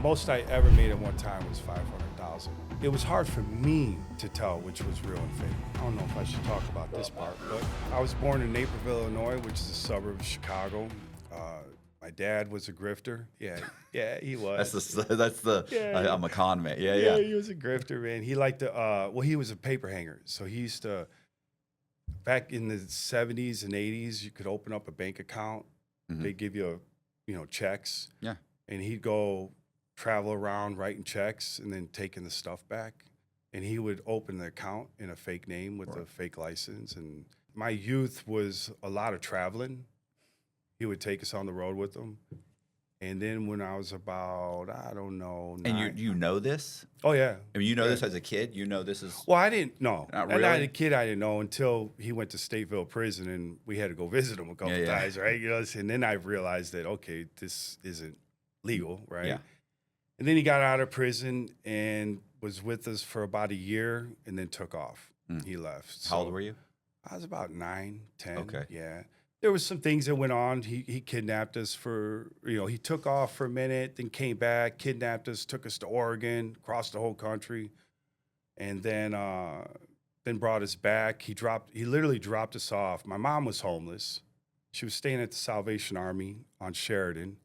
most I ever made at one time was 500,000. It was hard for me to tell which was real and fake. I don't know if I should talk about this part, but I was born in Naperville, Illinois, which is a suburb of Chicago. My dad was a grifter. Yeah, he was. Yeah, I'm a con man. Yeah, he was a grifter, man. He liked to, he was a paper hanger. So he used to, back in the 70s and 80s, you could open up a bank account. Mhm. They give you, checks. Yeah. And he'd go travel around writing checks and then taking the stuff back. And he would open the account in a fake name with a fake license. And my youth was a lot of traveling. He would take us on the road with him. And then when I was about, I don't know, 9. And you know this? Oh, yeah. I mean, you know this as a kid? You know this is... Well, I didn't know. Not And really? as a kid, I didn't know until he went to Stateville Prison, and we had to go visit him a couple times, right? And then I realized that, okay, this isn't legal, right? Yeah. And then he got out of prison and was with us for about a year and then took off. He left. How old were you? I was about 9, 10. Okay. Yeah. There was some things that went on. He kidnapped us for, he took off for a minute, then came back, kidnapped us, took us to Oregon, crossed the whole country, and then brought us back. He literally dropped us off. My mom was homeless. She was staying at the Salvation Army on Sheridan,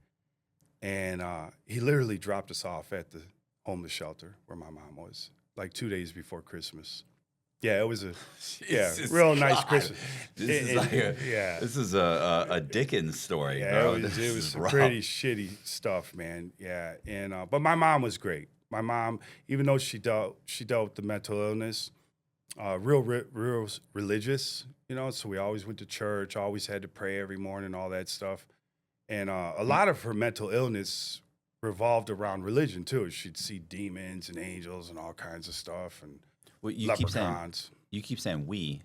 and he literally dropped us off at the homeless shelter where my mom was, like 2 days before Christmas. Yeah, it was real nice Christmas. This is a Dickens story. Yeah, bro. it was some pretty shitty stuff, man. Yeah, and but my mom was great. My mom, even though she dealt with the mental illness, real religious, So we always went to church, always had to pray every morning, all that stuff. And a lot of her mental illness revolved around religion too. She'd see demons and angels and all kinds of stuff and. Well, you Leprechauns. keep saying we.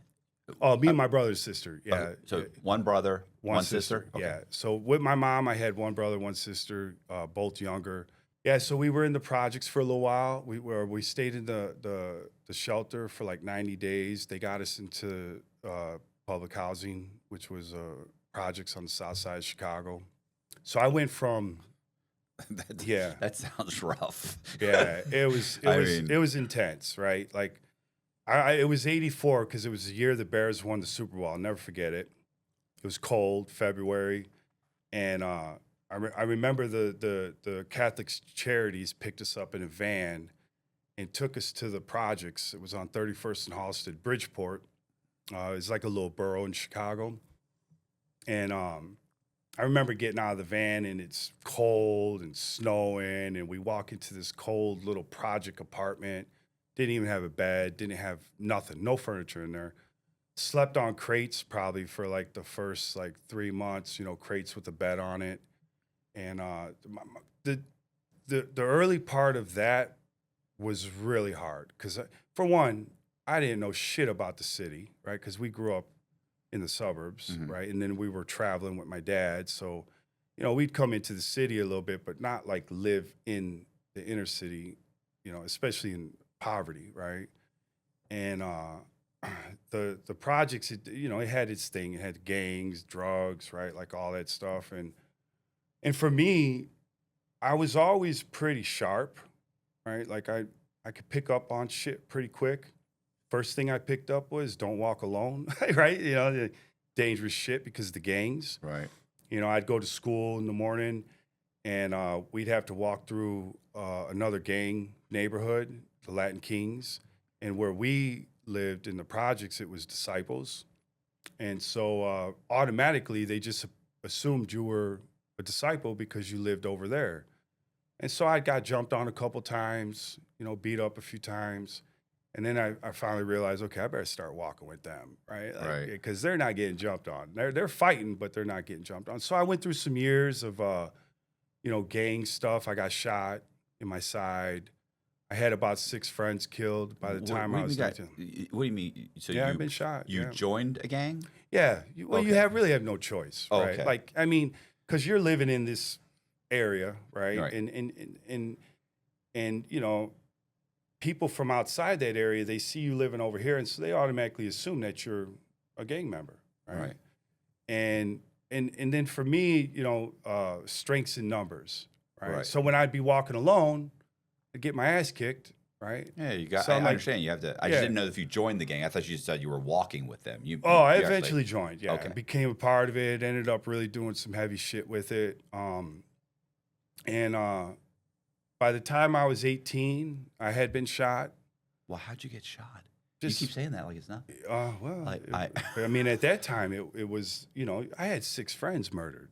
Oh, me and my brother and sister. Yeah. So one brother, one sister. Okay. Yeah. So with my mom, I had one brother, one sister, both younger. Yeah. So we were in the projects for a little while. We stayed in the shelter for like 90 days. They got us into public housing, which was projects on the south side of Chicago. So I went from. That sounds rough. Yeah. It was intense, right? Like. It was 84 because it was the year the Bears won the Super Bowl. I'll never forget it. It was cold, February, and I remember the Catholic Charities picked us up in a van and took us to the projects. It was on 31st and Halsted, Bridgeport. It's like a little borough in Chicago, and I remember getting out of the van and it's cold and snowing, and we walk into this cold little project apartment. Didn't even have a bed, didn't have nothing, no furniture in there. Slept on crates probably for like the first 3 months, crates with a bed on it. And the early part of that was really hard because for one, I didn't know shit about the city, right? Because we grew up in the suburbs, right? And then we were traveling with my dad. So, we'd come into the city a little bit, but not like live in the inner city, especially in poverty, right? And the projects, it had its thing. It had gangs, drugs, right? Like all that stuff. And for me, I was always pretty sharp, right? Like I could pick up on shit pretty quick. First thing I picked up was don't walk alone, right? The dangerous shit because of the gangs. Right. I'd go to school in the morning and we'd have to walk through another gang neighborhood, the Latin Kings, and where we lived in the projects, it was Disciples. And so automatically they just assumed you were a disciple because you lived over there. And so I got jumped on a couple times, beat up a few times. And then I finally realized, okay, I better start walking with them, right? Right. Because they're not getting jumped on. They're fighting, but they're not getting jumped on. So I went through some years of, gang stuff. I got shot in my side. I had about 6 friends killed by the time I was 19. What do you mean? So I've been shot. You joined a gang? Yeah. You really have no choice, right? Okay. Because you're living in this area, right? Right. And people from outside that area, they see you living over here, and so they automatically assume that you're a gang member, right? And then for me, strengths in numbers. right? So when I'd be walking alone, I'd get my ass kicked, right? Yeah, you got. So I understand. You have to. I just didn't know if you joined the gang. I thought you said you were walking with them. I eventually joined. Yeah, Okay. Became a part of it. Ended up really doing some heavy shit with it. By the time I was 18, I had been shot. Well, how'd you get shot? You keep saying that like it's not. I mean, at that time, it was, I had 6 friends murdered.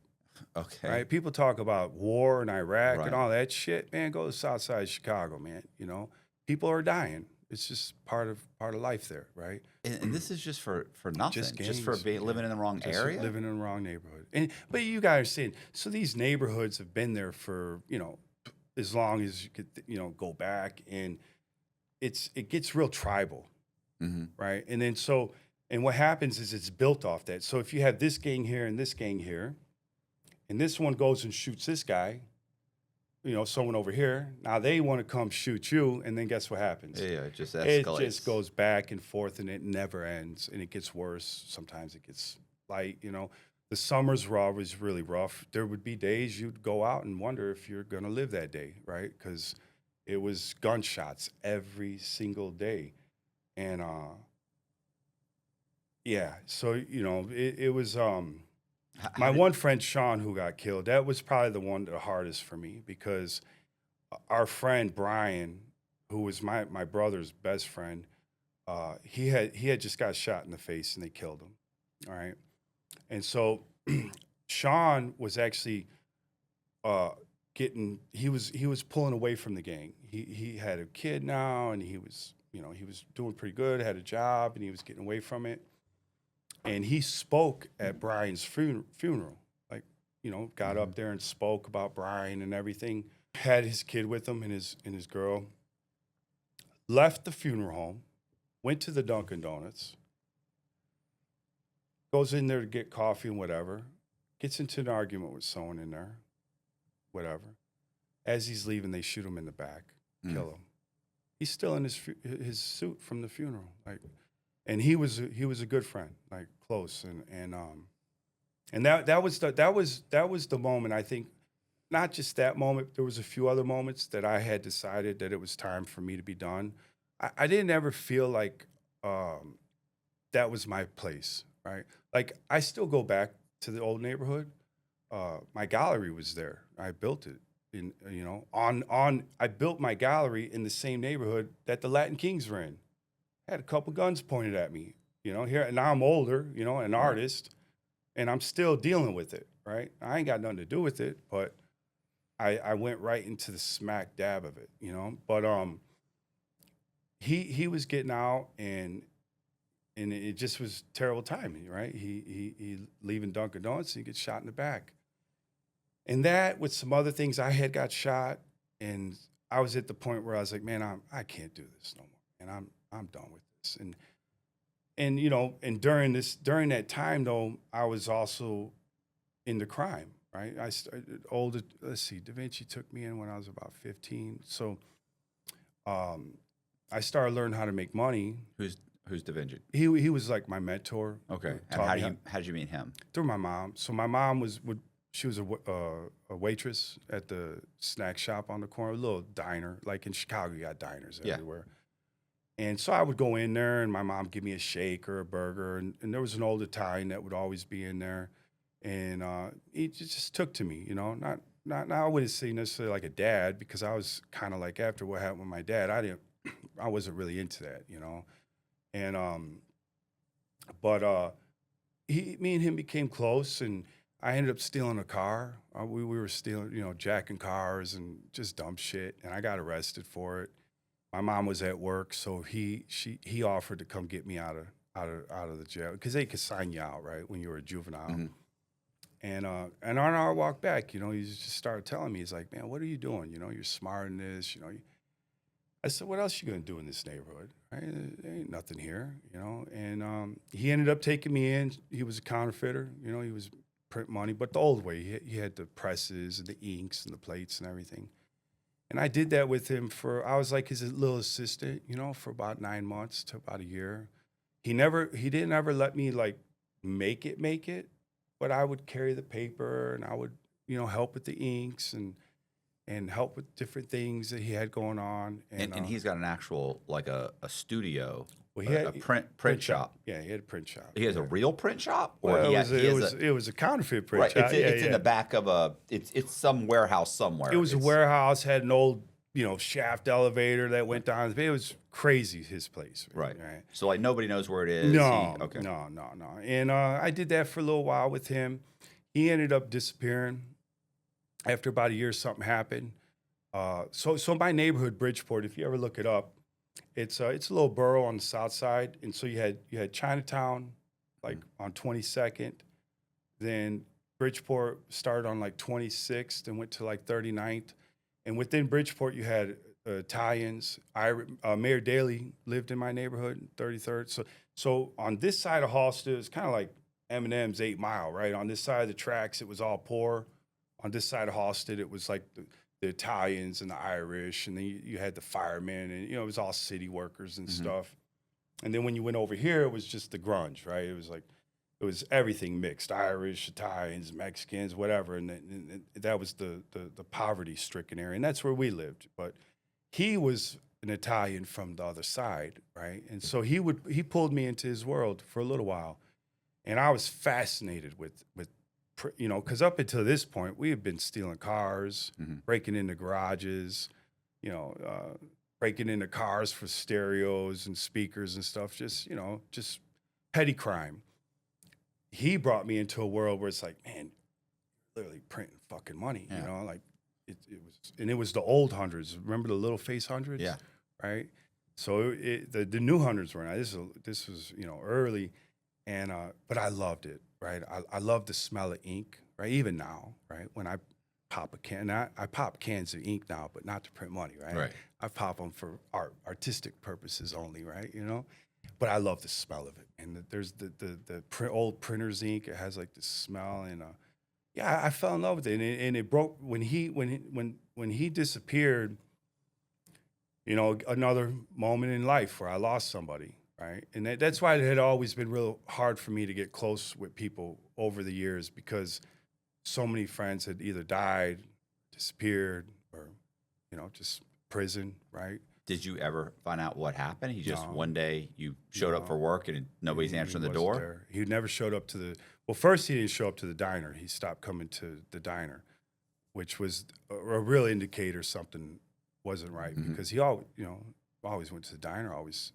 Okay. Right? People talk about war in Iraq and all that shit. Man, go to the south side of Chicago, man. People are dying. It's just part of life there, right? And this is just for nothing. Just for living in the wrong area? Living in the wrong neighborhood. But you got to understand, so these neighborhoods have been there for, as long as you could, go back. And it gets real tribal. Mm-hmm. Right. And then and what happens is it's built off that. So if you have this gang here and this gang here, and this one goes and shoots this guy, someone over here, now they want to come shoot you. And then guess what happens? Yeah, it just escalates. It just goes back and forth and it never ends. And it gets worse. Sometimes it gets light, The summers were always really rough. There would be days you'd go out and wonder if you're going to live that day, right? Because it was gunshots every single day. And, so, it was, my one friend, Sean, who got killed, that was probably the hardest for me because our friend, Brian, who was my brother's best friend, he had just got shot in the face and they killed him. All right. And so Sean was actually, he was pulling away from the gang. He had a kid now and he was doing pretty good, had a job, and he was getting away from it. And he spoke at Brian's funeral, got up there and spoke about Brian and everything. Had his kid with him and his girl. Left the funeral home, went to the Dunkin' Donuts, goes in there to get coffee and whatever, gets into an argument with someone in there, whatever. As he's leaving, they shoot him in the back, kill him. He's still in his suit from the funeral, and he was a good friend, close, and that was the moment. I think, not just that moment. There was a few other moments that I had decided that it was time for me to be done. I didn't ever feel like that was my place, right? I still go back to the old neighborhood. My gallery was there. I built it. I built my gallery in the same neighborhood that the Latin Kings were in. I had a couple guns pointed at me, here, and now I'm older, an artist, and I'm still dealing with it, right? I ain't got nothing to do with it, but I went right into the smack dab of it, but he was getting out and it just was terrible timing, right? He leaving Dunkin' Donuts and he gets shot in the back. And that, with some other things, I had got shot, and I was at the point where I was like, man, I can't do this no more, and I'm done with this. And during that time though, I was also into crime, right? I started let's see, Da Vinci took me in when I was about 15, so I started learning how to make money. Who's Da Vinci? He was like my mentor. Okay, and how did you meet him? Through my mom. So my mom she was a waitress at the snack shop on the corner, a little diner. Like in Chicago, you got diners everywhere. And so I would go in there, and my mom give me a shake or a burger, and there was an old Italian that would always be in there, and he just took to me, Not I wouldn't say necessarily like a dad, because I was kind of like, after what happened with my dad, I wasn't really into that, and but me and him became close, and I ended up stealing a car. We were stealing, jacking cars and just dumb shit. And I got arrested for it. My mom was at work, so he offered to come get me out of the jail, because they could sign you out, right, when you were a juvenile. Mm-hmm. And on our walk back, he just started telling me, he's like, man, what are you doing? You're smart in this. I said, what else you gonna do in this neighborhood? Right? There ain't nothing here, And he ended up taking me in. He was a counterfeiter. He was print money, but the old way. He had the presses and the inks and the plates and everything. And I did that with him I was like his little assistant, for about 9 months to about a year. He didn't ever let me make it, but I would carry the paper and I would, help with the inks. And and help with different things that he had going on. And he's got an actual, like a studio, well, he had a print shop. Yeah, he had a print shop. He has a real print shop? Or Well, it was a counterfeit print shop. It's in the back of it's some warehouse somewhere. It was a warehouse, had an old, shaft elevator that went down. It was crazy, his place. Right. So, like, nobody knows where it is? No. And I did that for a little while with him. He ended up disappearing. After about a year, something happened. So my neighborhood, Bridgeport, if you ever look it up, it's a little borough on the south side. And so you had Chinatown, like on 22nd. Then Bridgeport started on like 26th and went to like 39th. And within Bridgeport, you had Italians. Mayor Daley lived in my neighborhood, 33rd. So on this side of Halsted, it's kind of like Eminem's 8 Mile, right? On this side of the tracks, it was all poor. On this side of Halsted, it was like the Italians and the Irish, and then you had the firemen, and it was all city workers and stuff. And then when you went over here, it was just the grunge, right? It was everything mixed: Irish, Italians, Mexicans, whatever. And that was the poverty-stricken area, and that's where we lived. But he was an Italian from the other side, right? And so he pulled me into his world for a little while, and I was fascinated with because up until this point, we had been stealing cars, breaking into garages, breaking into cars for stereos and speakers and stuff, just petty crime. He brought me into a world where it's like, man, literally printing fucking money, like it was the old hundreds. Remember the little face hundreds? Yeah. Right. So the new hundreds were not. This was early, and but I loved it. Right. I love the smell of ink, right? Even now, right? When I pop a can, I pop cans of ink now, but not to print money, right? Right. I pop them for artistic purposes only, right? But I love the smell of it. And there's the old printer's ink. It has like the smell, and I fell in love with it. And it broke when he disappeared. Another moment in life where I lost somebody. Right. And that's why it had always been real hard for me to get close with people over the years, because so many friends had either died, disappeared, or, just prison. Right. Did you ever find out what happened? He just one day you showed up for work and nobody's answering the door? There. He never showed up first he didn't show up to the diner. He stopped coming to the diner, which was a real indicator something wasn't right, because he always went to the diner, always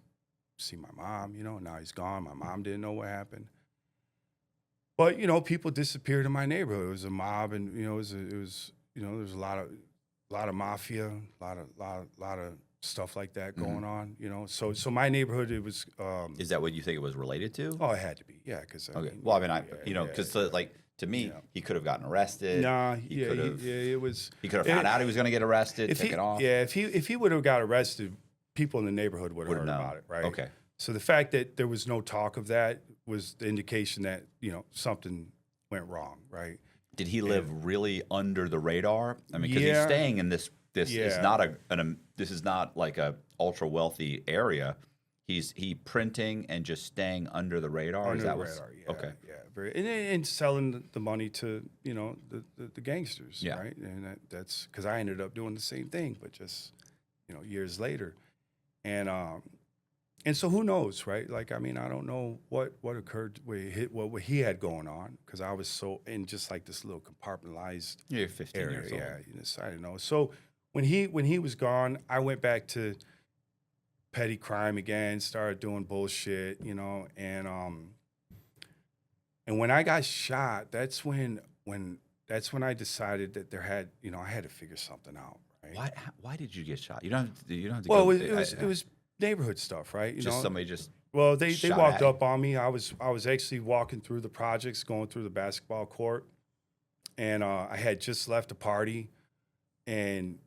see my mom, now he's gone. My mom didn't know what happened. But, people disappeared in my neighborhood. It was a mob, and, there was a lot of mafia, a lot of stuff like that going on, So my neighborhood, it was. Is that what you think it was related to? Oh, it had to be, yeah. Because to me, he could have gotten arrested. Nah, he could have. Yeah, it was. He could have found out he was going to get arrested, take it off. Yeah, if he would have got arrested, people in the neighborhood would have heard about it, right? Okay. So the fact that there was no talk of that was the indication that, something went wrong, right? Did he live really under the radar? I mean, because he's staying in this is not this is not like a ultra wealthy area. He's printing and just staying under the radar. Under the radar, yeah. Okay. Yeah. And selling the money to, the gangsters, right? And that's because I ended up doing the same thing, but just, years later. And so who knows, right? Like, I mean, I don't know what occurred, what he had going on, because I was so in just like this little compartmentalized you're 15 area. years old. Yeah, I didn't know. So when he was gone, I went back to petty crime again, started doing bullshit, and when I got shot, that's when I decided that I had to figure something out. Right? Why did you get shot? You don't have to. Well, it was neighborhood stuff, right? Somebody just. Well, they walked up on me. I was actually walking through the projects, going through the basketball court, and I had just left a party, and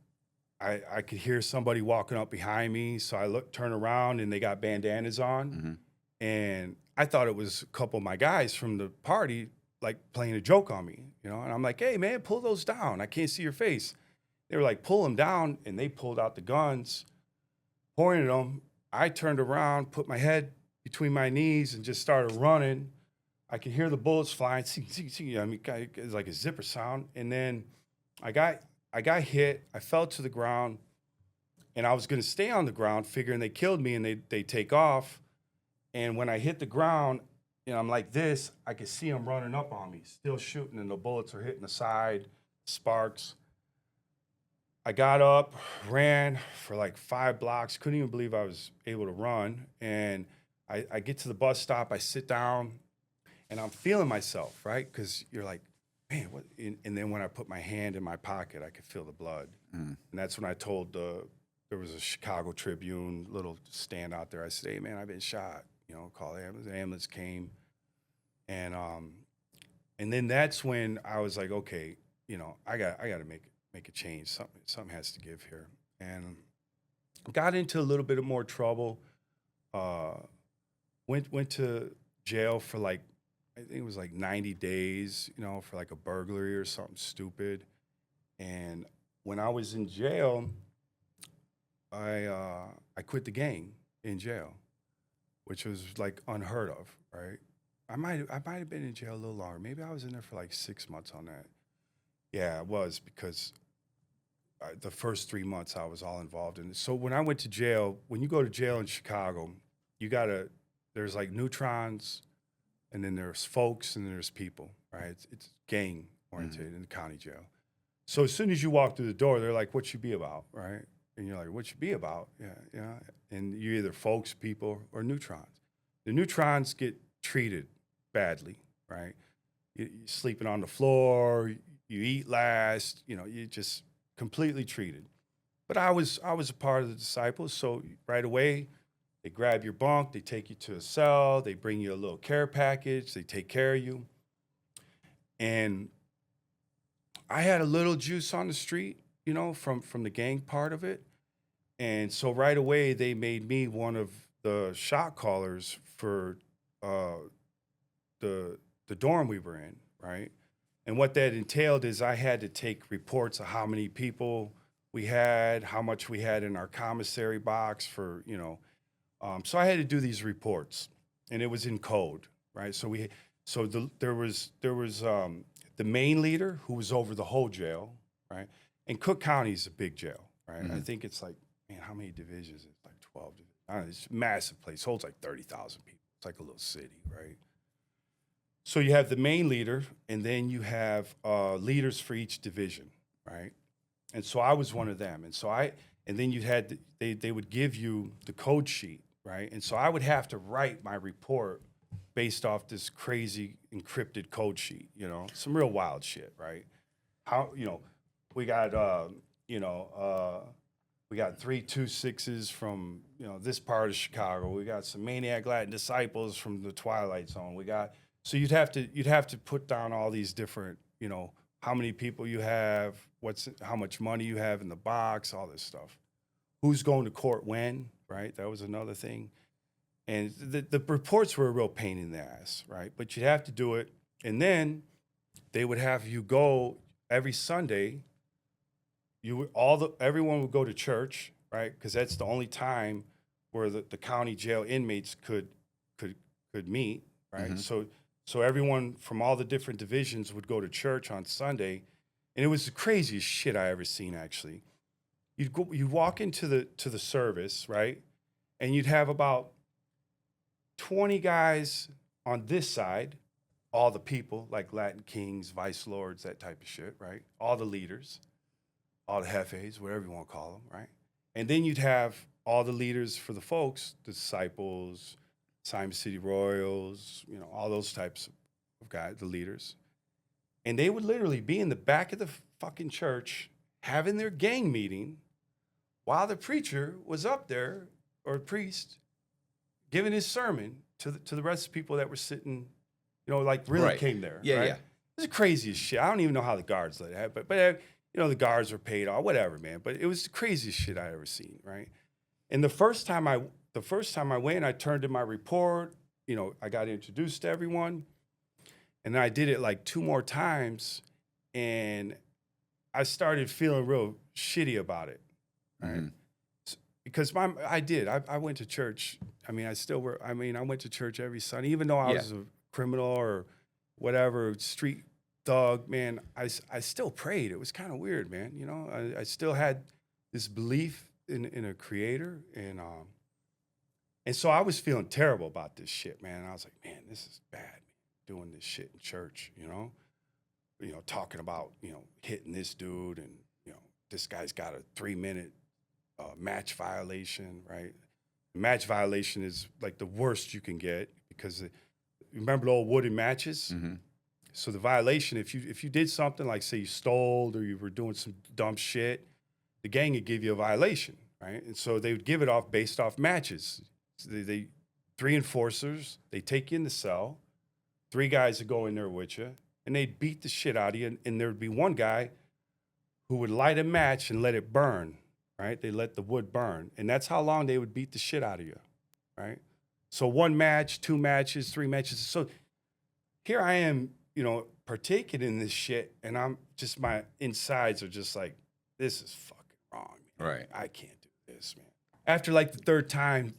I could hear somebody walking up behind me. So I turn around, and they got bandanas on, and I thought it was a couple of my guys from the party, like playing a joke on me, And I'm like, hey man, pull those down. I can't see your face. They were like, pull them down, and they pulled out the guns, pointed them. I turned around, put my head between my knees, and just started running. I could hear the bullets flying. I mean, it's like a zipper sound. And then I I got hit. I fell to the ground, and I was going to stay on the ground, figuring they killed me and they take off. And when I hit the ground, I'm like this, I could see them running up on me, still shooting, and the bullets are hitting the side, sparks. I got up, ran for like 5 blocks, couldn't even believe I was able to run. And I get to the bus stop, I sit down, and I'm feeling myself, right? Because you're like, man, what? And then when I put my hand in my pocket, I could feel the blood. And that's when I told there was a Chicago Tribune little stand out there. I said, hey, man, I've been shot. Call the ambulance. The ambulance came. And then that's when I was like, okay, I got to make a change. Something has to give here. And got into a little bit of more trouble. Went to jail for like, I think it was like 90 days, for like a burglary or something stupid. And when I was in jail, I quit the gang in jail, which was like unheard of, right? I might have been in jail a little longer. Maybe I was in there for like 6 months on that. Yeah, it was, because the first 3 months I was all involved in it. So when I went to jail, when you go to jail in Chicago, there's like neutrons, and then there's folks, and then there's people, right? It's gang oriented in the county jail. So as soon as you walk through the door, they're like, what you be about, right? And you're like, what you be about? Yeah. And you're either folks, people, or neutrons. The neutrons get treated badly, right? You're sleeping on the floor, you eat last, you're just completely treated. But I was a part of the disciples, so right away, they grab your bunk, they take you to a cell, they bring you a little care package, they take care of you. And I had a little juice on the street, from the gang part of it. And so right away, they made me one of the shot callers for the dorm we were in, right? And what that entailed is I had to take reports of how many people we had, how much we had in our commissary box for, so I had to do these reports, and it was in code, right? There was the main leader who was over the whole jail, right? And Cook County is a big jail, right? I think it's like, man, how many divisions? It's like 12 divisions. I don't know, it's a massive place, holds like 30,000 people. It's like a little city, right? So you have the main leader, and then you have leaders for each division, right? And so I was one of them. And then you had, they would give you the code sheet, right? And so I would have to write my report based off this crazy encrypted code sheet, some real wild shit, right? How, we got, we got 3 2-6s from, this part of Chicago. We got some Maniac Latin disciples from the Twilight Zone. So you'd have to put down all these different, how many people you have, how much money you have in the box, all this stuff. Who's going to court when, right? That was another thing. And the reports were a real pain in the ass, right? But you'd have to do it. And then they would have you go every Sunday. Everyone would go to church, right? Because that's the only time where the county jail inmates could meet, right? So everyone from all the different divisions would go to church on Sunday, and it was the craziest shit I ever seen. Actually, you'd walk into the service, right, and you'd have about 20 guys on this side, all the people like Latin kings, vice lords, that type of shit, right? All the leaders, all the jefes, whatever you want to call them, right? And then you'd have all the leaders for the folks, the disciples, Simon City Royals, all those types of guys, the leaders. And they would literally be in the back of the fucking church having their gang meeting while the preacher was up there, or priest, giving his sermon to the rest of the people that were sitting, really came there. Yeah, right? yeah. This is crazy as shit. I don't even know how the guards let it happen, but the guards were paid off, whatever, man. But it was the craziest shit I ever seen, right? And the first time I went, I turned in my report. I got introduced to everyone, and I did it like 2 more times, and I started feeling real shitty about it, right? Because I went to church. I went to church every Sunday, even though I was a criminal or whatever, street thug, man, I still prayed. It was kind of weird, man. You know, I still had this belief in a creator, and so I was feeling terrible about this shit, man. I was like, man, this is bad, doing this shit in church, you know, talking about, hitting this dude, and, this guy's got a 3-minute match violation, right? Match violation is like the worst you can get because remember the old wooden matches? Mm-hmm. So the violation, if you did something like say you stole or you were doing some dumb shit, the gang would give you a violation, right? And so they would give it off based off matches. So they 3 enforcers, they take you in the cell, 3 guys would go in there with you, and they'd beat the shit out of you. And there would be one guy who would light a match and let it burn, right? They let the wood burn. And that's how long they would beat the shit out of you, right? So 1 match, 2 matches, 3 matches. So here I am, partaking in this shit, and I'm just, my insides are just like, this is fucking wrong, man. Right. I can't do this, man. After like the 3rd time,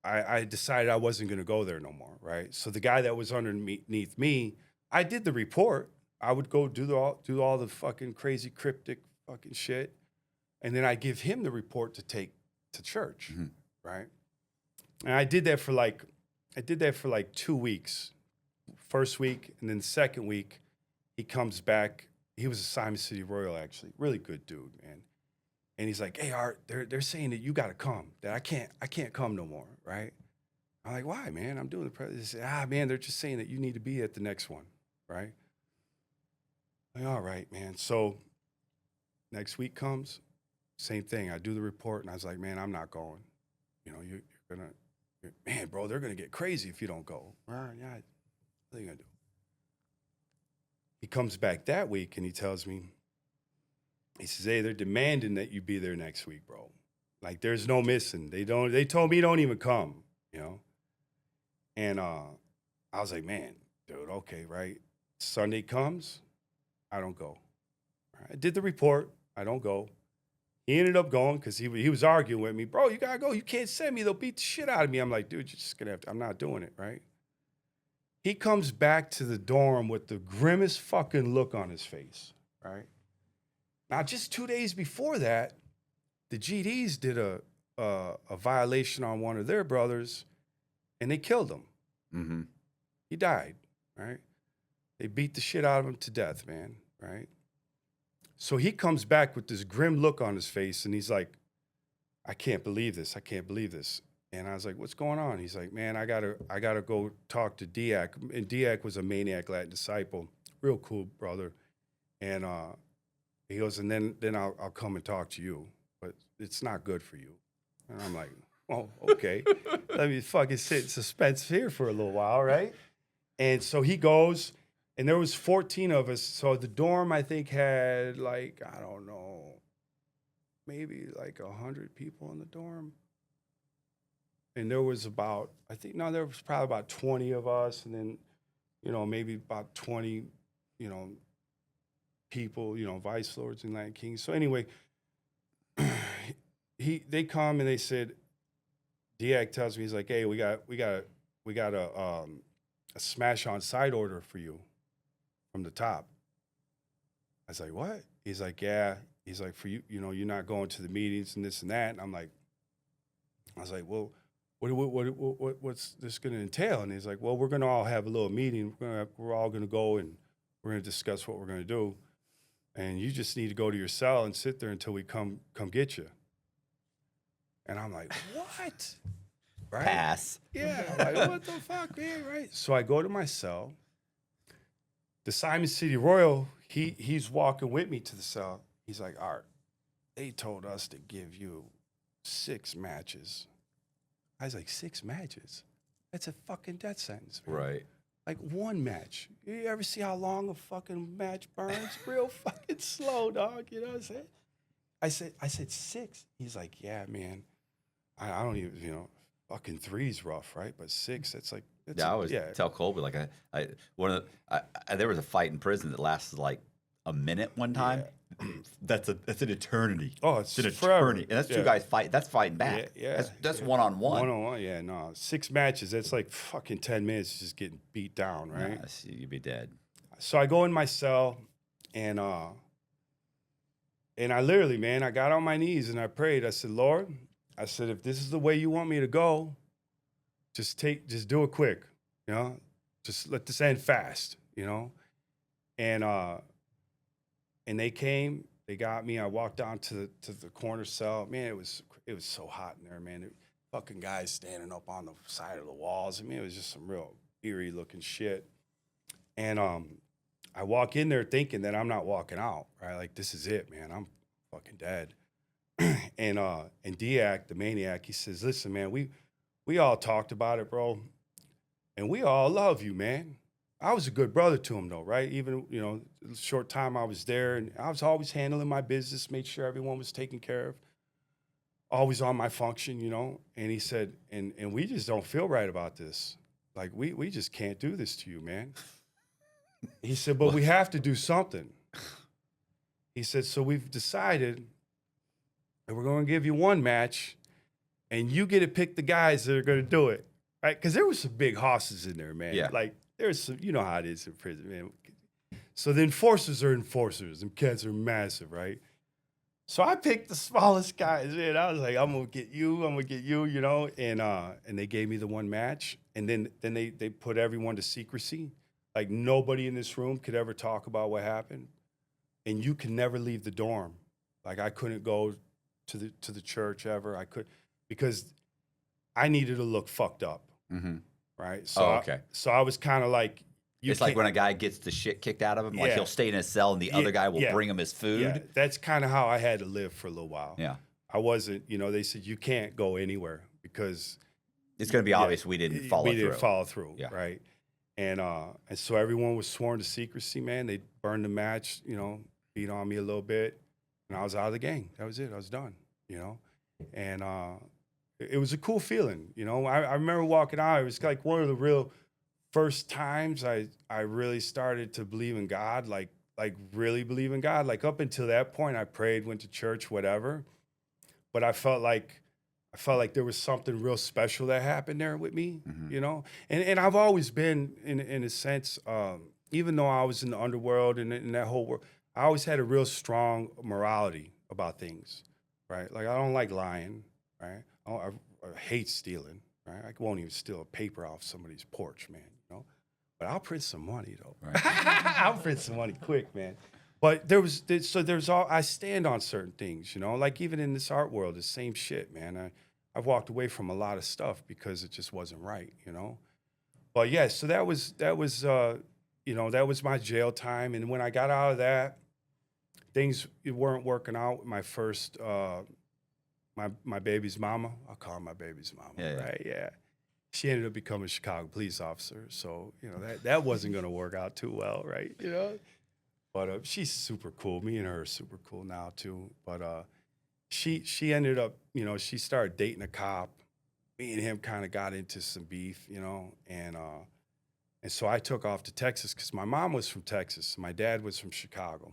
I decided I wasn't going to go there no more, right? So the guy that was underneath me, I did the report. I would go do all the fucking crazy cryptic fucking shit, and then I give him the report to take to church, mm-hmm. right? And I did that for like 2 weeks. First week, and then the second week, he comes back. He was a Simon City Royal, actually, really good dude, man. And he's like, "Hey, Art, they're saying that you got to come. That I can't come no more, right?" I'm like, "Why, man? I'm doing the press." They say, man, they're just saying that you need to be at the next one, right?" I'm like, all right, man. So next week comes, same thing. I do the report, and I was like, "Man, I'm not going. You're gonna, man, bro, they're gonna get crazy if you don't go." All right, yeah. What are you gonna do? He comes back that week and he tells me, he says, "Hey, they're demanding that you be there next week, bro. Like, there's no missing. They told me don't even come, And I was like, man, dude, okay, right. Sunday comes, I don't go. I did the report, I don't go. He ended up going because he was arguing with me, bro, you gotta go. You can't send me, they'll beat the shit out of me. I'm like, dude, you're just gonna have to, I'm not doing it, right? He comes back to the dorm with the grimmest fucking look on his face, right? Now, just 2 days before that, the GDs did a violation on one of their brothers, and they killed him. Mm-hmm. He died, right? They beat the shit out of him to death, man, right? So he comes back with this grim look on his face, and he's like, I can't believe this. I can't believe this. And I was like, what's going on? He's like, man, I gotta go talk to Diak. And Diak was a maniac Latin disciple, real cool brother. And he goes, and then I'll come and talk to you, but it's not good for you. And I'm like, oh, okay. Let me fucking sit in suspense here for a little while, right? And so he goes, and there was 14 of us. So the dorm, I think, had like, I don't know, maybe like 100 people in the dorm. And there was about, there was probably about 20 of us, and then, maybe about 20, people, vice lords and Latin kings. So anyway, they come and they said, Diak tells me, he's like, hey, we got a smash on side order for you from the top. I was like, what? He's like, yeah. He's like, for you, you're not going to the meetings and this and that. And I was like, well, what's this going to entail? And he's like, well, we're going to all have a little meeting. We're all going to go and we're going to discuss what we're going to do. And you just need to go to your cell and sit there until we come get you. And I'm like, what? Right? Pass. Yeah. Like, what the fuck, man? Right. So I go to my cell. The Simon City Royal, he's walking with me to the cell. He's like, Art, they told us to give you 6 matches. I was like, 6 matches? That's a fucking death sentence, man. Right. Like 1 match. You ever see how long a fucking match burns? Real fucking slow, dog. You know what I'm saying? I said 6. He's like, yeah, man. I don't even, fucking 3's rough, right? But 6, that's like, I always tell Colby, like, there was a fight in prison that lasted like a minute one time. Yeah. That's an eternity. Oh, it's an forever. eternity. And that's 2 guys fight. That's fighting back. Yeah. That's one-on-one. One-on-one, yeah, no. 6 matches, that's like fucking 10 minutes just getting beat down, right? Yes, you'd be dead. so I go in my cell, and I literally, man, I got on my knees and I prayed. I said, Lord, I said, if this is the way you want me to go, just do it quick, you know, just let this end fast, you know. And they came, they got me. I walked down to the corner cell. Man, it was so hot in there, man. Fucking guys standing up on the side of the walls. I mean, it was just some real eerie looking shit. And I walk in there thinking that I'm not walking out, right? Like, this is it, man. I'm fucking dead. And Diak, the maniac, he says, listen, man, we all talked about it, bro. And we all love you, man. I was a good brother to him, though, right? Even, you know, the short time I was there, and I was always handling my business, made sure everyone was taken care of, always on my function, you know. And he said, and we just don't feel right about this. Like, we just can't do this to you, man. He said, but we have to do something. He said, so we've decided that we're going to give you one match, and you get to pick the guys that are going to do it, right? Because there was some big hosses in there, man. Yeah. Like, there's some, you know how it is in prison, man. So the enforcers are enforcers, and cats are massive, right? So I picked the smallest guys, man. I was like, I'm gonna get you, you know. And they gave me the one match, and then they put everyone to secrecy. Like, nobody in this room could ever talk about what happened, and you can never leave the dorm. Like, I couldn't go to the church ever. I could, because I needed to look fucked up, right? So okay. So I was kind of like, it's like when a guy gets the shit kicked out of him, like he'll stay in his cell and the other guy will bring him his food. Yeah, that's kind of how I had to live for a little while. Yeah. I wasn't, you know, they said you can't go anywhere because it's going to be obvious we didn't follow through. We didn't follow through, yeah. Right? And so everyone was sworn to secrecy, man. They burned the match, you know, beat on me a little bit, and I was out of the gang. That was it. I was done, you know. And it was a cool feeling, you know. I remember walking out. It was like one of the real first times I really started to believe in God, like really believe in God. Like, up until that point, I prayed, went to church, whatever. But I felt like there was something real special that happened there with me, you know? And I've always been, in a sense, even though I was in the underworld and in that whole world, I always had a real strong morality about things, right? Like, I don't like lying, right? I hate stealing, right? I won't even steal a paper off somebody's porch, man, you know? But I'll print some money, though. Right. I'll print some money quick, man. But I stand on certain things, you know? Like, even in this art world, the same shit, man. I've walked away from a lot of stuff because it just wasn't right, you know? But yeah, so that was you know, that was my jail time. And when I got out of that, things weren't working out with my first, my baby's mama. I'll call her my baby's mama, right? Yeah. She ended up becoming a Chicago police officer. So, you know, that wasn't going to work out too well, right? You know? But she's super cool. Me and her are super cool now, too. But she ended up, you know, she started dating a cop. Me and him kind of got into some beef, you know, and so I took off to Texas because my mom was from Texas. My dad was from Chicago.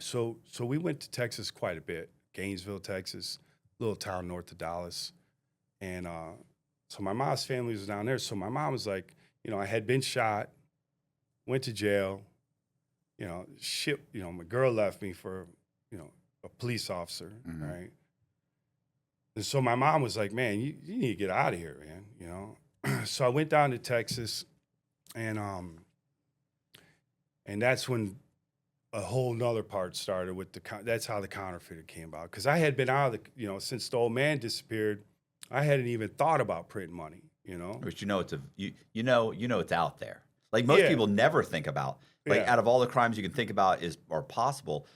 So we went to Texas quite a bit. Gainesville, Texas, little town north of Dallas. And so my mom's family was down there. So my mom was like, you know, I had been shot, went to jail, you know, my girl left me for, you know, a police officer, right? And so my mom was like, man, you need to get out of here, man, you know? So I went down to Texas, and that's when a whole nother part started with that's how the Counterfeiter came about. Because I had been out of the, you know, since the old man disappeared, I hadn't even thought about printing money, you know? But you know it's out there. Like, most people never think about, like, out of all the crimes you can think about are possible,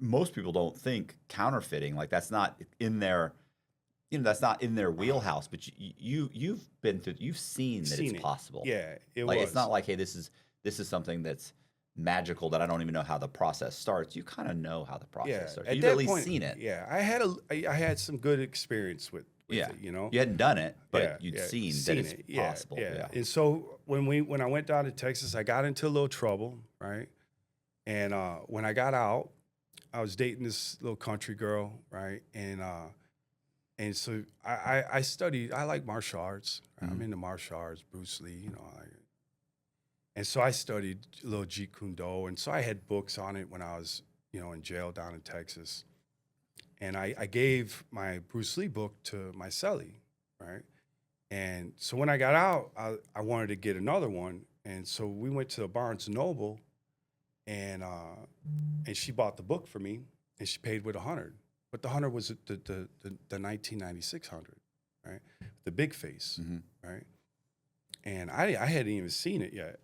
most people don't think counterfeiting, like, that's not in their, you know, that's not in their wheelhouse. But you've been through, you've seen that it's possible. Yeah, It's not like, hey, this is something that's magical that I don't even know how the process starts. You kind of know how the process starts. You've at least seen it. Yeah, I had some good experience with it, you know. You hadn't done it, but you'd seen that it's possible. Yeah. And so when I went down to Texas, I got into a little trouble, right? And when I got out, I was dating this little country girl, right? And so I studied. I like martial arts. I'm into martial arts, Bruce Lee, you know. And so I studied a little Jeet Kune Do. And so I had books on it when I was, in jail down in Texas. And I gave my Bruce Lee book to my cellie, right? And so when I got out, I wanted to get another one. And so we went to Barnes & Noble, and she bought the book for me, and she paid with $100. But the $100 was the 1996 $100, right? The big face, right? And I hadn't even seen it yet,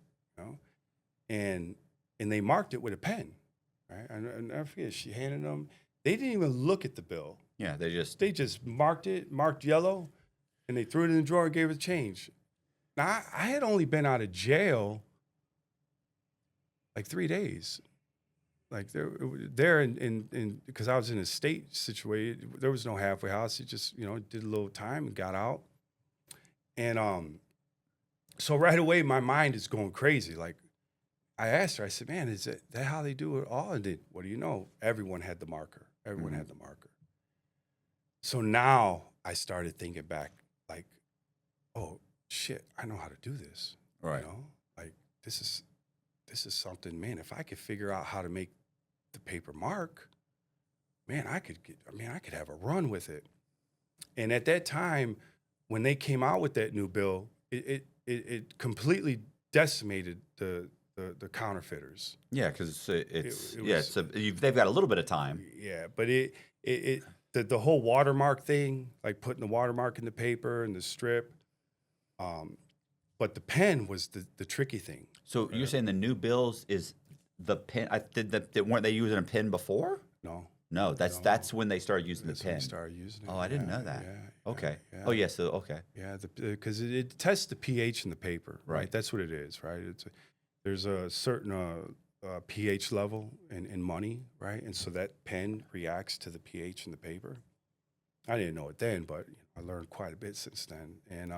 and they marked it with a pen, right? I never forget. She handed them. They didn't even look at the bill. Yeah, they just marked yellow, and they threw it in the drawer and gave it change. Now I had only been out of jail like 3 days. Like there in because I was in a state situation. There was no halfway house. He just did a little time and got out. And so right away my mind is going crazy. Like I asked her, I said, "Man, is that how they do it all?" And then, what do you know? Everyone had the marker. Everyone had the marker. So now I started thinking back, like, oh shit, I know how to do this. Right. Like this is something, man. If I could figure out how to make the paper mark, man, I could have a run with it. And at that time, when they came out with that new bill, it completely decimated the counterfeiters. Yeah, because they've got a little bit of time. Yeah, but the whole watermark thing, like putting the watermark in the paper and the strip, but the pen was the tricky thing. So you're saying the new bills is the pen? Weren't they using a pen before? No, that's when they started using the pen. When they started using it. Oh, I didn't know that. Yeah, okay. Yeah. Oh, yeah. So okay. Yeah, because it tests the pH in the paper. Right. That's what it is. Right. There's a certain pH level in money, right? And so that pen reacts to the pH in the paper. I didn't know it then, but I learned quite a bit since then. And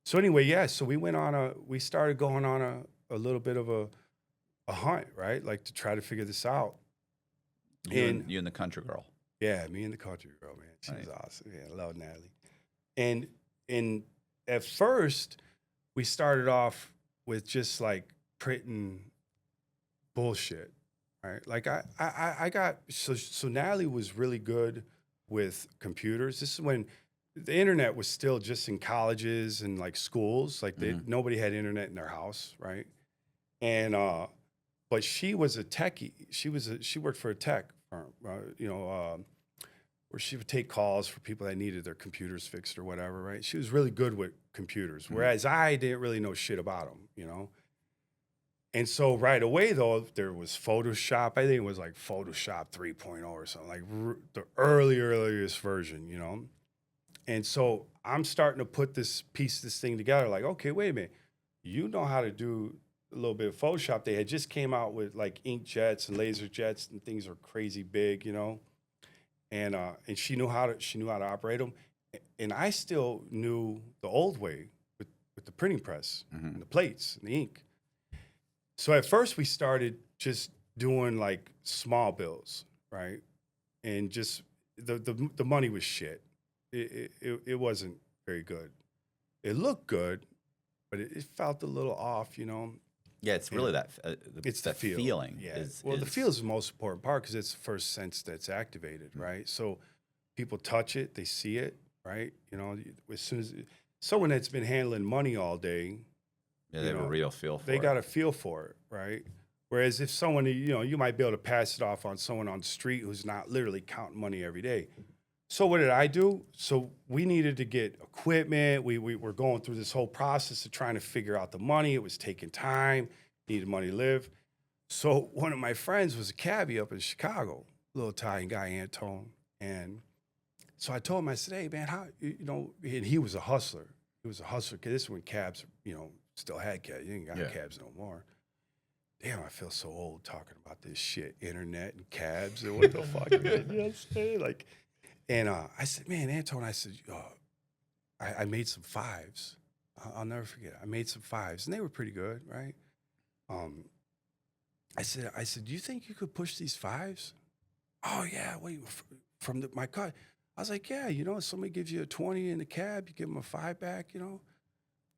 so anyway, yeah. So we started going on a little bit of a hunt, right? Like to try to figure this out. You and the country girl. Yeah, me and the country girl, man. She was awesome. Yeah, I love Natalie. And at first, we started off with just like printing bullshit, right? Like I got so Natalie was really good with computers. This is when the internet was still just in colleges and like schools. Like nobody had internet in their house, right? And but she was a techie. She worked for a tech firm, where she would take calls for people that needed their computers fixed or whatever, right? She was really good with computers, whereas I didn't really know shit about them, And so right away, though, there was Photoshop. I think it was like Photoshop 3.0 or something, like the earliest version, And so I'm starting to put this thing together, like, okay, wait a minute. You know how to do a little bit of Photoshop. They had just came out with like ink jets and laser jets, and things are crazy big, And she knew how to operate them, and I still knew the old way with the printing press and the plates and the ink. So at first we started just doing like small bills, right? And just the money was shit. It wasn't very good. It looked good, but it felt a little off, Yeah, it's really it's that feel. feeling. Yeah. The feel is the most important part because it's the first sense that's activated, right? So people touch it, they see it, right? As soon as someone that's been handling money all day, they have a real feel for it. They got a feel for it, right? Whereas if someone, you might be able to pass it off on someone on the street who's not literally counting money every day. So what did I do? So we needed to get equipment. We were going through this whole process of trying to figure out the money. It was taking time, needed money to live. So one of my friends was a cabbie up in Chicago, little Italian guy, Antone. And so I told him, I said, hey, man, how, and he was a hustler. He was a hustler. Cause this is when cabs, still had cabs. You ain't got cabs no more. Damn, I feel so old talking about this shit, internet and cabs and what the fuck, man, you know what I'm saying? Like, and I said, man, Antone, I said, I made some fives. I'll never forget. I made some fives, and they were pretty good, right? I said, do you think you could push these fives? Oh, yeah, wait, from my car. I was like, yeah, if somebody gives you a 20 in the cab, you give them a 5 back,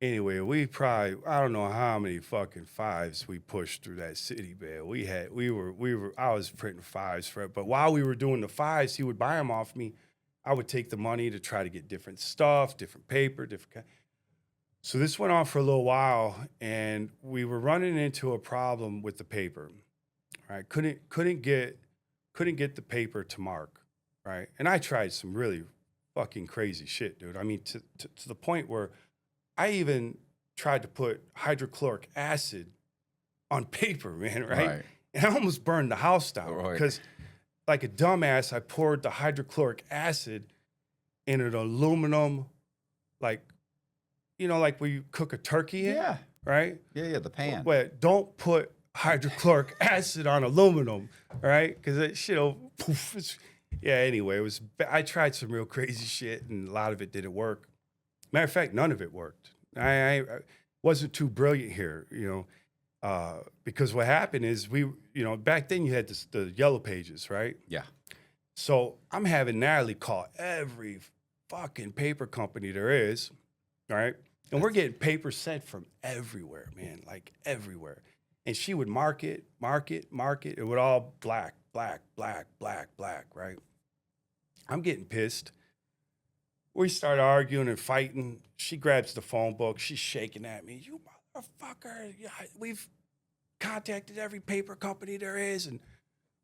Anyway, we probably, I don't know how many fucking fives we pushed through that city, man. I was printing fives for it. But while we were doing the fives, he would buy them off me. I would take the money to try to get different stuff, different paper, different. So this went on for a little while, and we were running into a problem with the paper. Right? Couldn't get the paper to mark. Right? And I tried some really fucking crazy shit, dude. I mean, to the point where I even tried to put hydrochloric acid on paper, man, right? And I almost burned the house down because, like a dumbass, I poured the hydrochloric acid in an aluminum, like, you know, like where you cook a turkey in, right? Yeah, the pan. But don't put hydrochloric acid on aluminum, right? Because that shit'll poof. Anyway, I tried some real crazy shit, and a lot of it didn't work. Matter of fact, none of it worked. I wasn't too brilliant here, you know, because what happened is back then you had the yellow pages, right? Yeah. So I'm having Natalie call every fucking paper company there is, right? And we're getting paper sent from everywhere, man, like everywhere. And she would mark it. It would all black, right? I'm getting pissed. We start arguing and fighting. She grabs the phone book. She's shaking at me. You motherfucker. We've contacted every paper company there is, and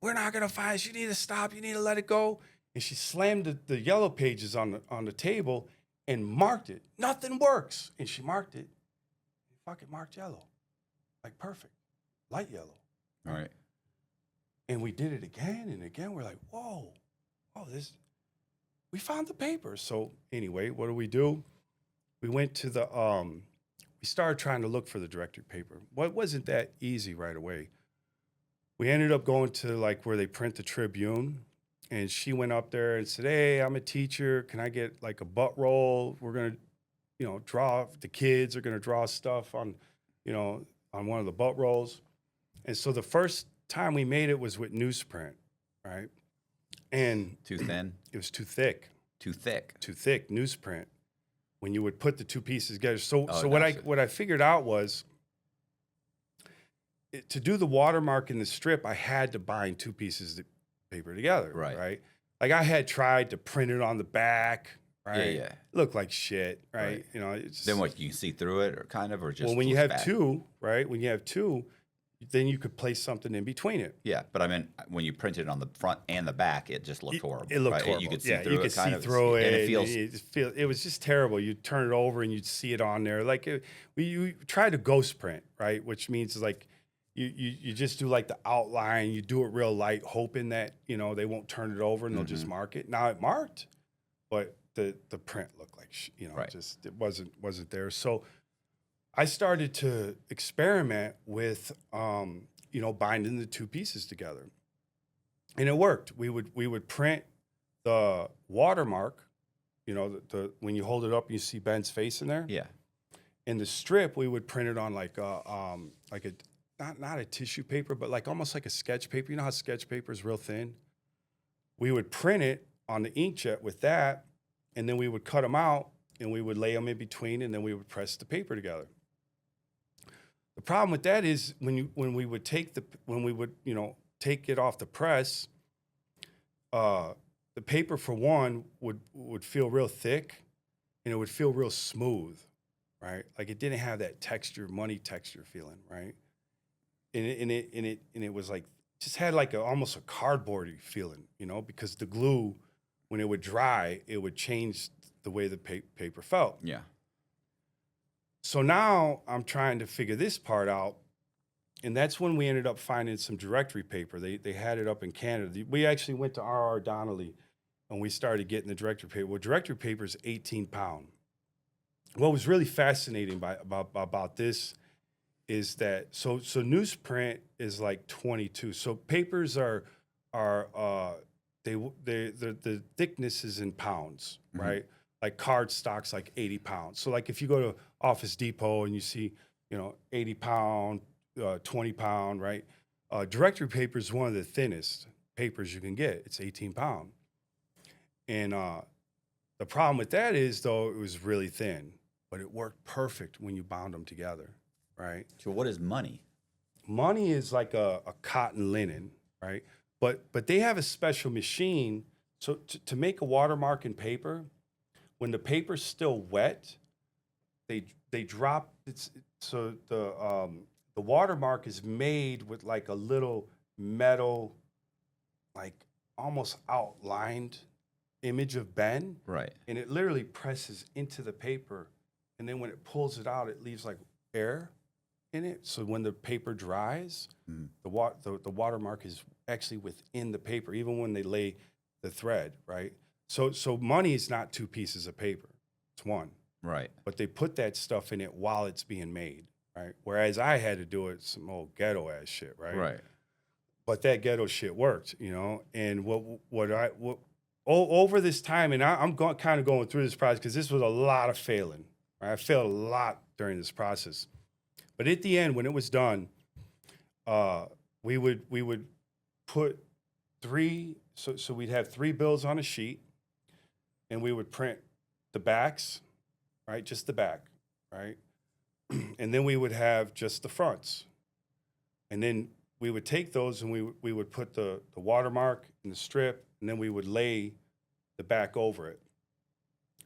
we're not going to find it. You need to stop. You need to let it go. And she slammed the yellow pages on the table and marked it. Nothing works. And she marked it. Fucking marked yellow. Like perfect. Light yellow. All right. And we did it again and again. We're like, whoa. We found the paper. So anyway, what do? We went to we started trying to look for the directory paper. Well, it wasn't that easy right away. We ended up going to like where they print the Tribune, and she went up there and said, hey, I'm a teacher. Can I get like a butt roll? We're going to, the kids are going to draw stuff on one of the butt rolls. And so the first time we made it was with newsprint, right? And too thin? It was too thick. Too thick newsprint. When you would put the two pieces together. So what I figured out was to do the watermark in the strip, I had to bind two pieces of paper together. Right. Like I had tried to print it on the back. Right. Yeah. It looked like shit. Right. Then what? You can see through it, or just. Well, when you have two, right? When you have two, then you could place something in between it. Yeah, but I mean, when you printed it on the front and the back, it just looked horrible. It looked horrible. You could see through it. You could see through it. And it was just terrible. You'd turn it over and you'd see it on there. Like you try to ghost print, right? Which means like you just do like the outline. You do it real light, hoping that they won't turn it over and they'll just mark it. Now it marked, but the print looked like just it wasn't there. So I started to experiment with, binding the two pieces together, and it worked. We would print the watermark, the when you hold it up, you see Ben's face in there. Yeah. And the strip, we would print it on like a not a tissue paper, but like almost like a sketch paper. You know how sketch paper is real thin? We would print it on the inkjet with that, and then we would cut them out and we would lay them in between, and then we would press the paper together. The problem with that is when we would take it off the press, the paper for one would feel real thick, and it would feel real smooth, right? Like it didn't have that money texture feeling, right? And it was like just had like almost a cardboardy feeling, because the glue, when it would dry, it would change the way the paper felt. Yeah. So now I'm trying to figure this part out, and that's when we ended up finding some directory paper. They had it up in Canada. We actually went to R.R. Donnelly, and we started getting the directory paper. Well, directory paper is 18 pound. What was really fascinating about this is that so newsprint is like 22. So papers are the thickness is in pounds, right? Like card stock's like 80 pounds. So like if you go to Office Depot and you see, 80 pound, 20 pound, right? Directory paper is one of the thinnest papers you can get. It's 18 pound. And the problem with that is, though, it was really thin. but it worked perfect when you bound them together, right? So what is money? Money is like a cotton linen, right? But they have a special machine. So to make a watermark in paper, when the paper's still wet, they drop it's so the watermark is made with like a little metal, like almost outlined image of Ben. Right. And it literally presses into the paper, and then when it pulls it out, it leaves like air in it. So when the paper dries, the watermark is actually within the paper, even when they lay the thread, right? So money is not two pieces of paper; it's one. Right. But they put that stuff in it while it's being made, right? Whereas I had to do it some old ghetto ass shit, right? Right. But that ghetto shit worked, you know. And over this time, and I'm kind of going through this process because this was a lot of failing. Right? I failed a lot during this process. But at the end, when it was done, we would put three. So we'd have 3 bills on a sheet, and we would print the backs, right? Just the back, right? And then we would have just the fronts, and then we would take those and we would put the watermark in the strip, and then we would lay the back over it.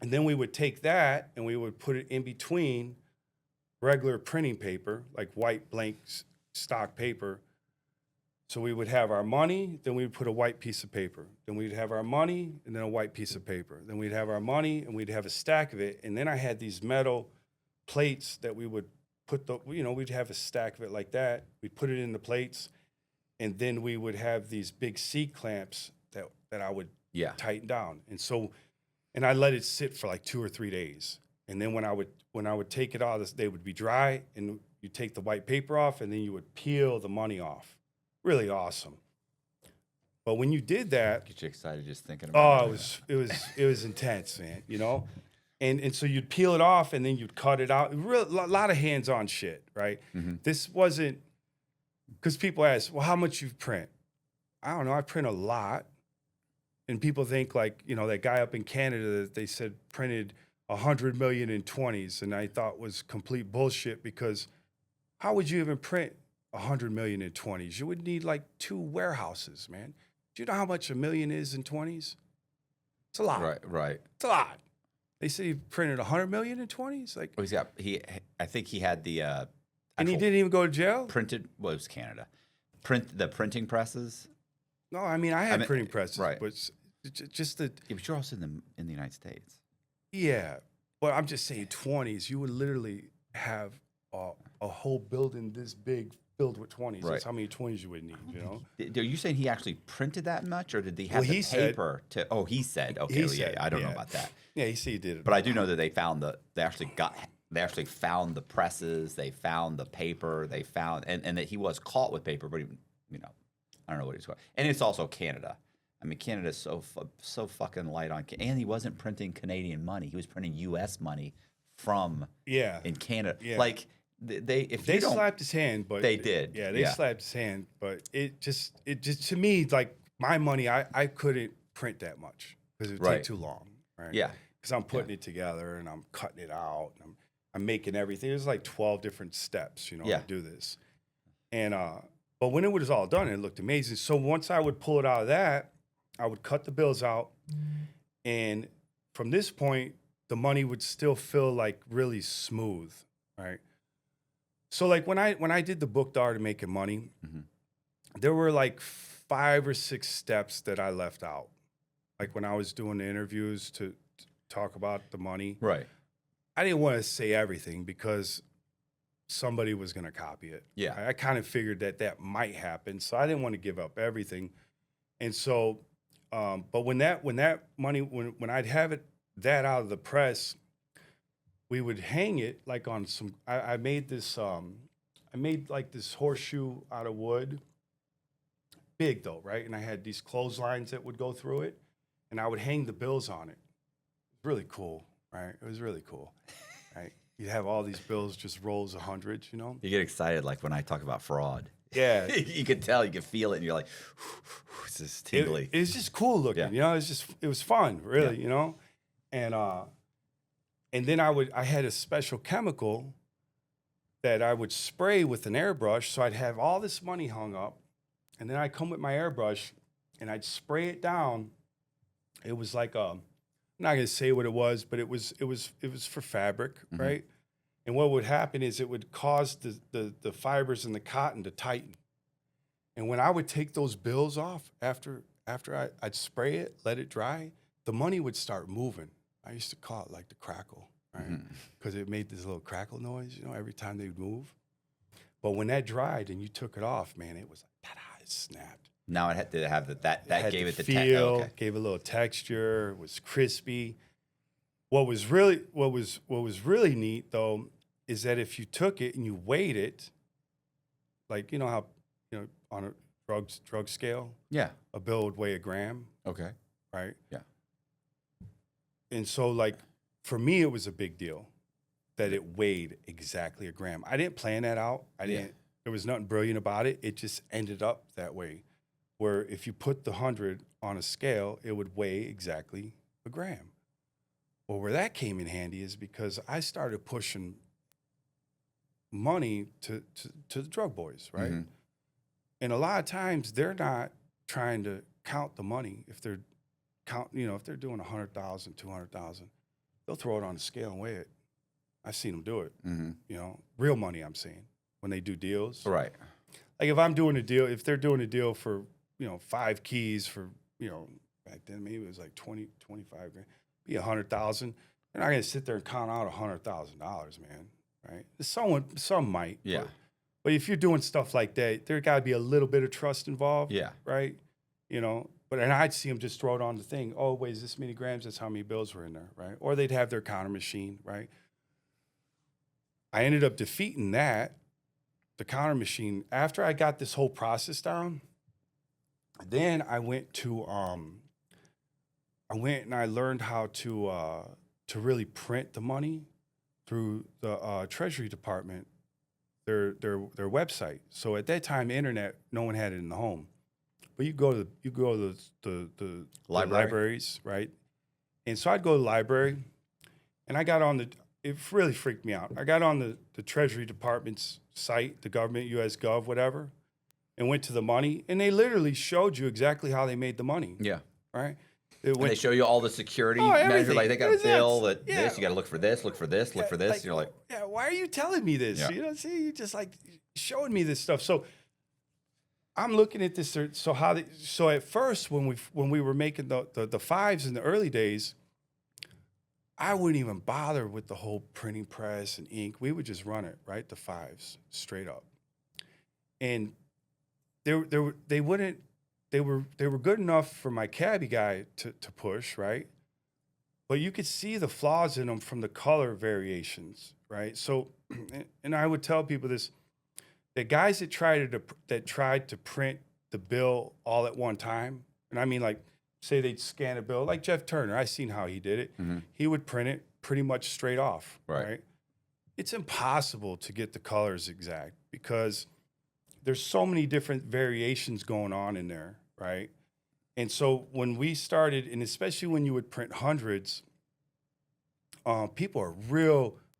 And then we would take that and we would put it in between regular printing paper, like white blank stock paper. So we would have our money, then we would put a white piece of paper. Then we'd have our money and then a white piece of paper. Then we'd have our money and we'd have a stack of it. And then I had these metal plates that we would put we'd have a stack of it like that. We'd put it in the plates, and then we would have these big C-clamps that I would tighten down. And I let it sit for like 2 or 3 days. And then when I would take it out, they would be dry, and you take the white paper off, and then you would peel the money off. Really awesome. But when you did that, get you excited just thinking about it. It was intense, man. You know, and so you'd peel it off, and then you'd cut it out. A lot of hands-on shit, right? Mm-hmm. This wasn't because people ask, well, how much you print? I don't know. I print a lot. And people think like, you know, that guy up in Canada that they said printed 100 million in 20s, and I thought was complete bullshit, because how would you even print 100 million in 20s? You would need like 2 warehouses, man. Do you know how much a million is in 20s? It's a lot. Right. It's a lot. They say he printed 100 million in 20s. Like, I think he had the. And he didn't even go to jail. Printed. Well, it was Canada. The printing presses. No, I mean I had printing presses, right? But just the. Yeah, but you're also in the United States. Yeah, but I'm just saying 20s. You would literally have a whole building this big filled with 20s. Right. That's how many 20s you would need. You know. Are you saying he actually printed that much, or did he have the paper to? Oh, he said. Okay, I don't know about that. Yeah, he did it. But I do know that they actually found the presses. They found the paper. They found and that he was caught with paper, but I don't know what he's called. And it's also Canada. I mean, Canada's so fucking light on, and he wasn't printing Canadian money. He was printing U.S. money from in Canada. Yeah. Like they slapped his hand, but they did. Yeah, they slapped his hand, but it just to me, like my money, I couldn't print that much because it would take too long. Right? Yeah, because I'm putting it together and I'm cutting it out and I'm making everything. There's like 12 different steps, to do this. And but when it was all done, it looked amazing. So once I would pull it out of that, I would cut the bills out, and from this point, the money would still feel like really smooth, right? So like when I did the book, The Art of Making Money, there were like 5 or 6 steps that I left out. Like when I was doing the interviews to talk about the money, right? I didn't want to say everything because somebody was going to copy it. Yeah, I kind of figured that might happen, so I didn't want to give up everything, and so. But when that money, when I'd have that out of the press, we would hang it like on some. I made this. I made like this horseshoe out of wood. Big though, right? And I had these clotheslines that would go through it, and I would hang the bills on it. Really cool, right? It was really cool, right? You'd have all these bills, just rolls of hundreds, You get excited like when I talk about fraud. Yeah, you could tell, you could feel it, and you're like, "It's just tingly." It's just cool looking, It was fun, really, And And then I had a special chemical that I would spray with an airbrush. So I'd have all this money hung up, and then I'd come with my airbrush and I'd spray it down. It was like I'm not gonna say what it was, but it was for fabric, right? And what would happen is it would cause the fibers in the cotton to tighten. And when I would take those bills off after I'd spray it, let it dry, the money would start moving. I used to call it like the crackle, right? Because it made this little crackle noise, every time they would move. But when that dried and you took it off, man, it was like, it snapped. Now it had to have that gave it the feel, gave it a little texture. It was crispy. What was really neat though is that if you took it and you weighed it, like how on a drug scale, a bill would weigh a gram. Okay. Right. Yeah. And so like for me, it was a big deal that it weighed exactly a gram. I didn't plan that out. There was nothing brilliant about it. It just ended up that way, where if you put the 100 on a scale, it would weigh exactly a gram. Well, where that came in handy is because I started pushing money to the drug boys, right? And a lot of times they're not trying to count the money. If they're if they're doing 100,000, 200,000, they'll throw it on the scale and weigh it. I've seen them do it. Real money, I'm saying, when they do deals. Right. Like if I'm doing a deal, if they're doing a deal for 5 keys for back then maybe it was like 20, 25 grand, be 100,000. They're not gonna sit there and count out $100,000, man. Right? Some might. Yeah. But if you're doing stuff like that, there got to be a little bit of trust involved. Yeah. Right. And I'd see them just throw it on the thing. Oh, it weighs this many grams. That's how many bills were in there. Right. Or they'd have their counter machine. Right. I ended up defeating the counter machine after I got this whole process down. Then I went and I learned how to really print the money through the Treasury Department, their website. So at that time, internet, no one had it in the home, but you go to the libraries, right? And so I'd go to the library, and I got on it really freaked me out. I got on the Treasury Department's site, the government, US Gov, whatever, and went to the money, and they literally showed you exactly how they made the money. Yeah. Right? And they show you all the security measure. Like they got a bill that this, you got to look for this, look for this, look for this. And you're like, why are you telling me this? Yeah. See, you just like showing me this stuff. So I'm looking at this. So at first, when we were making the fives in the early days, I wouldn't even bother with the whole printing press and ink. We would just run it, right? The fives straight up. And they were good enough for my cabbie guy to push, right? But you could see the flaws in them from the color variations, right? So, and I would tell people this: the guys that tried to print the bill all at one time, and I mean like, say they'd scan a bill, like Jeff Turner. I seen how he did it. He would print it pretty much straight off, right? It's impossible to get the colors exact because there's so many different variations going on in there, right? And so when we started, and especially when you would print hundreds, people are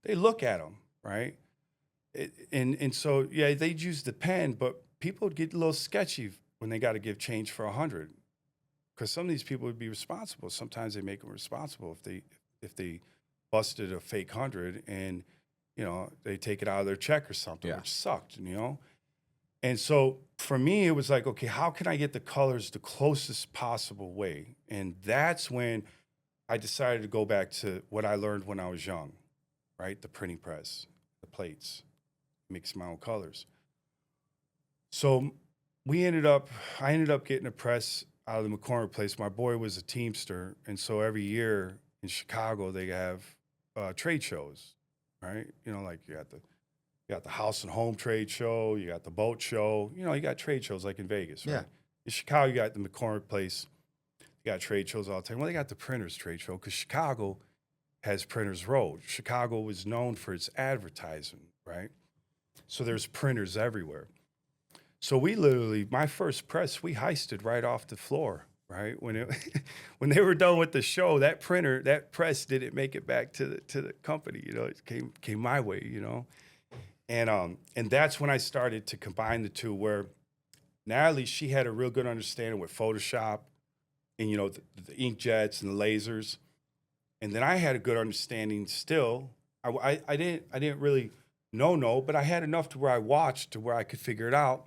they look at them, right? And so, yeah, they'd use the pen, but people would get a little sketchy when they got to give change for 100. Because some of these people would be responsible. Sometimes they make them responsible if they busted a fake 100 and, they take it out of their check or something, which sucked, And so for me, it was like, okay, how can I get the colors the closest possible way? And that's when I decided to go back to what I learned when I was young, right? The printing press, the plates, mix my own colors. So I ended up getting a press out of the McCormick place. My boy was a Teamster. And so every year in Chicago, they have trade shows, right? Like you got the house and home trade show, you got the boat show, you got trade shows like in Vegas, right? Yeah. In Chicago, you got the McCormick place, you got trade shows all the time. Well, they got the printers trade show because Chicago has Printers Row. Chicago was known for its advertising, right? So there's printers everywhere. So we literally, my first press, we heisted right off the floor, right? When they were done with the show, that press didn't make it back to the company. You know, it came my way. You know, and that's when I started to combine the two. Where Natalie, she had a real good understanding with Photoshop, and you know the inkjets and the lasers, and then I had a good understanding still. I didn't really know, but I had enough to where I watched to where I could figure it out,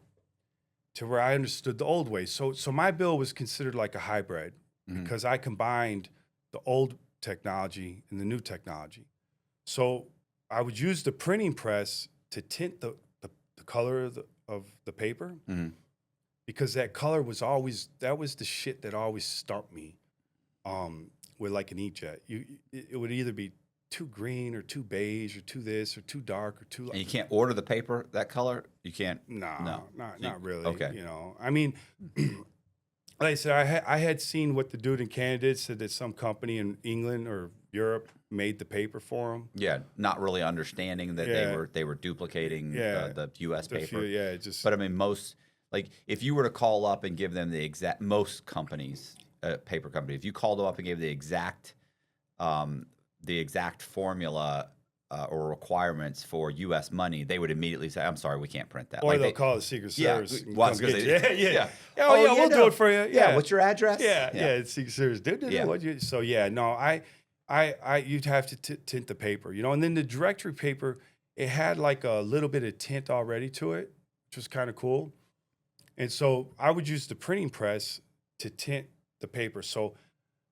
to where I understood the old way. So my bill was considered like a hybrid because I combined the old technology and the new technology. So I would use the printing press to tint the color of the paper because that color was the shit that always stumped me with like an inkjet. It would either be too green or too beige or too this or too dark or too. And you can't order the paper that color. You can't. No, not really. Okay. You know, I mean, like I said, I had seen what the dude in Canada did. Said that some company in England or Europe made the paper for him. Yeah, not really understanding that they were duplicating the U.S. paper. But I mean, like if you were to call up and give them most companies, paper company, if you called them up and gave the exact formula or requirements for U.S. money, they would immediately say, "I'm sorry, we can't print that." Or like they'll call the Secret Service. Yeah, well, we'll yeah. do it for you. Yeah, what's your address? Yeah, it's Secret Service. You'd have to tint the paper, you know, and then the directory paper, it had like a little bit of tint already to it, which was kind of cool. And so I would use the printing press to tint the paper. So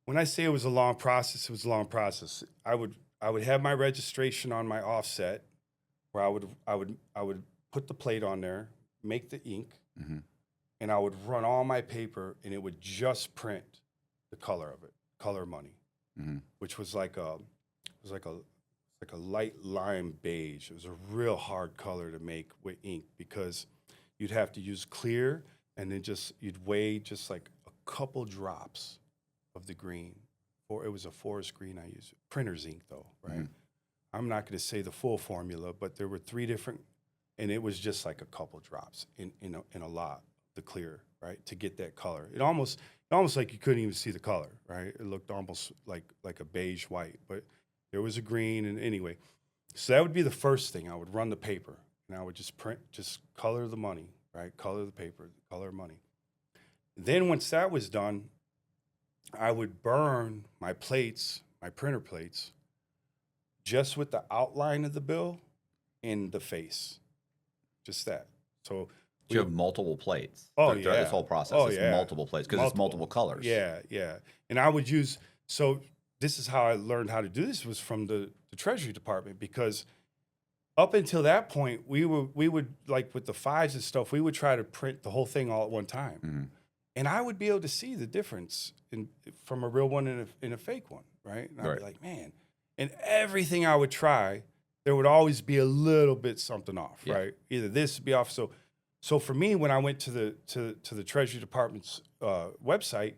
when I say it was a long process, it was a long process. I would have my registration on my offset, where I would put the plate on there, make the ink, and I would run all my paper, and it would just print the color of it, color money, which was like a light lime beige. It was a real hard color to make with ink because you'd have to use clear, and then you'd weigh just like a couple drops of the green. Or it was a forest green I used. Printer's ink though, right? I'm not going to say the full formula, but there were 3 different, and it was just like a couple drops in a lot, the clear, right, to get that color. It almost like you couldn't even see the color, right? It looked almost like a beige white, but there was a green, and anyway. So that would be the first thing. I would run the paper, and I would just color the money, right? Color the paper, color money. Then once that was done, I would burn my plates, my printer plates, just with the outline of the bill and the face, just that. So you have multiple plates. Oh, throughout this whole process. Oh, it's multiple plates because it's multiple colors. Yeah. And I would use, so this is how I learned how to do this, was from the Treasury Department, because up until that point, we would like with the 5s and stuff, we would try to print the whole thing all at one time. And I would be able to see the difference from a real one and a fake one, right? And I'd be like, man. And everything I would try, there would always be a little bit something off, right? Either this would be off. So for me, when I went to the Treasury Department's website,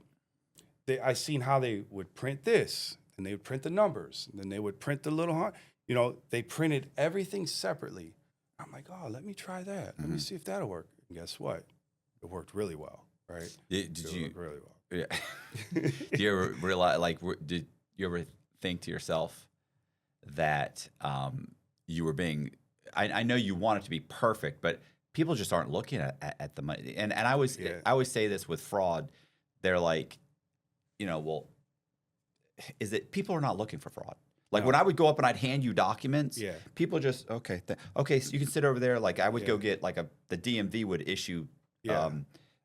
I seen how they would print this, and they would print the numbers, and then they would print the little heart. You know, they printed everything separately. I'm like, oh, let me try that. Let me see if that'll work. And guess what? It worked really well. Right? Did you really well? Yeah. Do you ever realize? Like, did you ever think to yourself that you were being? I know you want it to be perfect, but people just aren't looking at the money. And I always say this with fraud. They're like, you know, well, is it people are not looking for fraud? Like when I would go up and I'd hand you documents, people just okay, so you can sit over there. Like I would go get like the DMV would issue.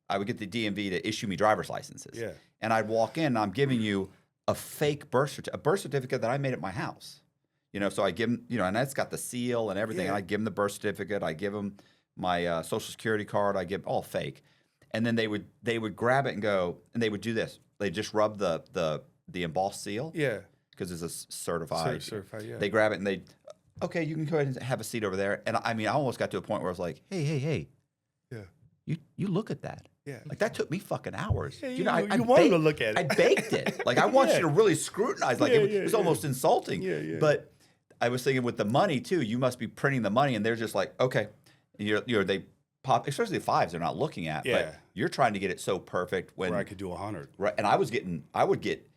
I would get the DMV to issue me driver's licenses. Yeah. And I'd walk in and I'm giving you a fake birth certificate that I made at my house. You know, so I give them, you know, and that's got the seal and everything. And I give them the birth certificate. I give them my social security card. I give all fake. And then they would grab it and go, and they would do this. They just rub the embossed seal. Yeah. Because it's a certified. Certified, yeah. They grab it and okay, you can go ahead and have a seat over there. And I mean, I almost got to a point where I was like, hey. Yeah. You look at that. Yeah. Like that took me fucking hours. Yeah, you know, you wanted to look at it. I baked it. Like I want you to really scrutinize. Like it was almost insulting. Yeah. But I was thinking with the money too, you must be printing the money and they're just like, okay. They pop, especially the 5s they're not looking at. Yeah. You're trying to get it so perfect when where I could do 100. Right, and I would get,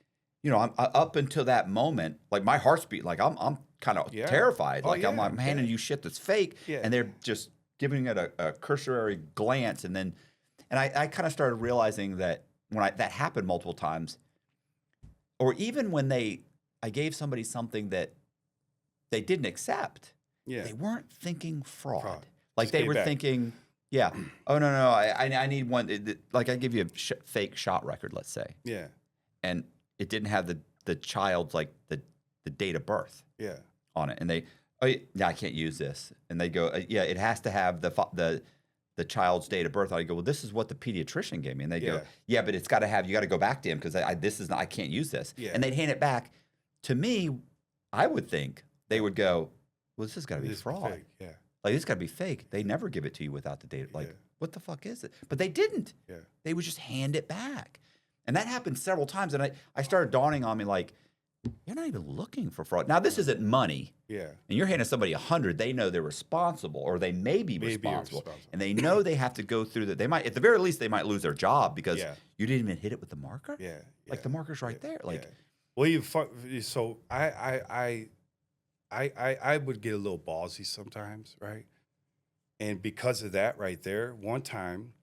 I'm up until that moment, like my heart's beat, like I'm kind of terrified, like I'm like handing you shit that's fake, and they're just giving it a cursory glance, and I kind of started realizing that when that happened multiple times, or even when I gave somebody something that they didn't accept, they weren't thinking fraud. Like they were thinking, oh no, I need one. Like I give you a fake shot record, let's say, and it didn't have the child's like the date of birth, on it, and they, I can't use this, and they go, it has to have the child's date of birth. I go, well, this is what the pediatrician gave me, and they go, but it's got to have, you got to go back to him because I can't use this, and they'd hand it back to me. I would think they would go, well, this has got to be fraud. Like, this got to be fake. They never give it to you without the date. Like, what the fuck is it? But they didn't. They would just hand it back. And that happened several times. And I started dawning on me, like, you're not even looking for fraud. Now, this isn't money. And you're handing somebody 100. They know they're responsible, or they may be responsible. And they know they have to go through that. They might, at the very least, they might lose their job because you didn't even hit it with the marker. Like, the marker's right there. Like, well, so I would get a little ballsy sometimes, right? And because of that right there, one time,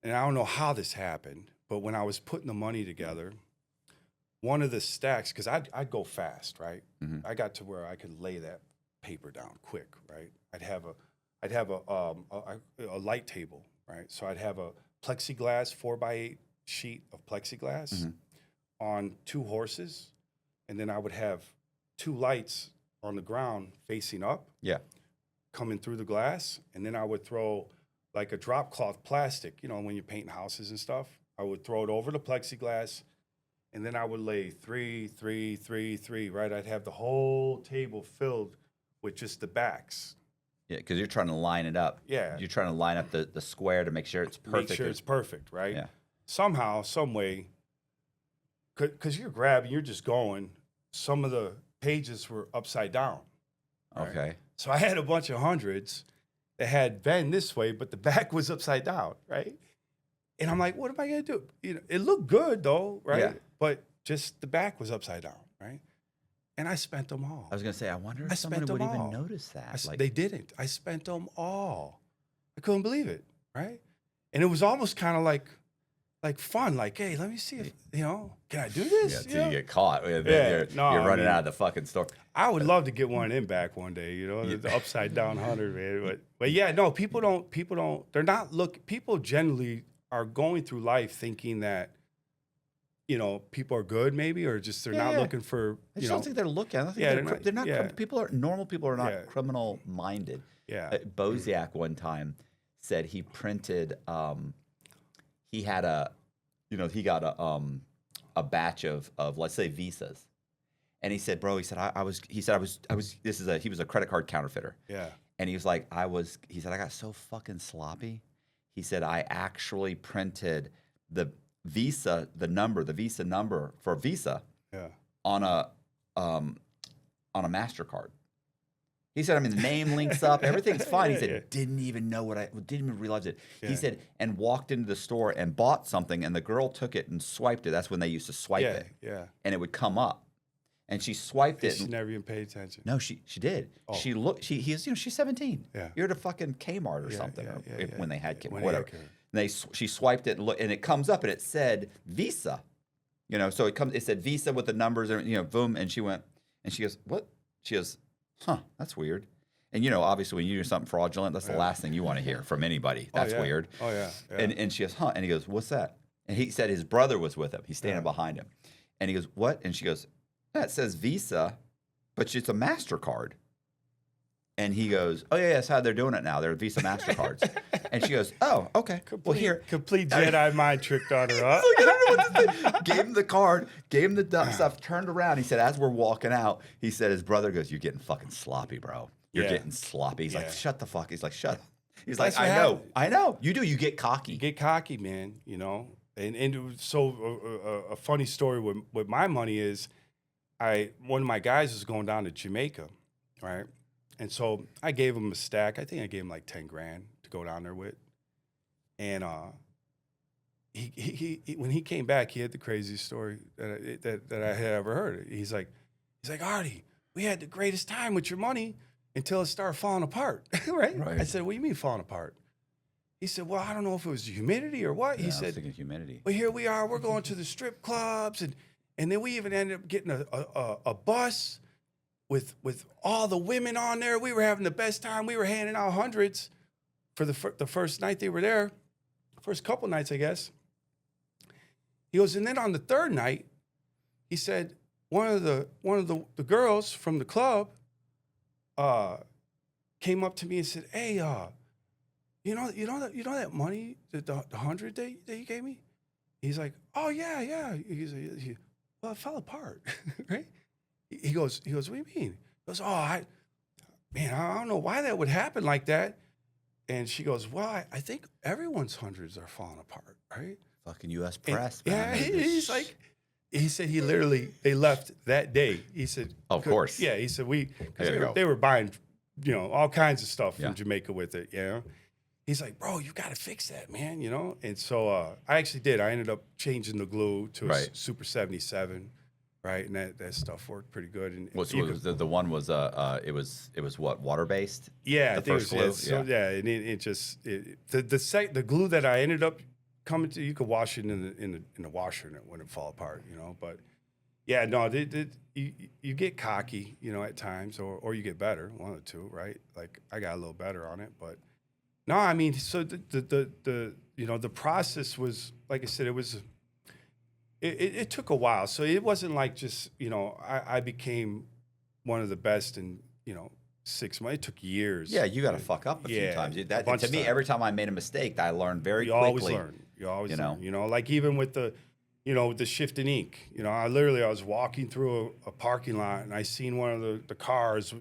and I don't know how this happened, but when I was putting the money together, one of the stacks, because I'd go fast, right? I got to where I could lay that paper down quick, right? I'd have a light table, right? So I'd have a plexiglass 4x8 sheet of plexiglass on 2 horses, and then I would have 2 lights on the ground facing up, coming through the glass, and then I would throw like a drop cloth plastic, when you're painting houses and stuff. I would throw it over the plexiglass, and then I would lay 3, 3, 3, 3, right? I'd have the whole table filled with just the backs. Yeah, because you're trying to line it up. You're trying to line up the square to make sure it's perfect. Make sure it's perfect, right? Somehow, some way, because you're grabbing, you're just going, some of the pages were upside down. Right? Okay. So I had a bunch of hundreds that had been this way, but the back was upside down, right? And I'm like, what am I gonna do? It looked good though, right? But just the back was upside down, right? And I spent them all. I was gonna say, I wonder if someone would even notice that. They didn't. I spent them all. I couldn't believe it, right? And it was almost kind of like fun, like, hey, let me see if, can I do this? Until you get caught. You're running out of the fucking store. I would love to get one in back one day, the upside down 100, man. But yeah, no, people generally are going through life thinking that, people are good maybe, or just they're not looking for, I just don't think they're looking. I don't think they're not normal people are not criminal minded. Bozak one time said he printed, he had he got a batch of let's say visas, and he said, bro, he was a credit card counterfeiter. And he was like, he said, I got so fucking sloppy. He said, I actually printed the visa number for Visa on a MasterCard. He said, the name links up, everything's fine. He said, didn't even realize it. He said, and walked into the store and bought something, and the girl took it and swiped it. That's when they used to swipe it. And it would come up. And she swiped it. She never even paid attention. No, she did. Oh. She looked, she's 17. You're at a fucking Kmart or something, when they had Kmart, whatever. And she swiped it, and it comes up, and it said Visa. So it said Visa with the numbers, and boom, and she went, and she goes, what? She goes, huh, that's weird. And obviously when you do something fraudulent, that's the last thing you want to hear from anybody. That's weird. Oh yeah. And she goes, huh? And he goes, what's that? And he said his brother was with him. He's standing behind him. And he goes, what? And she goes, yeah, it says Visa, but it's a MasterCard. And he goes, oh yeah, that's how they're doing it now. They're Visa MasterCards. And she goes, oh, okay. Complete Jedi mind tricked on her. Huh? I don't know what to think. Gave him the card, gave him the stuff, turned around. He said, as we're walking out, he said, his brother goes, you're getting fucking sloppy, bro. You're getting sloppy. He's like, shut the fuck. He's like, shut up. He's like, I know. You do. You get cocky. You get cocky, man, And so a funny story with my money is, one of my guys was going down to Jamaica, right? And so I gave him a stack. I think I gave him like 10 grand to go down there with. And when he came back, he had the craziest story that I had ever heard. He's like, Artie, we had the greatest time with your money until it started falling apart, right? I said, what do you mean falling apart? He said, well, I don't know if it was the humidity or what. Yeah, he said, I was thinking humidity. Well, here we are. We're going to the strip clubs, and then we even ended up getting a bus with all the women on there. We were having the best time. We were handing out hundreds for the first night they were there, first couple nights, I guess. He goes, and then on the third night, he said one of the girls from the club came up to me and said, hey, you know that money, the 100 that you gave me? He's like, oh yeah. Well, it fell apart, right? He goes, what do you mean? He goes, I don't know why that would happen like that. And she goes, well, I think everyone's hundreds are falling apart, right? Fucking U.S. press, man. Yeah, he's like, he said they left that day. He said, of course. Yeah, he said because they were buying, all kinds of stuff from Jamaica with it, He's like, bro, you got to fix that, man, And so I actually did. I ended up changing the glue to a Super 77, right? And that stuff worked pretty good. And the one was it was what, water based? Yeah, the first glue. And the glue that I ended up coming to, you could wash it in the washer and it wouldn't fall apart, But yeah, no, you get cocky, at times, or you get better, one of the two, right? Like I got a little better on it, but. No, I mean, so the process was, like I said, it took a while. So it wasn't like just, I became one of the best in, 6 months. It took years. Yeah, you got to fuck up a few times. To me, every time I made a mistake, I learned very quickly. You always learn. Like even with the, with the shifting ink, I was walking through a parking lot and I seen one of the cars,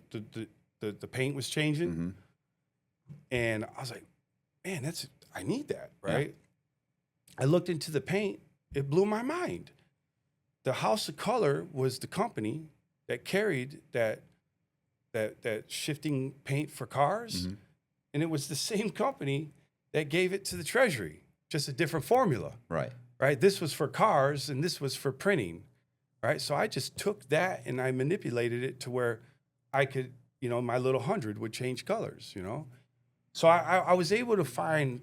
the paint was changing. Mm-hmm. And I was like, man, I need that, right? Yeah. I looked into the paint. It blew my mind. The House of Color was the company that carried that shifting paint for cars. Mm-hmm. And it was the same company that gave it to the Treasury, just a different formula. Right. Right? This was for cars and this was for printing, right? So I just took that and I manipulated it to where I could, my little 100 would change colors, So I was able to find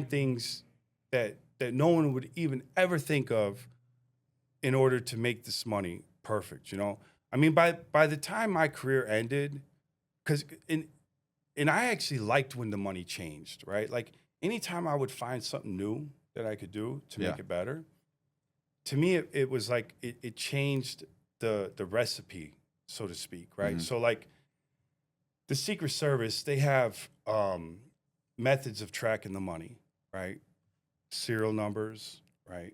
things that no one would even ever think of in order to make this money perfect. I mean, by the time my career ended, and I actually liked when the money changed, right? Like anytime I would find something new that I could do to make it better, to me it was like it changed the recipe, so to speak, right? Mm-hmm. So like. The Secret Service, they have methods of tracking the money, right? Serial numbers, right?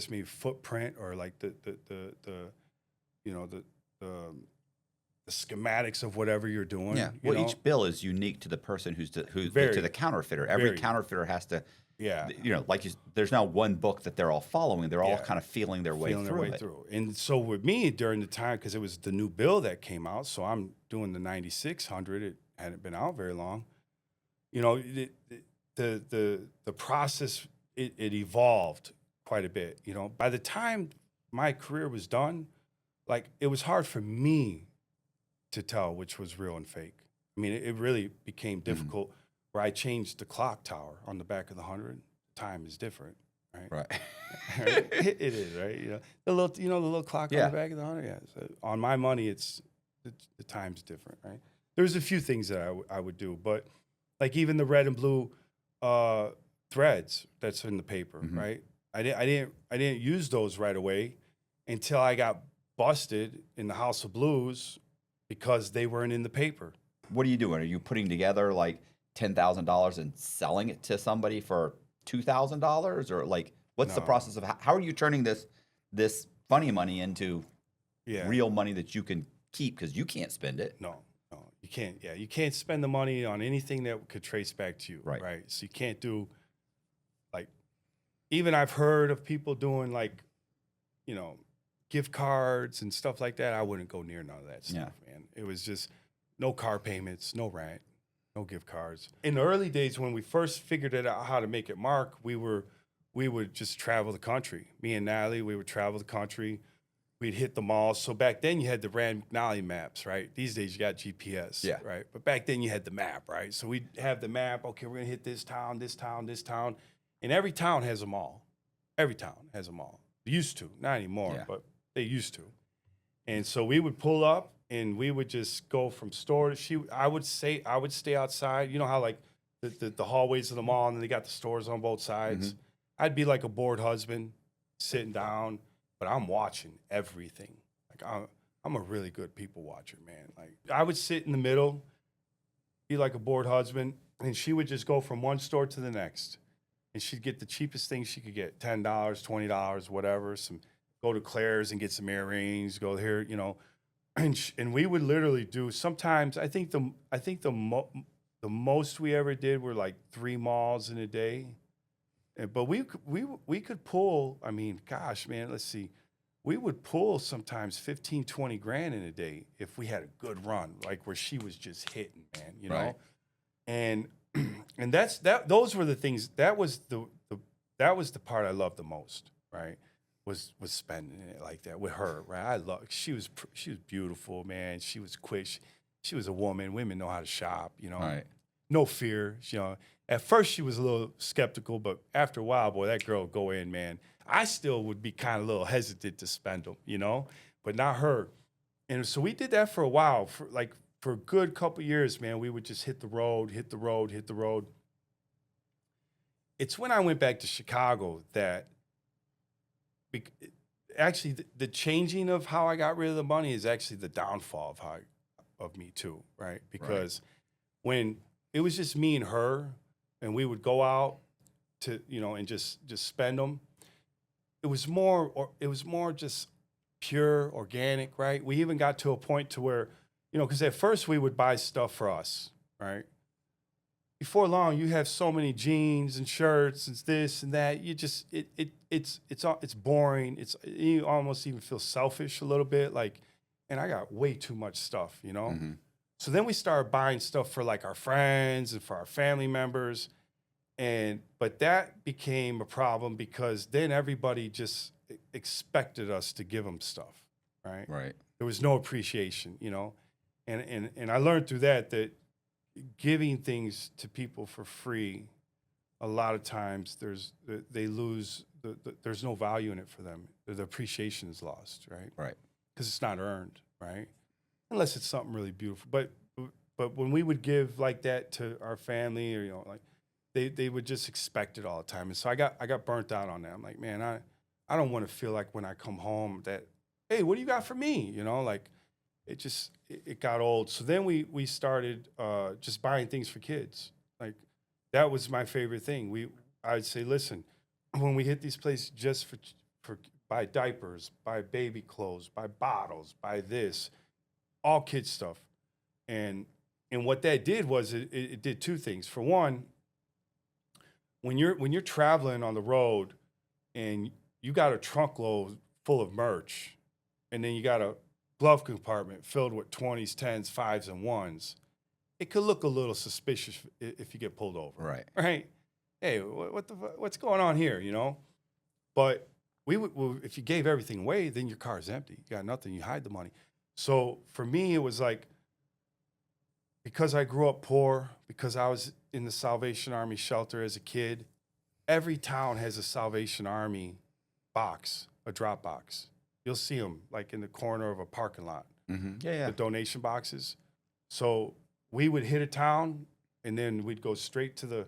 Maybe footprint or like the schematics of whatever you're doing. Yeah. Well, each bill is unique to the person who's to the counterfeiter. Every counterfeiter has to. Yeah. There's not one book that they're all following. They're all kind of feeling their way through. And so with me during the time, because it was the new bill that came out, so I'm doing the 9600. It hadn't been out very long. The process it evolved quite a bit. By the time my career was done, like it was hard for me to tell which was real and fake. I mean, it really became difficult. Mm-hmm. Where I changed the clock tower on the back of the 100, time is different, right? Right. It is, right? The little clock on the back of the 100. Yeah. So on my money, the time's different, right? There's a few things that I would do, but like even the red and blue threads that's in the paper, mm-hmm. right? I didn't use those right away until I got busted in the House of Blues because they weren't in the paper. What are you doing? Are you putting together like $10,000 and selling it to somebody for $2,000, or like what's the process of how are you turning this funny money into real money that you can keep because you can't spend it? No, you can't. Yeah, you can't spend the money on anything that could trace back to you. Right. So you can't do like even I've heard of people doing like gift cards and stuff like that. I wouldn't go near none of that stuff, man. It was just no car payments, no rent. No gift cards. In the early days when we first figured it out how to make it mark, we would just travel the country. Me and Natalie, we would travel the country. We'd hit the malls. So back then you had the Rand McNally maps, right? These days you got GPS, Yeah. right? But back then you had the map, right? So we'd have the map. Okay, we're gonna hit this town, this town, this town, and every town has a mall. Every town has a mall. They used to, not anymore, but they used to. And so we would pull up and we would just go from store to I would stay outside. You know how like the hallways of the mall and then they got the stores on both sides. Mm-hmm. I'd be like a bored husband sitting down, but I'm watching everything. Like I'm a really good people watcher, man. Like I would sit in the middle, be like a bored husband, and she would just go from one store to the next. And she'd get the cheapest thing she could get, $10, $20, whatever. Go to Claire's and get some earrings, go here, you know. And we would literally do, sometimes I think the most we ever did were like 3 malls in a day. But we could pull, I mean, gosh, man, let's see. We would pull sometimes 15, 20 grand in a day if we had a good run, like where she was just hitting, man, you know? Right. And those were the things, that was the part I loved the most, right? Was spending it like that with her, right? She was beautiful, man. She was quick. She was a woman. Women know how to shop, you know? Right. No fear, you know. At first, she was a little skeptical, but after a while, boy, that girl would go in, man. I still would be kind of a little hesitant to spend them, you know, but not her. And so we did that for a while, for a good couple years, man. We would just hit the road. It's when I went back to Chicago that actually the changing of how I got rid of the money is actually the downfall of me too, right? Because when it was just me and her, and we would go out to, you know, and just spend them. It was more just pure, organic, right? We even got to a point to where, you know, because at first we would buy stuff for us, right? Before long, you have so many jeans and shirts and this and that. You just it's boring. You almost even feel selfish a little bit, like, and I got way too much stuff, you know. Mm-hmm. So then we started buying stuff for like our friends and for our family members. But that became a problem because then everybody just expected us to give them stuff, right? Right. There was no appreciation, you know? And I learned through that giving things to people for free, a lot of times they lose, there's no value in it for them. The appreciation is lost, right? Right. Because it's not earned, right? Unless it's something really beautiful. But when we would give like that to our family, or, you know, like they would just expect it all the time. And so I got burnt out on that. I'm like, man, I don't want to feel like when I come home that, hey, what do you got for me? You know, like it got old. So then we started just buying things for kids. Like that was my favorite thing. I'd say, listen, when we hit these places, just for buy diapers, buy baby clothes, buy bottles, buy this, all kids stuff. And what that did was it did 2 things. For one, when you're traveling on the road and you got a trunk load full of merch, and then you got a glove compartment filled with 20s, 10s, 5s, and 1s, it could look a little suspicious if you get pulled over. Right. Right. Hey, what's going on here? You know. But if you gave everything away, then your car's empty. You got nothing. You hide the money. So for me, it was like, because I grew up poor, because I was in the Salvation Army shelter as a kid, every town has a Salvation Army box, a drop box. You'll see them like in the corner of a parking lot. Mm-hmm. Yeah. The donation boxes. So we would hit a town, and then we'd go straight to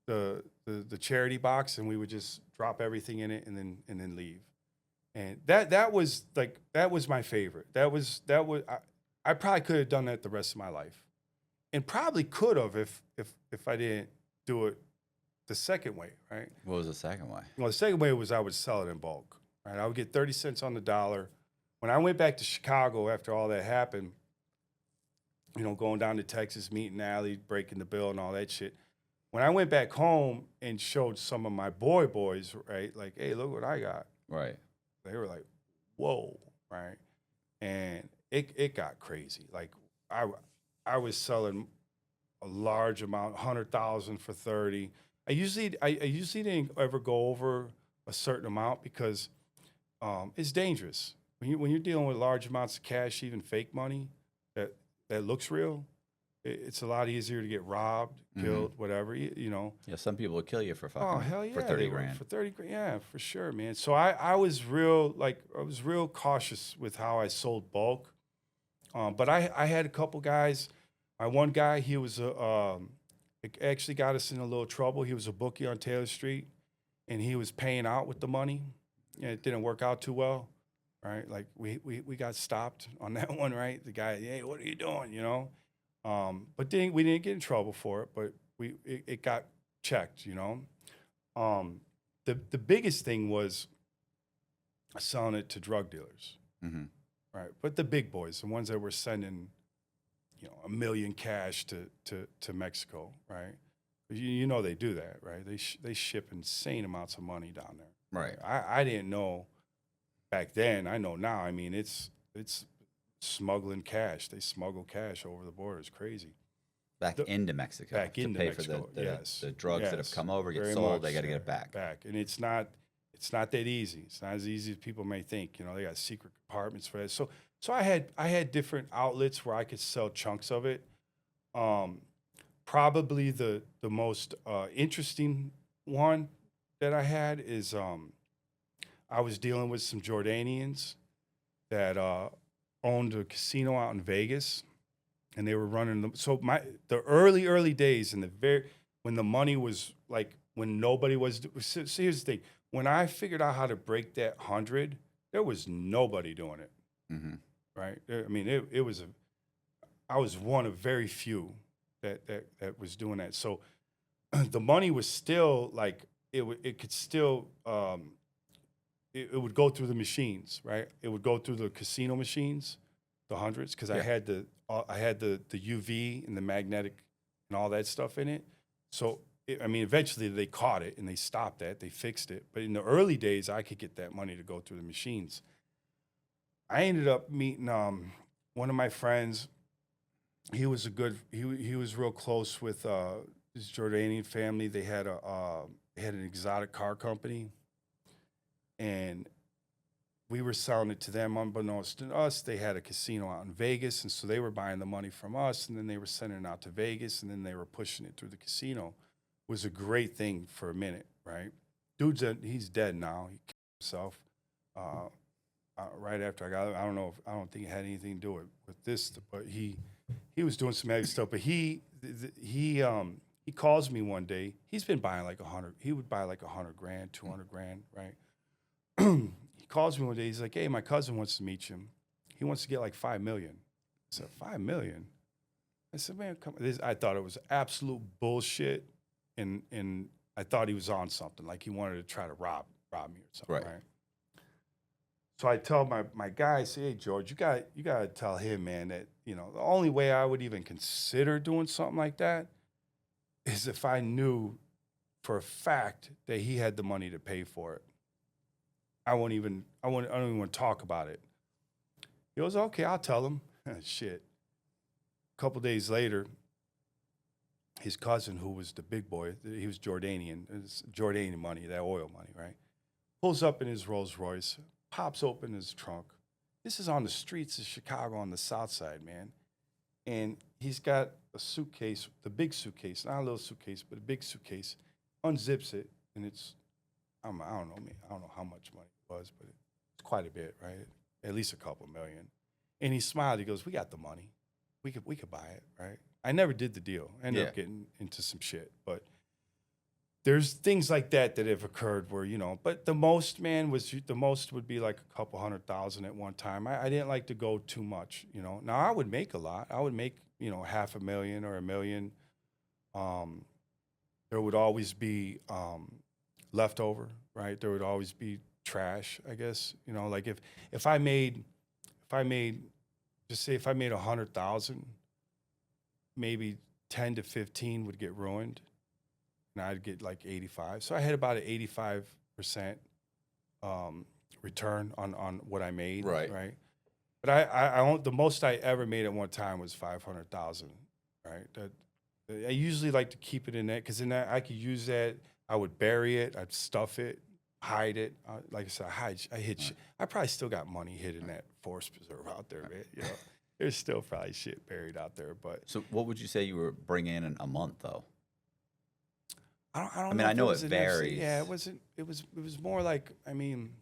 the charity box, and we would just drop everything in it, and then leave. And that was my favorite. I probably could have done that the rest of my life. And probably could have if I didn't do it the second way, right? What was the second way? Well, the second way was I would sell it in bulk, right? I would get 30 cents on the dollar. When I went back to Chicago after all that happened, you know, going down to Texas, meeting Allie, breaking the bill and all that shit. When I went back home and showed some of my boys, right, like, hey, look what I got. Right. They were like, whoa, right? And it got crazy. Like, I was selling a large amount, 100,000 for 30. I usually didn't ever go over a certain amount because it's dangerous when you're dealing with large amounts of cash, even fake money that looks real. It's a lot easier to get robbed, killed, whatever. You know. Yeah, some people will kill you for Oh hell yeah, for 30 grand. For 30 grand, yeah, for sure, man. So I was real cautious with how I sold bulk. But I had a couple guys. My one guy, he was it actually got us in a little trouble. He was a bookie on Taylor Street, and he was paying out with the money, and it didn't work out too well, right? Like we got stopped on that one, right? The guy, hey, what are you doing? You know, but we didn't get in trouble for it, but it got checked, you know. The biggest thing was selling it to drug dealers, right? But the big boys, the ones that were sending, you know, $1 million cash to Mexico, right? You know they do that, right? They ship insane amounts of money down there. Right. I didn't know back then. I know now. I mean, it's smuggling cash. They smuggle cash over the border. It's crazy. Into Mexico. Back into pay Mexico. For yes. the drugs that have come over, get Very sold. much, They got to get it back. And it's not that easy. It's not as easy as people may think. You know, they got secret compartments for that. So I had different outlets where I could sell chunks of it. Probably the most interesting one that I had is I was dealing with some Jordanians that owned a casino out in Vegas, and they were running them. So the early days and when the money was like when nobody was. So here's the thing: when I figured out how to break that 100, there was nobody doing it. Right? I mean, I was one of very few that was doing that. So the money was still like it could still it would go through the machines, right? It would go through the casino machines, the hundreds, because I had the UV and the magnetic and all that stuff in it. So eventually they caught it and they stopped that. They fixed it. But in the early days, I could get that money to go through the machines. I ended up meeting one of my friends. He was he was real close with this Jordanian family. They had an exotic car company, and we were selling it to them unbeknownst to us. They had a casino out in Vegas, and so they were buying the money from us, and then they were sending it out to Vegas, and then they were pushing it through the casino. It was a great thing for a minute, right? He's dead now. He killed himself right after I got it. I don't think it had anything to do with this, but he was doing some heavy stuff. But he calls me one day. He's been buying like 100. He would buy like 100 grand, 200 grand, right? He calls me one day. He's like, "Hey, my cousin wants to meet you. He wants to get like $5 million." I said, $5 million? I said, "Man, come on." I thought it was absolute bullshit, and I thought he was on something, like he wanted to try to rob me or something, right? So I tell my guy, I say, "Hey, George, you got to tell him, man, that the only way I would even consider doing something like that is if I knew for a fact that he had the money to pay for it. I don't even want to talk about it." He goes, "Okay, I'll tell him." Shit. A couple days later, his cousin, who was the big boy, he was Jordanian, it's Jordanian money, that oil money, right? Pulls up in his Rolls Royce, pops open his trunk. This is on the streets of Chicago on the south side, man. And he's got a suitcase, the big suitcase, not a little suitcase, but a big suitcase, unzips it, and it's, I don't know, man, I don't know how much money it was, but it's quite a bit, right? At least a couple million. And he smiled, he goes, "We got the money. We could buy it," right? I never did the deal. I ended up getting into some shit, but there's things like that have occurred where, but the most would be like a couple 100,000 at one time. I didn't like to go too much, Now I would make a lot. I would make, $500,000 or $1 million. There would always be leftover, right? There would always be trash, I guess. Like if I made just say if I made 100,000, maybe 10 to 15 would get ruined, and I'd get like 85. So I had about an 85% return on what I made. Right. But I the most I ever made at one time was 500,000. Right. I usually like to keep it in that because then I could use that. I would bury it. I'd stuff it, hide it. Like I said, I hid. I probably still got money hid in that forest preserve out there, man. You know, there's still probably shit buried out there. But So, what would you say you were bringing in a month, though? I don't I mean, know I if know was it an FC. varies. Yeah, it wasn't. It was more like, I mean,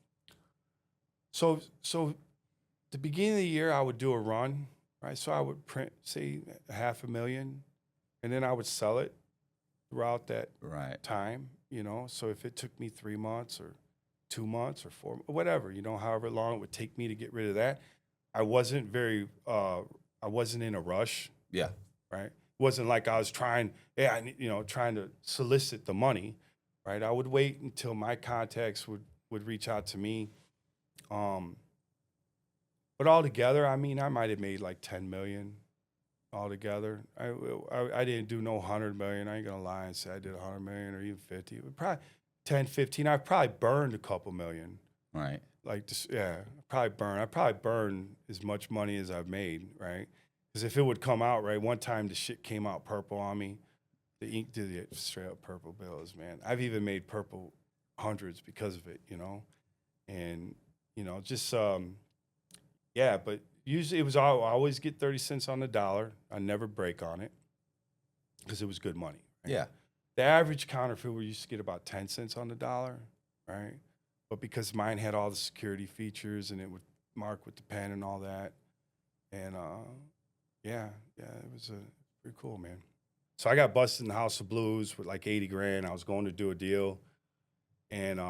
so the beginning of the year I would do a run, right? So I would print, say, 500,000, and then I would sell it throughout that Right. time, you know. So if it took me 3 months or 2 months or 4, whatever, you know, however long it would take me to get rid of that, I wasn't in a rush, Yeah. right? It wasn't like I was trying to solicit the money, right? I would wait until my contacts would reach out to me. But altogether, I mean, I might have made like 10 million altogether. I didn't do no 100 million. I ain't gonna lie and say I did 100 million or even 50. Probably 10, 15. I probably burned a couple million. Right. Like this, yeah. I probably burned as much money as I've made, right? Because if it would come out right, one time the shit came out purple on me. The ink did it straight up purple bills, man. I've even made purple hundreds because of it, you know, and just yeah. But usually I always get 30 cents on the dollar. I never break on it because it was good money. Right? Yeah. The average counterfeiter used to get about 10 cents on the dollar, right? But because mine had all the security features and it would mark with the pen and all that, and yeah, it was pretty cool, man. So I got busted in the House of Blues with like 80 grand. I was going to do a deal, and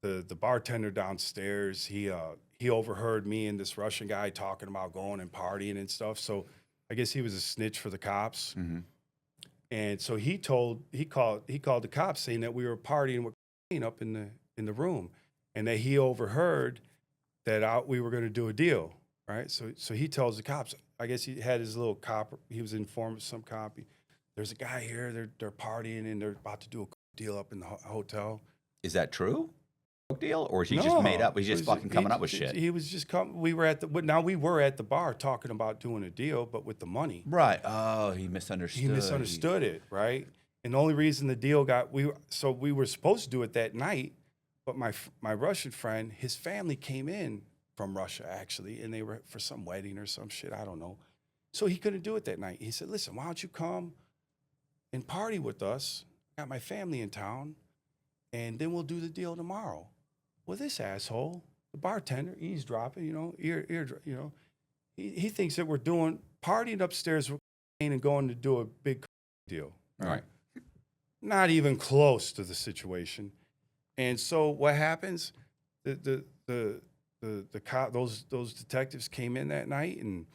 the bartender downstairs, he overheard me and this Russian guy talking about going and partying and stuff. So I guess he was a snitch for the cops. Mm-hmm. And so he called the cops saying that we were partying with up in the room, and that he overheard that we were going to do a deal, right? So he tells the cops. I guess he had his little cop. He was informed of some cop. There's a guy here. They're partying and they're about to do a deal up in the hotel. Is that true? Deal, or is he just made up? He's just fucking coming up with shit. He was just we were at the bar talking about doing a deal, but with the money. Right. Oh, he misunderstood. He misunderstood it, right? And the only reason the deal we were supposed to do it that night, but my Russian friend, his family came in from Russia actually, and they were for some wedding or some shit, I don't know. So he couldn't do it that night. He said, "Listen, why don't you come and party with us? I got my family in town, and then we'll do the deal tomorrow." Well, this asshole, the bartender, eavesdropping, he thinks that we're partying upstairs and going to do a big deal. Right. Not even close to the situation. And so what happens? The cop, those detectives came in that night, and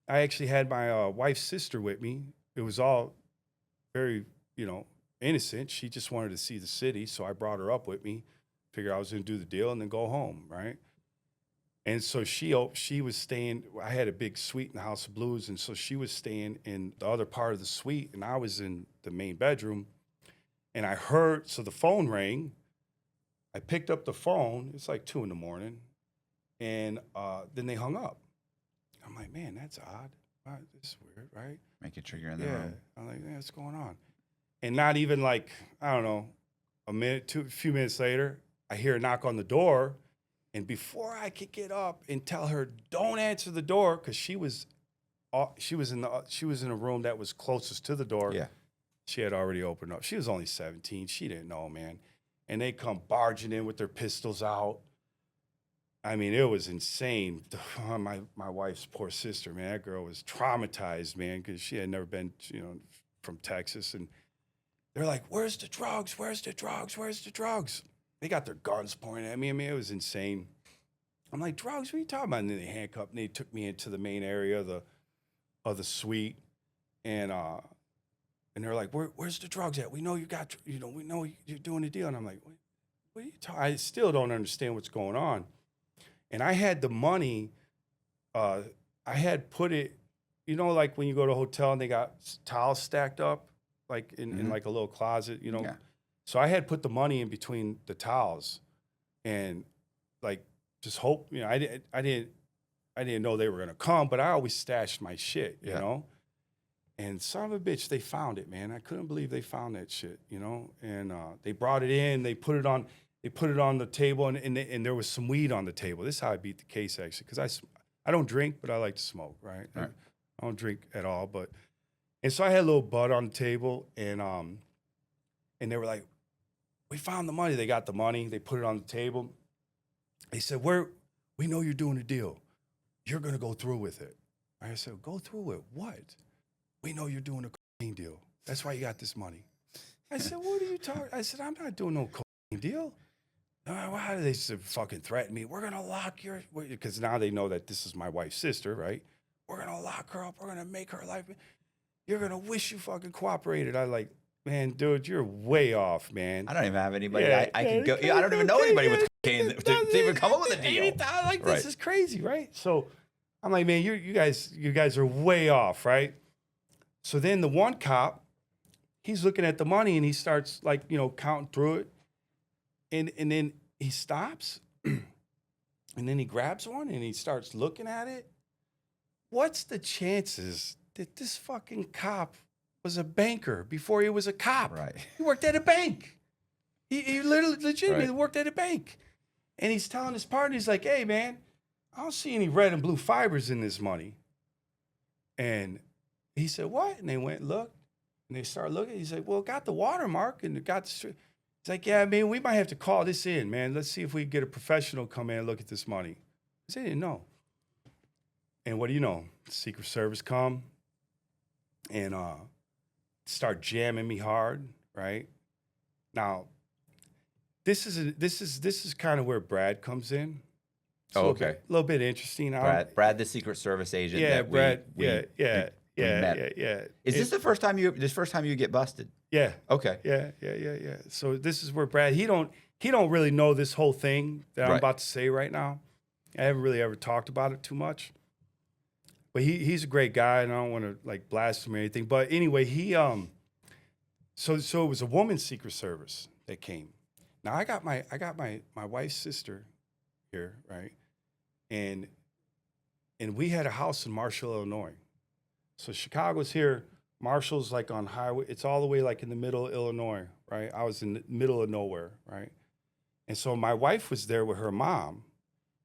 I actually had my wife's sister with me. It was all very, innocent. She just wanted to see the city, so I brought her up with me. Figured I was going to do the deal and then go home, right? And so she was staying. I had a big suite in the House of Blues, and so she was staying in the other part of the suite, and I was in the main bedroom. And I heard, so the phone rang. I picked up the phone. It's like 2 a.m, and then they hung up. I'm like, man, that's odd. This is weird, right? Making sure you're in the room. I'm like, man, what's going on? And not even like, I don't know, a few minutes later, I hear a knock on the door, and before I could get up and tell her don't answer the door, because she was in a room that was closest to the door. Yeah, she had already opened up. She was only 17. She didn't know, man. And they come barging in with their pistols out. I mean, it was insane. My wife's poor sister, man. That girl was traumatized, man, because she had never been, from Texas, and they're like, "Where's the drugs? Where's the drugs? Where's the drugs?" They got their guns pointed at me. I mean, it was insane. I'm like, "Drugs? What are you talking about?" And then they handcuffed me. They took me into the main area of the suite, and they're like, "Where's the drugs at? We know you got, we know you're doing a deal." And I'm like, "What are you talking?" I still don't understand what's going on. And I had the money. I had put it, like when you go to a hotel and they got towels stacked up, like in like a little closet, Yeah. So I had put the money in between the towels, and like just hope, I didn't know they were gonna come, but I always stashed my shit, you know. And son of a bitch, they found it, man. I couldn't believe they found that shit, you know. And they brought it in. They put it on the table, and there was some weed on the table. This is how I beat the case, actually, because I don't drink, but I like to smoke, right? I don't drink at all, and so I had a little bud on the table, and they were like, "We found the money." They got the money. They put it on the table. They said, "We know you're doing a deal. You're gonna go through with it." I said, "Go through with what?" "We know you're doing a cocaine deal. That's why you got this money." I said, "What are you talking?" I said, "I'm not doing no cocaine deal." Why do they fucking threaten me? "We're gonna lock your," because now they know that this is my wife's sister, right? "We're gonna lock her up. We're gonna make her life. You're gonna wish you fucking cooperated." I like, man, dude, you're way off, man. I don't even have anybody. I can go. I don't even know anybody with cocaine to even come up with a deal. Like, this is crazy, right? So I'm like, man, you guys are way off, right? So then the one cop, he's looking at the money and he starts like, counting through it. And then he stops and then he grabs one and he starts looking at it. What's the chances that this fucking cop was a banker before he was a cop? Right. He worked at a bank. He literally legitimately worked at a bank. And he's telling his partner, he's like, "Hey, man, I don't see any red and blue fibers in this money." And he said, "What?" And they went and looked, and they started looking. He's like, "Well, it got the watermark and it got the street." He's like, "Yeah, man, we might have to call this in, man. Let's see if we can get a professional come in and look at this money." Because they didn't know. And what do you know? Secret Service come and start jamming me hard, right? Now, this is kind of where Brad comes in. Oh, okay. A little bit interesting. Brad, the Secret Service agent. Yeah, that Brad. We met. Is this the first time you get busted? Yeah. Okay. Yeah. So this is where Brad, he don't really know this whole thing that I'm about to say right now. I haven't really ever talked about it too much. But he's a great guy, and I don't want to like blast him or anything. But anyway, so it was a woman's Secret Service that came. Now I got my wife's sister here, right? And we had a house in Marshall, Illinois. So Chicago's here, Marshall's like on highway. It's all the way like in the middle of Illinois, right? I was in the middle of nowhere, right? And so my wife was there with her mom.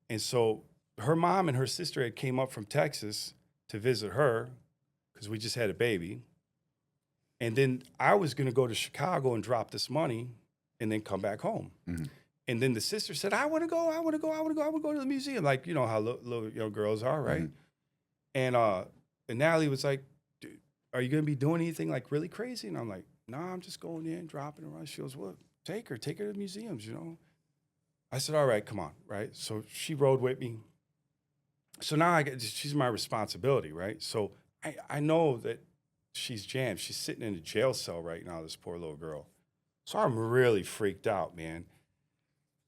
And so her mom and her sister had came up from Texas to visit her because we just had a baby. And then I was going to go to Chicago and drop this money and then come back home. Mm-hmm. And then the sister said, I want to go to the museum. Like, you know how little young girls are, right? Mm-hmm. And Natalie was like, "Dude, are you going to be doing anything like really crazy?" And I'm like, "No, I'm just going in, dropping around." She goes, "Well, take her to the museums, you know." I said, "All right, come on," right? So she rode with me. So now she's my responsibility, right? So I know that she's jammed. She's sitting in a jail cell right now, this poor little girl. So I'm really freaked out, man.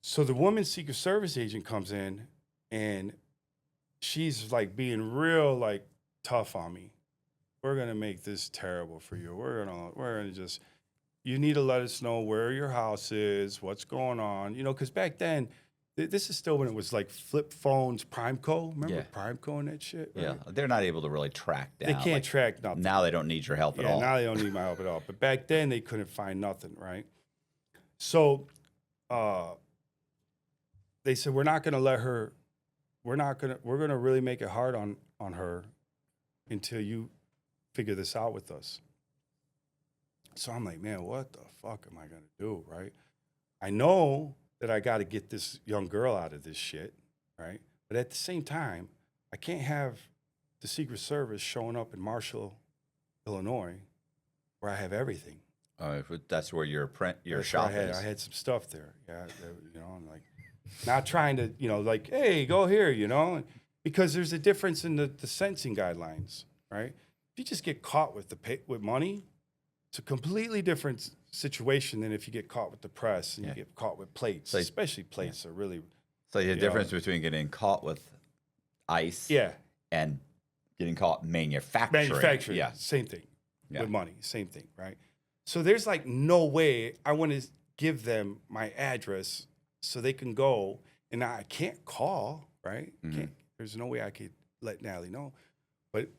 So the woman's Secret Service agent comes in and she's like being real like tough on me. "We're gonna make this terrible for you. We're gonna just, you need to let us know where your house is, what's going on." You know, because back then, this is still when it was like flip phones, Primeco. Remember Primeco and that shit? Right? Yeah, they're not able to really track down. They can't track nothing. Now they don't need your help at all. Now they don't need my help at all. But back then they couldn't find nothing, right? So they said, we're gonna really make it hard on her until you figure this out with us. So I'm like, man, what the fuck am I gonna do, right? I know that I got to get this young girl out of this shit, right? But at the same time, I can't have the Secret Service showing up in Marshall, Illinois, where I have everything. That's where your shop is. I had some stuff there, you know. I'm like, not trying to, you know, like, hey, go here, you know, because there's a difference in the sentencing guidelines, right? If you just get caught with with money, it's a completely different situation than if you get caught with the press and you get caught with plates. So, especially plates are really. So the difference between getting caught with ice, and getting caught manufacturing, same thing. With money, same thing, right? So there's like no way I want to give them my address so they can go, and I can't call, right? Mm-hmm. There's no way I could let Natalie know, but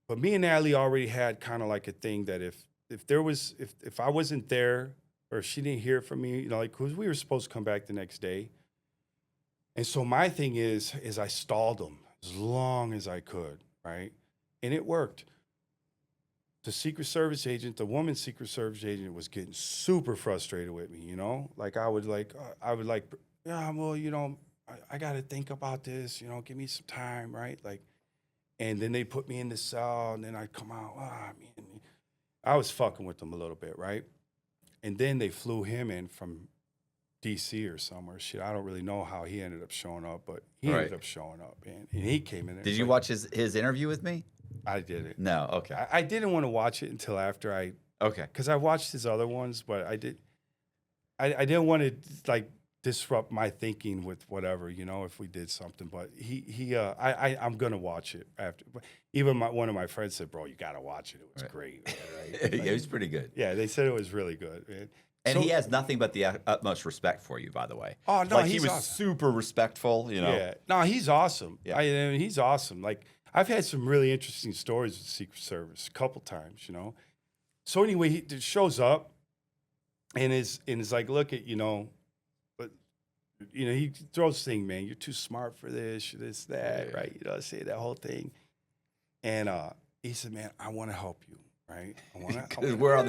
But me and Natalie already had kind of like a thing that if I wasn't there or if she didn't hear from me, you know, like, because we were supposed to come back the next day. And so my thing is I stalled them as long as I could, right? And it worked. The Secret Service agent, the woman Secret Service agent, was getting super frustrated with me, you know? Like, I would yeah, well, you know, I got to think about this, you know, give me some time, right? Like, and then they put me in the cell, and then I'd come out. I was fucking with them a little bit, right? And then they flew him in from D.C. or somewhere. Shit, I don't really know how he ended up showing up, but he ended up showing up, and he came in there. Did you watch his interview with me? I didn't. No, okay. I didn't want to watch it until after because I watched his other ones, but I didn't want to like disrupt my thinking with whatever, you know, if we did something. But I'm gonna watch it after. Even one of my friends said, "Bro, you gotta watch it. It was great." Right? Like, it was pretty good. Yeah, they said it was really good, man. And he has nothing but the utmost respect for you, by the way. Oh no, he was awesome. Super respectful, you know. Yeah, no, he's awesome. Yeah. I mean, he's awesome. Like, I've had some really interesting stories with the Secret Service a couple times, you know. So anyway, he shows up, and is like, look at, you know, but you know, he throws this thing, man, you're too smart for this, that, right? You know, say that whole thing, and he said, man, I want to help you. Right, we're on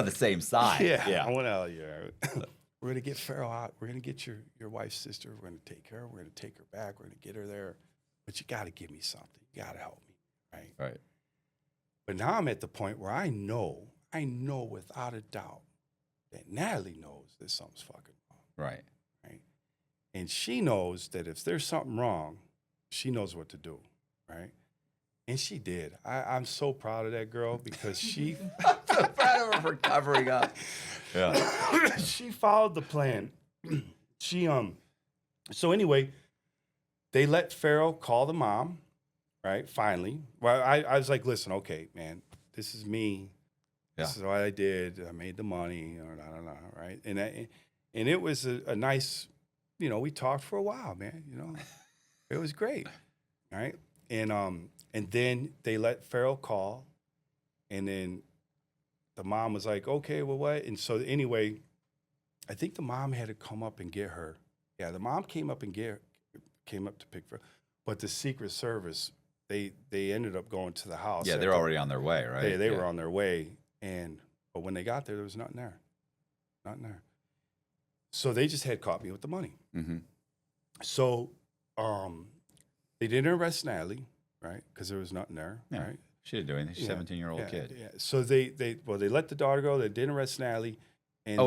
the same side. Yeah. I want to help you. We're gonna get Farrell out. We're gonna get your wife's sister. We're gonna take her. We're gonna take her back. We're gonna get her there. But you got to give me something. You got to help me. Right. But now I'm at the point where I know without a doubt that Natalie knows that something's fucking wrong. Right. And she knows that if there's something wrong, she knows what to do. Right. And she did. I'm so proud of that girl because she I'm so proud of her for covering up. Yeah. She followed the plan. So anyway, they let Farrell call the mom, right? Finally. Well, I was like, listen, okay, man, this is me. This is what I did. I made the money, right? And it was a nice, you know, we talked for a while, man, you know. It was great. Right? And then they let Farrell call, and then the mom was like, okay, well, what? And so anyway, I think the mom had to come up and get her. Yeah, the mom came up to pick her. But the Secret Service, they ended up going to the house. Yeah, they're already on their way, right? They were on their way. But when they got there was nothing there. Nothing there. So they just had caught me with the money. Mm-hmm. So they didn't arrest Natalie. Right, because there was nothing there. Yeah. Right, she didn't do anything. She's a 17-year-old kid. Yeah. So they let the daughter go. They didn't arrest Natalie. And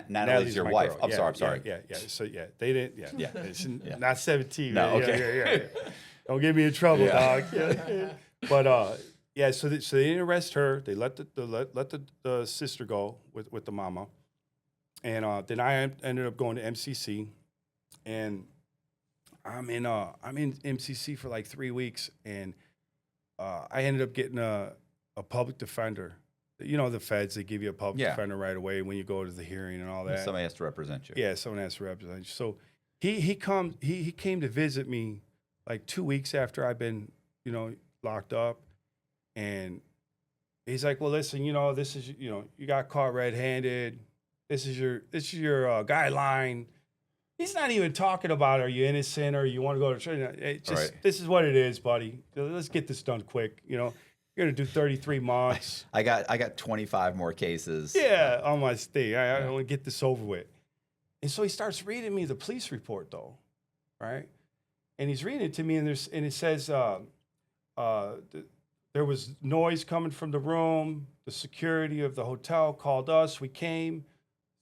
Natalie's your wife. Girl. I'm sorry. Yeah. So they didn't. Yeah. Not 17. No. Man. Okay. Yeah. Don't get me in trouble, dog. Yeah. But so they didn't arrest her. They let the sister go with the mama, and then I ended up going to MCC, and I'm in MCC for like 3 weeks, and I ended up getting a public defender. You know, the feds, they give you a public defender right away when you go to the hearing and all that. Somebody has to represent you. Yeah, someone has to represent you. So he came to visit me like 2 weeks after I've been, you know, locked up, and he's like, well, listen, you know, this is, you know, you got caught red-handed. This is your guideline. He's not even talking about, are you innocent or you want to go to church? This is what it is, buddy. Let's get this done quick. You know, you're gonna do 33 months. I got 25 more cases. Yeah, on my stay. I want to get this over with. And so he starts reading me the police report, though, right? And he's reading it to me, and it says there was noise coming from the room. The security of the hotel called us. We came.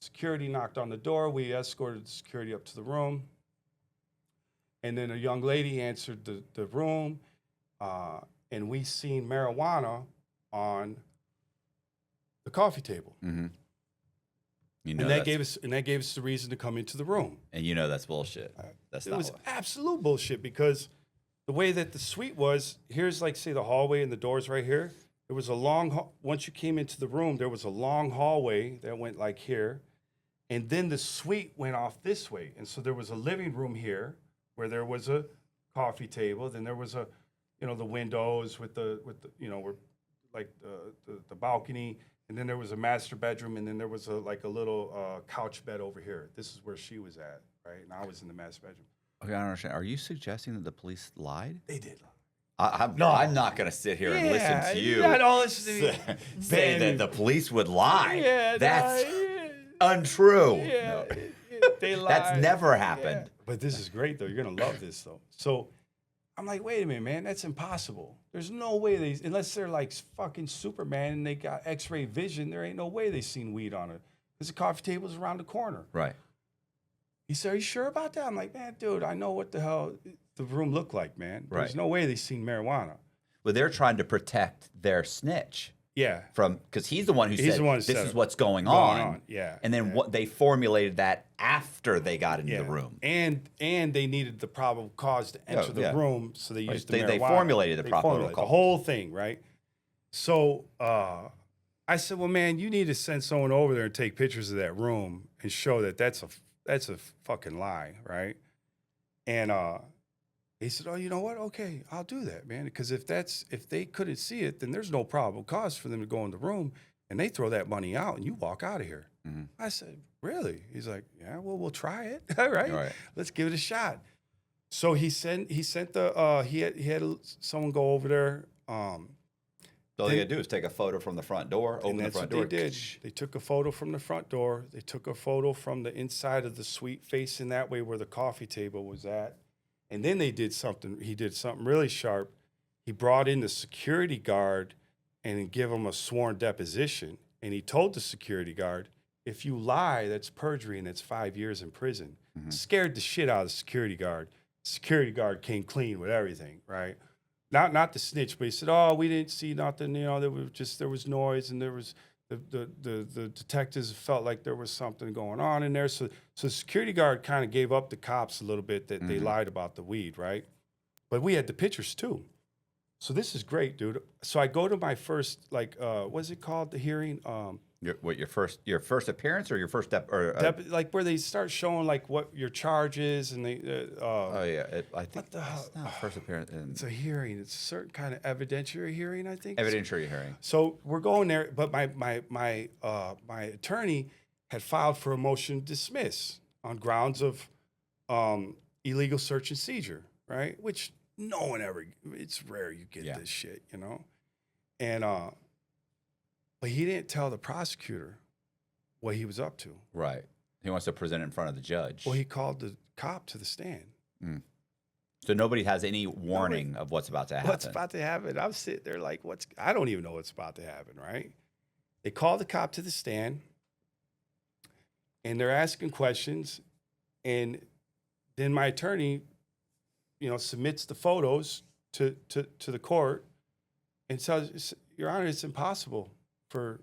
Security knocked on the door. We escorted the security up to the room. And then a young lady answered the room, and we seen marijuana on the coffee table. Mm-hmm. You know, and that gave us the reason to come into the room. And you know that's bullshit. It was absolute bullshit, because the way that the suite was, here's like, say, the hallway and the doors right here. There was a long, once you came into the room, there was a long hallway that went like here. And then the suite went off this way. And so there was a living room here where there was a coffee table. Then there was a the windows with the were like the balcony, and then there was a master bedroom, and then there was a little couch bed over here. This is where she was at, right? And I was in the master bedroom. Okay, I don't understand. Are you suggesting that the police lied? They did lie. I'm not going to sit here and listen to you say that the police would lie. Yeah, that's untrue. Yeah, no. they lied. That's never happened. Yeah. But this is great, though. You're going to love this, though. So I'm like, wait a minute, man. That's impossible. There's no way unless they're like fucking Superman and they got X-ray vision, there ain't no way they seen weed on it. Because the coffee table's around the corner. Right. He said, are you sure about that? I'm like, man, dude, I know what the hell the room looked like, man. Right. There's no way they seen marijuana. Well, they're trying to protect their snitch. Yeah. Because he's the one who said, this is what's going on. Yeah. And then what they formulated that after they got into the room. And they needed the probable cause to enter the room, so they used the marijuana. They formulated the probable cause. The whole thing, right? So I said, well, man, you need to send someone over there and take pictures of that room and show that that's a fucking lie, right? And he said, oh, you know what? Okay, I'll do that, man. Because if they couldn't see it, then there's no probable cause for them to go in the room, and they throw that money out, and you walk out of here. Mm-hmm. I said, really? He's like, yeah, well, we'll try it. All right. Let's give it a shot. So he had someone go over there. So all they gotta do is take a photo from the front door, open the front door. They did. They took a photo from the front door. They took a photo from the inside of the suite, facing that way where the coffee table was at. And then he did something really sharp. He brought in the security guard and give him a sworn deposition. And he told the security guard, if you lie, that's perjury and it's 5 years in prison. Mm-hmm. Scared the shit out of the security guard. Security guard came clean with everything, right? Not the snitch, but he said, oh, we didn't see nothing. There was noise, and there was the detectives felt like there was something going on in there. So the security guard kind of gave up the cops a little bit that they lied about the weed, right? But we had the pictures too. So this is great, dude. So I go to my first, what's it called, the hearing? Your first appearance or your first step? Like where they start showing like what your charge is, and they. I think it's not first appearance. It's a hearing. It's a certain kind of evidentiary hearing, I think. Evidentiary hearing. So we're going there, but my attorney had filed for a motion to dismiss on grounds of illegal search and seizure, right? Which no one ever. It's rare you get this shit, and. But he didn't tell the prosecutor what he was up to. Right. He wants to present it in front of the judge. Well, he called the cop to the stand. Mm. So nobody has any warning of what's about to happen. What's about to happen? I'm sitting there like, I don't even know what's about to happen, right? They call the cop to the stand, and they're asking questions, and then my attorney, submits the photos to the court and says, Your Honor, it's impossible for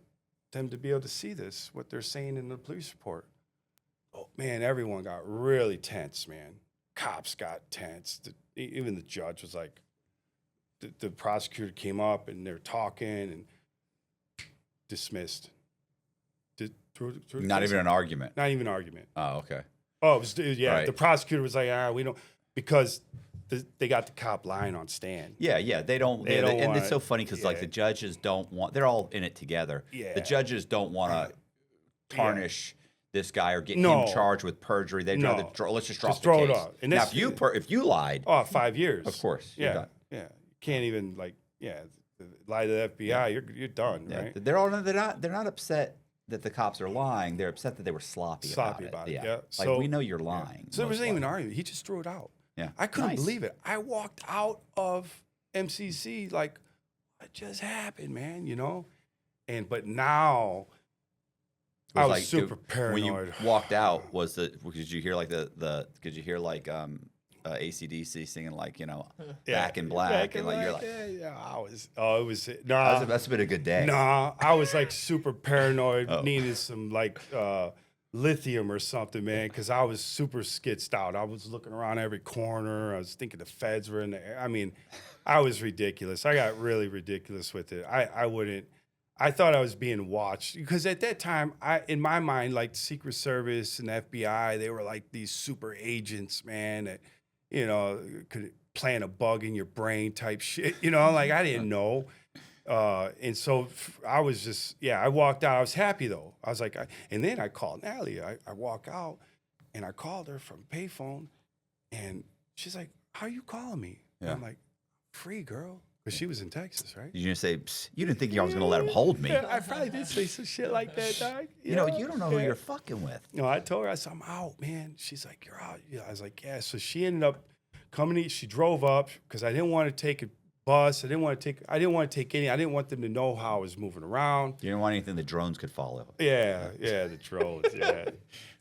them to be able to see this, what they're saying in the police report. Oh, man, everyone got really tense, man. Cops got tense. Even the judge was like, the prosecutor came up and they're talking and dismissed. Not even an argument? Not even an argument. Oh, okay. Oh, it was, Right. The prosecutor was like, we don't, because they got the cop lying on stand. Yeah, they don't. And it's so funny because the judges don't want. They're all in it together. Yeah. The judges don't want to tarnish this guy or get him charged with perjury. They'd rather let's just drop the case. It off. And now, if you lied, 5 years. Of course. Yeah. You can't even lie to the FBI. You're done, right? They're not upset that the cops are lying. They're upset that they were sloppy about it. Yeah. Like we know you're lying. So there wasn't even an argument. He just threw it out. Yeah. I couldn't believe it. I walked out of MCC like, what just happened, man? But now I was super paranoid. When you walked out, did you hear like AC/DC singing Back in Black, and like you're like, I was. Oh, it was no. That's been a good day. No, I was like super paranoid, needed some lithium or something, man, because I was super skitsed out. I was looking around every corner. I was thinking the feds were in there. I mean, I was ridiculous. I got really ridiculous with it. I thought I was being watched because at that time, in my mind, like the Secret Service and the FBI, they were like these super agents, man, you know, could plant a bug in your brain type shit. You know, like I didn't know. And so I was just, I walked out. I was happy though. I was like, and then I called Natalie. I walk out and I called her from payphone and she's like, how you calling me? Yeah. I'm like, free girl. Because she was in Texas, right? Did you say, you didn't think I was going to let him hold me? Yeah, I probably did say some shit like that, dog. You know, you don't know who you're fucking with. No, I told her, I said, I'm out, man. She's like, you're out. Yeah, I was like, yeah. So she ended up coming. She drove up because I didn't want to take a bus. I didn't want to take any. I didn't want them to know how I was moving around. You didn't want anything the drones could follow. Yeah, the drones. Yeah,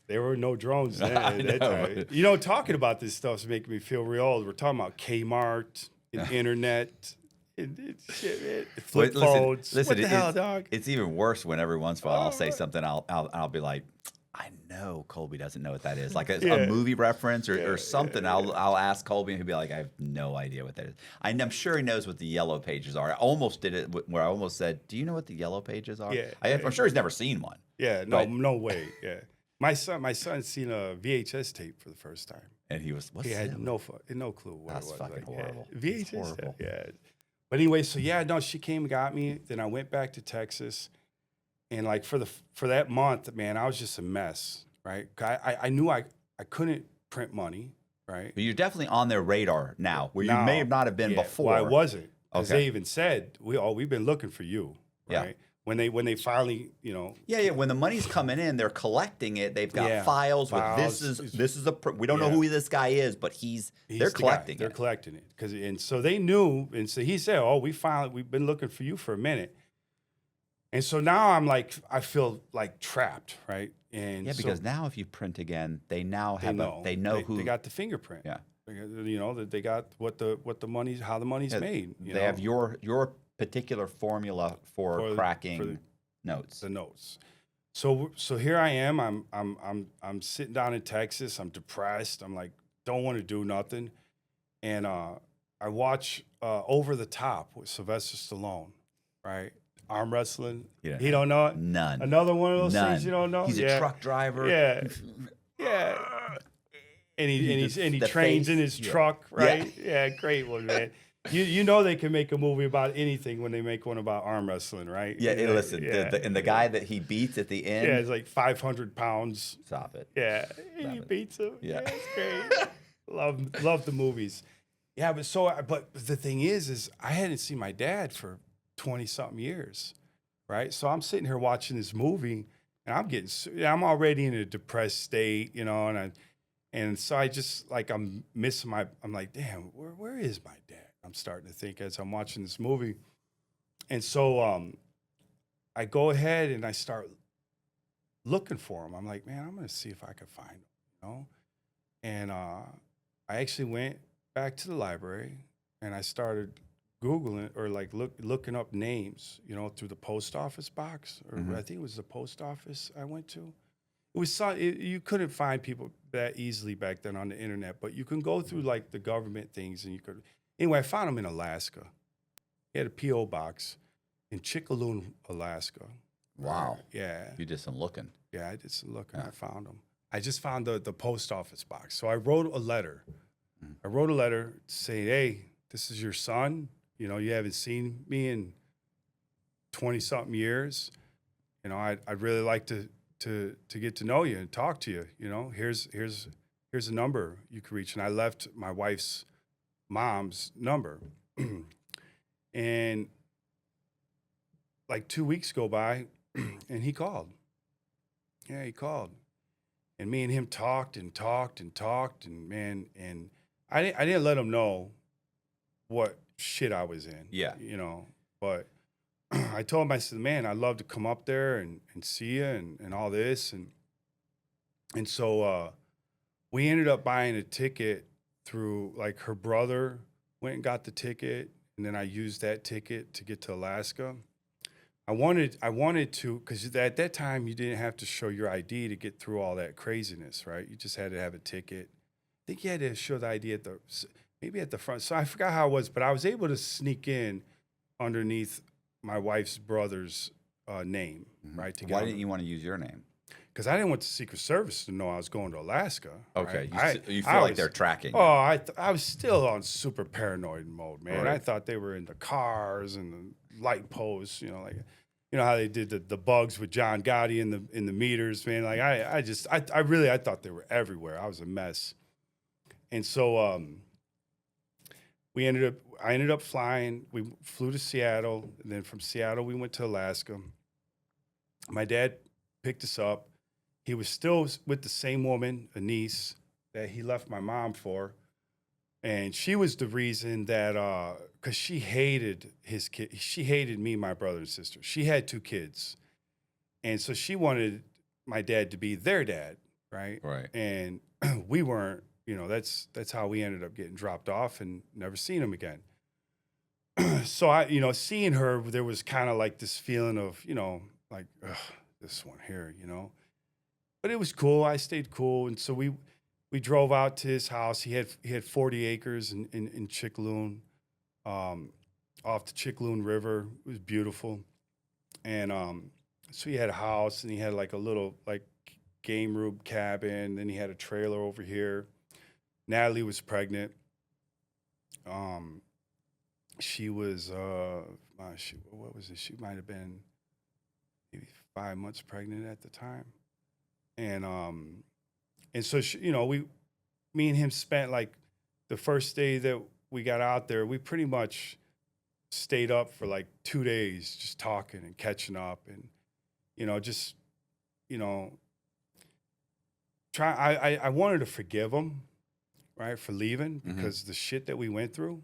there were no drones then at that time. You know, talking about this stuff is making me feel real old. We're talking about Kmart and internet. Shit, man. Flip phones. Listen, what the hell, dog? It's even worse when every once in a while I'll say something. I'll be like, I know Colby doesn't know what that is, like a movie reference or something. Yeah. I'll ask Colby and he'll be like, I have no idea what that is. I'm sure he knows what the yellow pages are. I almost did it where I almost said, do you know what the yellow pages are? Yeah, I'm sure he's never seen one. Yeah, no way. Yeah, my son's seen a VHS tape for the first time, and he had no clue what That's it was. fucking horrible. Yeah, VHS, horrible. Yeah. But anyway, so she came and got me. Then I went back to Texas, and like for that month, man, I was just a mess, right? I knew I couldn't print money, right? But you're definitely on their radar now, where you may not have been before. Well, I wasn't, because they even said we've been looking for you, right? Yeah. When they finally, you know. Yeah. When the money's coming in, they're collecting it. They've got files with this is we don't know who this guy is, but they're collecting it. They're collecting it and so they knew, and so he said, "Oh, we've been looking for you for a minute." And so now I feel like trapped, right? And because now if you print again, they know who they got the fingerprint. Yeah, you know that they got what the money's how the money's made. They have your particular formula for cracking notes. The notes. So here I am. I'm sitting down in Texas. I'm depressed. I'm like, don't want to do nothing. And I watch Over the Top with Sylvester Stallone, right? Arm wrestling. Yeah. He don't know it? None. Another one of those things you don't know? He's a truck driver. Yeah. Yeah. And he trains in his truck, right? Yeah, great one, man. You know they can make a movie about anything when they make one about arm wrestling, right? Yeah, listen, the guy that he beats at the end. Yeah, it's like 500 pounds. Stop it. Yeah, and he beats him. Yeah, it's great. love the movies. Yeah, but the thing is I hadn't seen my dad for 20-something years, right? So I'm sitting here watching this movie, and I'm already in a depressed state, you know, and so I just I'm missing I'm like, damn, where is my dad? I'm starting to think as I'm watching this movie. And so I go ahead and I start looking for him. I'm like, man, I'm going to see if I can find him, you know? And I actually went back to the library and I started Googling or looking up names, you know, through the post office box. Or I think it was the post office I went to. It was you couldn't find people that easily back then on the internet, but you can go through the government things and you could. Anyway, I found him in Alaska. He had a P.O. box in Chickaloon, Alaska. Wow. Yeah. You did some looking. Yeah, I did some looking. I found him. I just found the post office box. So I wrote a letter. I wrote a letter saying, hey, this is your son. You know, you haven't seen me in 20-something years. You know, I'd really like to get to know you and talk to you. You know, here's a number you can reach. And I left my wife's mom's number. And 2 weeks go by and he called. Yeah, he called. And me and him talked and man, and I didn't let him know what shit I was in. Yeah. You know, but I told him, I said, man, I'd love to come up there and see you and all this. And so we ended up buying a ticket through her brother went and got the ticket, and then I used that ticket to get to Alaska. I wanted to, because at that time you didn't have to show your ID to get through all that craziness, right? You just had to have a ticket. I think you had to show the ID maybe at the front. So I forgot how it was, but I was able to sneak in underneath my wife's brother's name, right? Why didn't you want to use your name? because I didn't want the Secret Service to know I was going to Alaska. Okay, right? You feel like they're tracking you. Oh, I was still on super paranoid mode, man. Right. I thought they were in the cars and the light posts, you know how they did the bugs with John Gotti in the meters, man. Like I thought they were everywhere. I was a mess. And so I ended up flying. We flew to Seattle, and then from Seattle we went to Alaska. My dad picked us up. He was still with the same woman, a niece, that he left my mom for. And she was the reason that, because she hated his kid. She hated me, my brother and sister. She had 2 kids. And so she wanted my dad to be their dad, right? Right. And we weren't, that's how we ended up getting dropped off and never seen him again. So I, seeing her, there was kind of like this feeling of, like, ugh, this one here, But it was cool. I stayed cool. And so we drove out to his house. He had 40 acres in Chickaloon, off the Chickaloon River. It was beautiful. And so he had a house, and he had like a little like game room cabin. Then he had a trailer over here. Natalie was pregnant. She was what was it? She might have been maybe 5 months pregnant at the time. And so she, me and him spent like the first day that we got out there, we pretty much stayed up for like 2 days just talking and catching up, and I wanted to forgive him, right, for leaving, because the shit that we went through,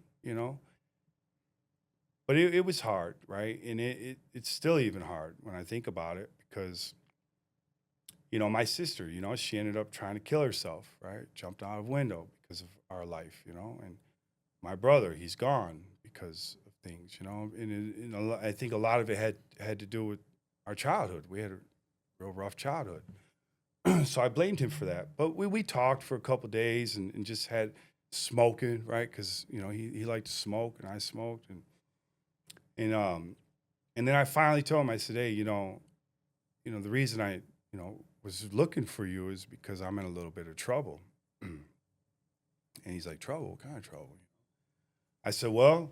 but it was hard, right? And it's still even hard when I think about it, because my sister, she ended up trying to kill herself, right? Jumped out of a window because of our life, and my brother, he's gone because of things, and I think a lot of it had to do with our childhood. We had a real rough childhood. So I blamed him for that. But we talked for a couple of days and just had smoking, right? Because, he liked to smoke and I smoked. And then I finally told him, I said, hey, the reason I, was looking for you is because I'm in a little bit of trouble. And he's like, trouble? What kind of trouble? I said, well,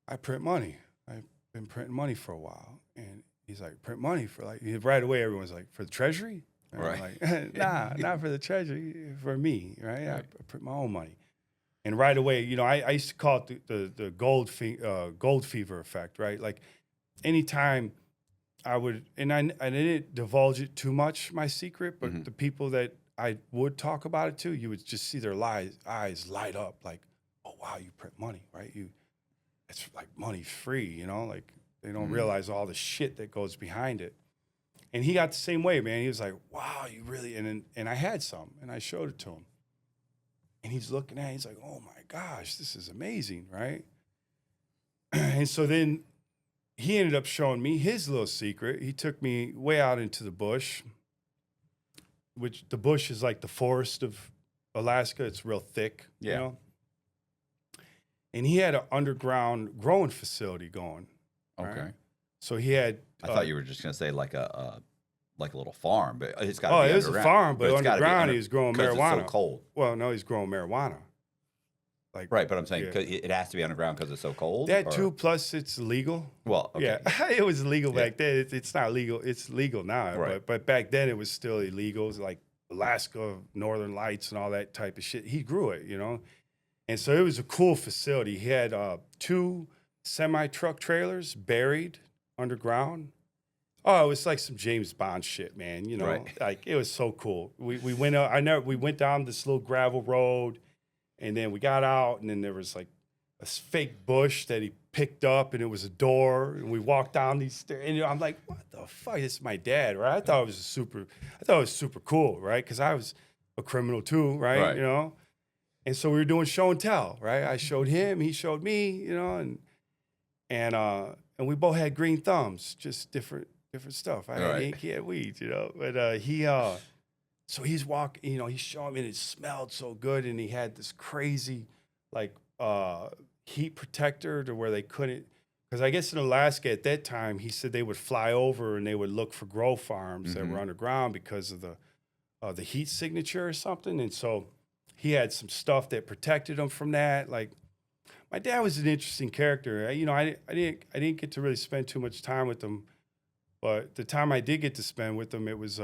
I print money. I've been printing money for a while. And he's like, print money for like, right away, everyone's like, for the Treasury? And right. I'm like, nah, not for the Treasury, for me, right? I print my own money. And right away, I used to call it the gold fever effect, right? Like anytime I would, and I didn't divulge it too much, my secret, but the people that I would talk about it to, you would just see their eyes light up like, oh, wow, you print money, right? It's like money free, like they don't realize all the shit that goes behind it. And he got the same way, man. He was like, wow, you really, and I had some, and I showed it to him. And he's looking at it, he's like, oh my gosh, this is amazing, right? And so then he ended up showing me his little secret. He took me way out into the bush, which the bush is like the forest of Alaska. It's real thick, And he had an underground growing facility going. Okay. Right? So he had. I thought you were just going to say like a little farm, but it's got. Oh, it was a farm, but underground he was growing marijuana. It's so cold. Well, no, he's growing marijuana. Like right, but I'm saying it has to be underground because it's so cold. That too, plus it's legal. Well, okay. Yeah, it was legal back then. It's not legal. It's legal now, right. but back then it was still illegal. It was like Alaska, Northern Lights, and all that type of shit. He grew it, and so it was a cool facility. He had 2 semi-truck trailers buried underground. Oh, it was like some James Bond shit, man. Right. Like it was so cool. We went out. We went down this little gravel road, and then we got out, and then there was like a fake bush that he picked up, and it was a door, and we walked down these stairs, and I'm like, what the fuck? This is my dad, right? I thought it was super cool, right? Because I was a criminal too, right? And so we were doing show and tell, right? I showed him, he showed me, and we both had green thumbs, just different stuff. I had ink, he had weeds, But so he's walking, he's showing me, and it smelled so good, and he had this crazy like heat protector to where they couldn't, because I guess in Alaska at that time, he said they would fly over and they would look for grow farms that were underground because of the heat signature or something. And so he had some stuff that protected him from that. Like, my dad was an interesting character. I didn't get to really spend too much time with him, but the time I did get to spend with him, it was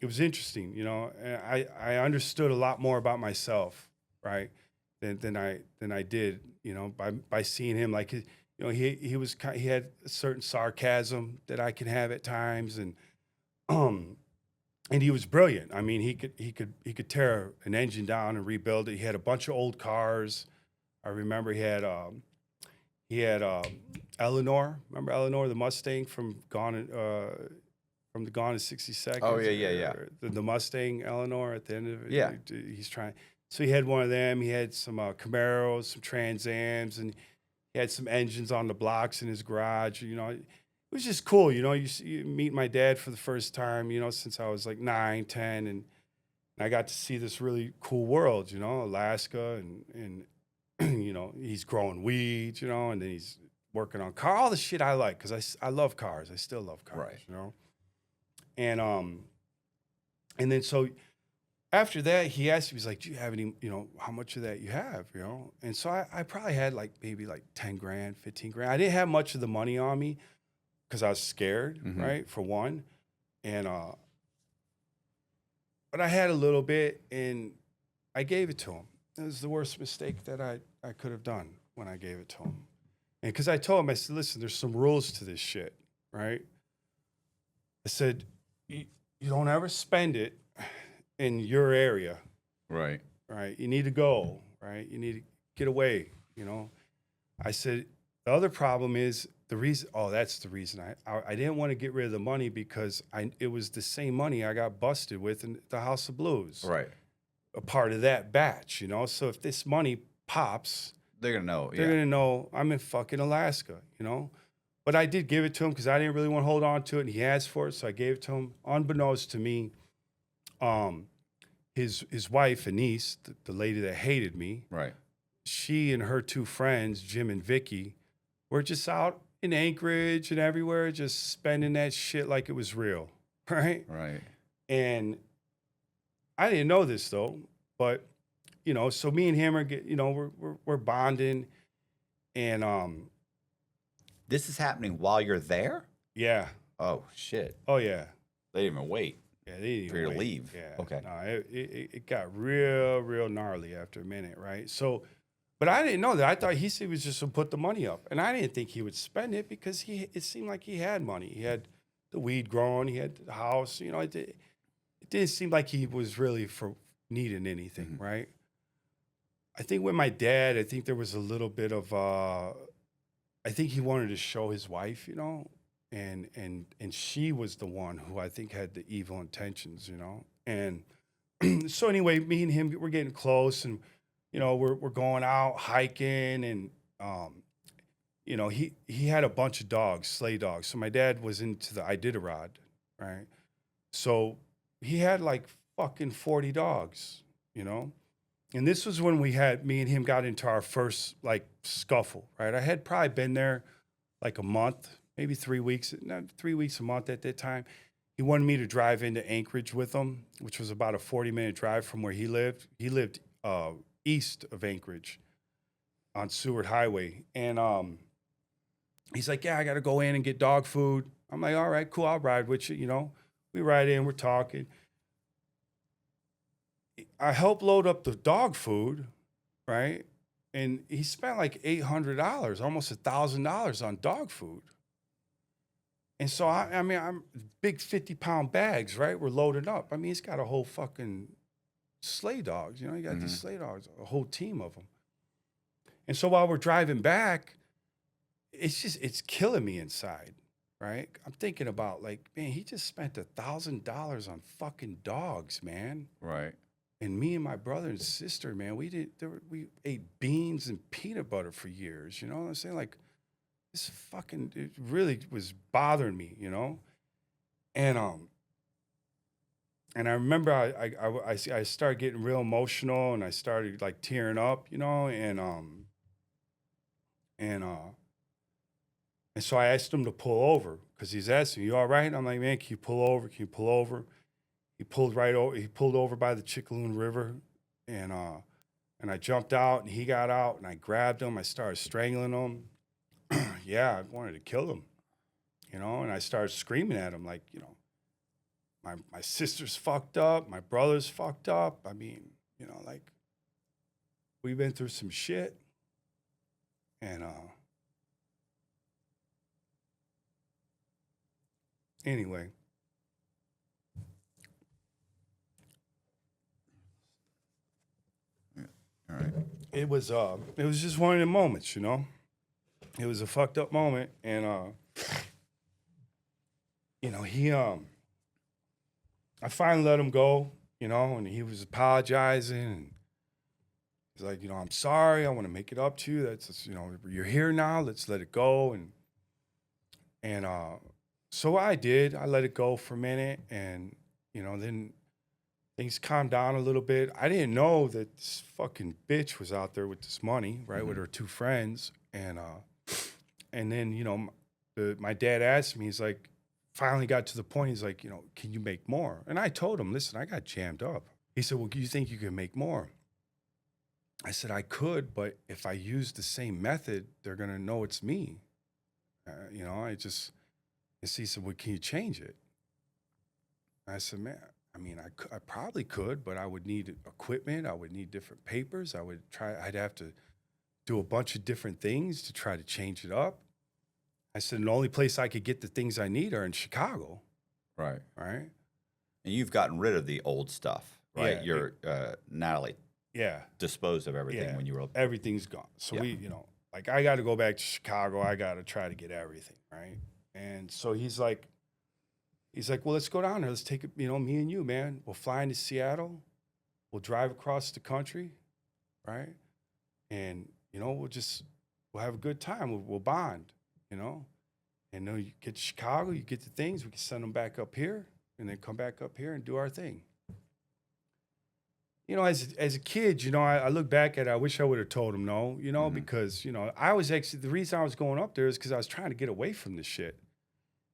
interesting. And I understood a lot more about myself, right, than I did, by seeing him. Like, he had a certain sarcasm that I can have at times, and he was brilliant. I mean, he could tear an engine down and rebuild it. He had a bunch of old cars. I remember he had Eleanor. Remember Eleanor, the Mustang from the Gone in 60 Seconds? Oh, yeah. The Mustang Eleanor at the end of it. Yeah. He's trying. So he had one of them. He had some Camaros, some Trans Ams, and he had some engines on the blocks in his garage. It was just cool. You meet my dad for the first time, since I was like 9, 10, and I got to see this really cool world, Alaska, and he's growing weeds, and then he's working on cars, all the shit I like, because I love cars. I still love cars, right. And then so after that, he asked me, he's like, do you have any, how much of that you have, And so I probably had like maybe like 10 grand, 15 grand. I didn't have much of the money on me because I was scared, right, for one. And, but I had a little bit and I gave it to him. It was the worst mistake that I could have done when I gave it to him. And because I told him, I said, listen, there's some rules to this shit, right? I said, you don't ever spend it in your area. Right. Right. You need to go, right? You need to get away, I said, the other problem is that's the reason I didn't want to get rid of the money because it was the same money I got busted with in the House of Blues. Right. A part of that batch, So if this money pops, they're going to know. They're going to know I'm in fucking Alaska, But I did give it to him because I didn't really want to hold on to it, and he asked for it, so I gave it to him. Unbeknownst to me, his wife, Anise, the lady that hated me, right? She and her two friends, Jim and Vicky, were just out in Anchorage and everywhere, just spending that shit like it was real, right? Right. And I didn't know this though, but so me and him are we're bonding, and this is happening while you're there. Yeah. Oh shit. Oh yeah. They didn't even wait. Yeah, they didn't for even you to leave. Yeah. Okay. No, it got real gnarly after a minute, right? So, but I didn't know that. I thought he said he was just gonna put the money up, and I didn't think he would spend it because it seemed like he had money. He had the weed growing. He had the house. It didn't seem like he was really for needing anything, right? I think with my dad, I think there was a little bit of I think he wanted to show his wife, and she was the one who I think had the evil intentions, And so anyway, me and him, we're getting close, and we're going out hiking, and he had a bunch of dogs, sleigh dogs. So my dad was into the Iditarod, right? So he had like fucking 40 dogs, And this was when me and him got into our first like scuffle, right? I had probably been there like a month, maybe 3 weeks, not 3 weeks, a month at that time. He wanted me to drive into Anchorage with him, which was about a 40-minute drive from where he lived. He lived east of Anchorage on Seward Highway. And he's like, yeah, I got to go in and get dog food. I'm like, all right, cool, I'll ride with you, We ride in, we're talking. I helped load up the dog food, right? And he spent like $800, almost $1,000 on dog food. And so, I'm big 50-pound bags, right? We're loaded up. I mean, he's got a whole fucking sleigh dogs, He got these sleigh dogs, a whole team of them. And so while we're driving back, it's killing me inside, right? I'm thinking about like, man, he just spent $1,000 on fucking dogs, man. Right. And me and my brother and sister, man, we ate beans and peanut butter for years. You know what I'm saying? Like, this fucking, it really was bothering me, And I remember I started getting real emotional, and I started like tearing up, and And so I asked him to pull over because he's asking, "You all right?" And I'm like, "Man, can you pull over? Can you pull over?" He pulled right over. He pulled over by the Chickaloon River, and I jumped out, and he got out, and I grabbed him. I started strangling him. Yeah, I wanted to kill him, and I started screaming at him like, my sister's fucked up, my brother's fucked up. I mean, like we've been through some shit, and anyway. All right. It was just one of the moments, It was a fucked up moment, and he I finally let him go, and he was apologizing, and he's like, "I'm sorry, I want to make it up to you. That's you're here now. Let's let it go." And so I did. I let it go for a minute, and then things calmed down a little bit. I didn't know that this fucking bitch was out there with this money, right, with her two friends, and then my dad asked me. He's like, finally got to the point. He's like, can you make more? And I told him, listen, I got jammed up. He said, well, do you think you can make more? I said, I could, but if I use the same method, they're gonna know it's me. He said, well, can you change it? I said, man, I mean, I probably could, but I would need equipment. I would need different papers. I'd have to do a bunch of different things to try to change it up. I said, the only place I could get the things I need are in Chicago. Right. Right. And you've gotten rid of the old stuff, right? Yeah, You're, Natalie disposed of everything when you were... Everything's gone. So we, I got to go back to Chicago. I got to try to get everything, right? And so he's like, well, let's go down there. Let's take it, me and you, man. We'll fly into Seattle. We'll drive across the country, right? And, we'll have a good time. We'll bond, And then you get to Chicago, you get the things, we can send them back up here and then come back up here and do our thing. As a kid, I look back at it, I wish I would have told him no, because, I was actually, the reason I was going up there is because I was trying to get away from this shit.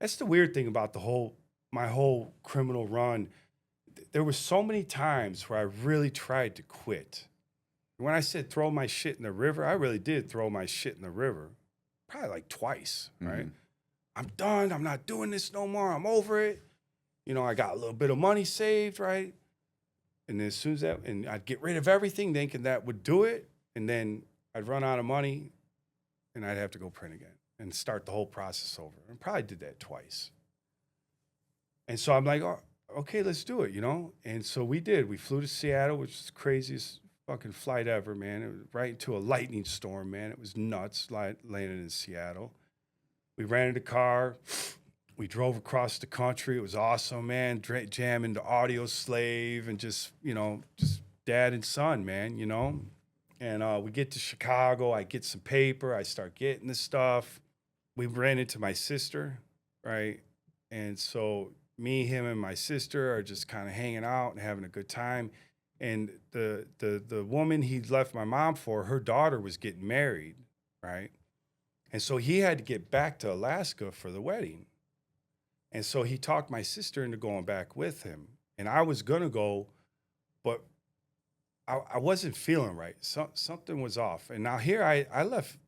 That's the weird thing about my whole criminal run. There were so many times where I really tried to quit. When I said throw my shit in the river, I really did throw my shit in the river. Probably like twice, right? I'm done. I'm not doing this no more. I'm over it. I got a little bit of money saved, right? And then as soon as and I'd get rid of everything thinking that would do it. And then I'd run out of money and I'd have to go print again and start the whole process over. I probably did that twice. And so I'm like, oh, okay, let's do it, And so we did. We flew to Seattle, which is the craziest fucking flight ever, man. It was right into a lightning storm, man. It was nuts landing in Seattle. We rented a car. We drove across the country. It was awesome, man. Jamming the Audio Slave and just dad and son, man, And we get to Chicago. I get some paper. I start getting the stuff. We ran into my sister, right? And so me, him, and my sister are just kind of hanging out and having a good time. And the woman he left my mom for, her daughter was getting married, right? And so he had to get back to Alaska for the wedding. And so he talked my sister into going back with him. And I was going to go, but I wasn't feeling right. Something was off. And now here I left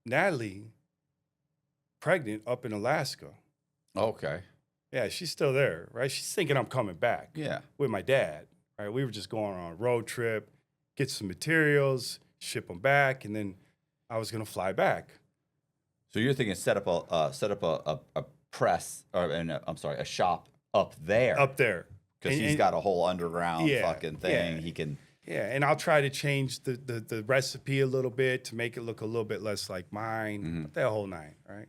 Natalie pregnant up in Alaska. Okay. Yeah, she's still there, right? She's thinking I'm coming back. Yeah. With my dad, right? We were just going on a road trip, get some materials, ship them back, and then I was going to fly back. So you're thinking set up a press, a shop up there. Up there. Because he's got a whole underground fucking thing. Yeah. He can... Yeah, and I'll try to change the recipe a little bit to make it look a little bit less like mine, that whole nine, right?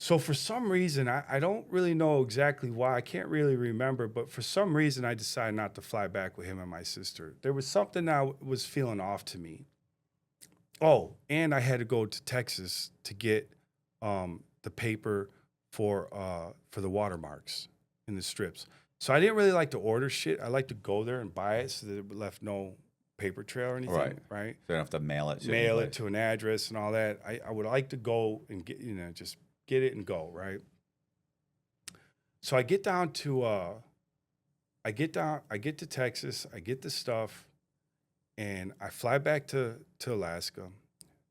So for some reason, I don't really know exactly why. I can't really remember, but for some reason, I decided not to fly back with him and my sister. There was something that was feeling off to me. Oh, and I had to go to Texas to get the paper for the watermarks in the strips. So I didn't really like to order shit. I like to go there and buy it so that it left no paper trail or anything, right? So you don't have to mail it. Mail it to an address and all that. I would like to go and get, just get it and go, right? So I get down to, I get to Texas, I get the stuff, and I fly back to Alaska.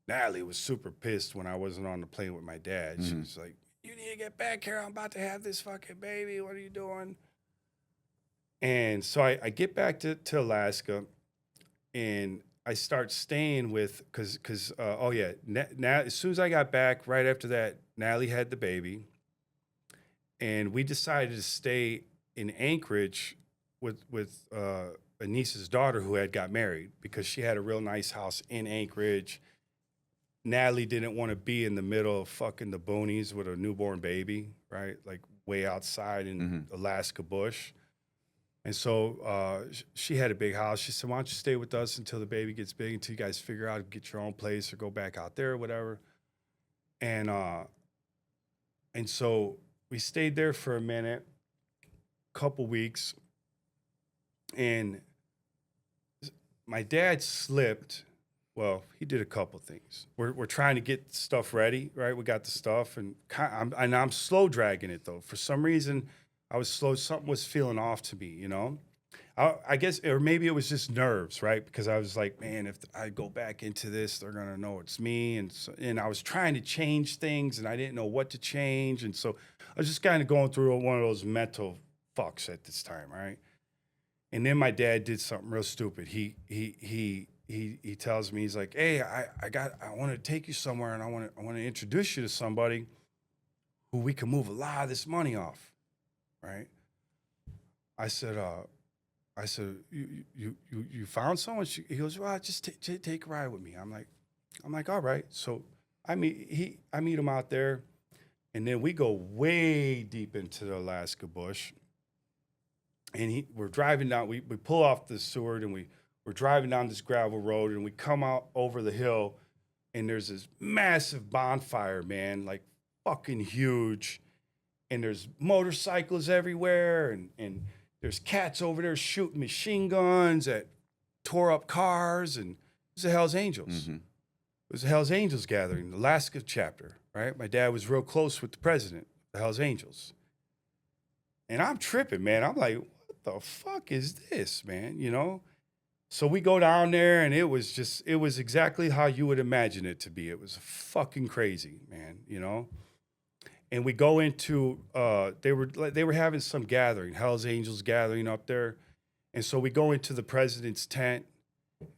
Natalie was super pissed when I wasn't on the plane with my dad. She was like, "You need to get back here. I'm about to have this fucking baby. What are you doing?" And so I get back to Alaska, and I start staying with, because now as soon as I got back, right after that, Natalie had the baby, and we decided to stay in Anchorage with a niece's daughter who had got married, because she had a real nice house in Anchorage. Natalie didn't want to be in the middle of fucking the boonies with a newborn baby, right? Like way outside in Alaska bush. And so she had a big house. She said, "Why don't you stay with us until the baby gets big, until you guys figure out, get your own place or go back out there or whatever." And so we stayed there for a minute, couple weeks, and my dad slipped. Well, he did a couple things. We're trying to get stuff ready, right? We got the stuff, and I'm slow dragging it though. For some reason, I was slow. Something was feeling off to me, I guess, or maybe it was just nerves, right? Because I was like, man, if I go back into this, they're gonna know it's me, and I was trying to change things, and I didn't know what to change, and so I was just kind of going through one of those mental fucks at this time, right? And then my dad did something real stupid. He tells me, he's like, "Hey, I want to take you somewhere, and I want to introduce you to somebody who we can move a lot of this money off." Right? I said, you found someone? He goes, "Well, just take a ride with me." I'm like, all right. So I meet him out there, and then we go way deep into the Alaska bush. And we're driving down. We pull off the Seward, and we're driving down this gravel road, and we come out over the hill, and there's this massive bonfire, man, like fucking huge. And there's motorcycles everywhere, and there's cats over there shooting machine guns at tore up cars, and it was the Hells Angels. It was the Hells Angels gathering, the Alaska chapter, right? My dad was real close with the president, the Hells Angels. And I'm tripping, man. I'm like, what the fuck is this, man? So we go down there, and it was exactly how you would imagine it to be. It was fucking crazy, man, And we go into they were having some gathering, Hells Angels gathering up there, and so we go into the president's tent,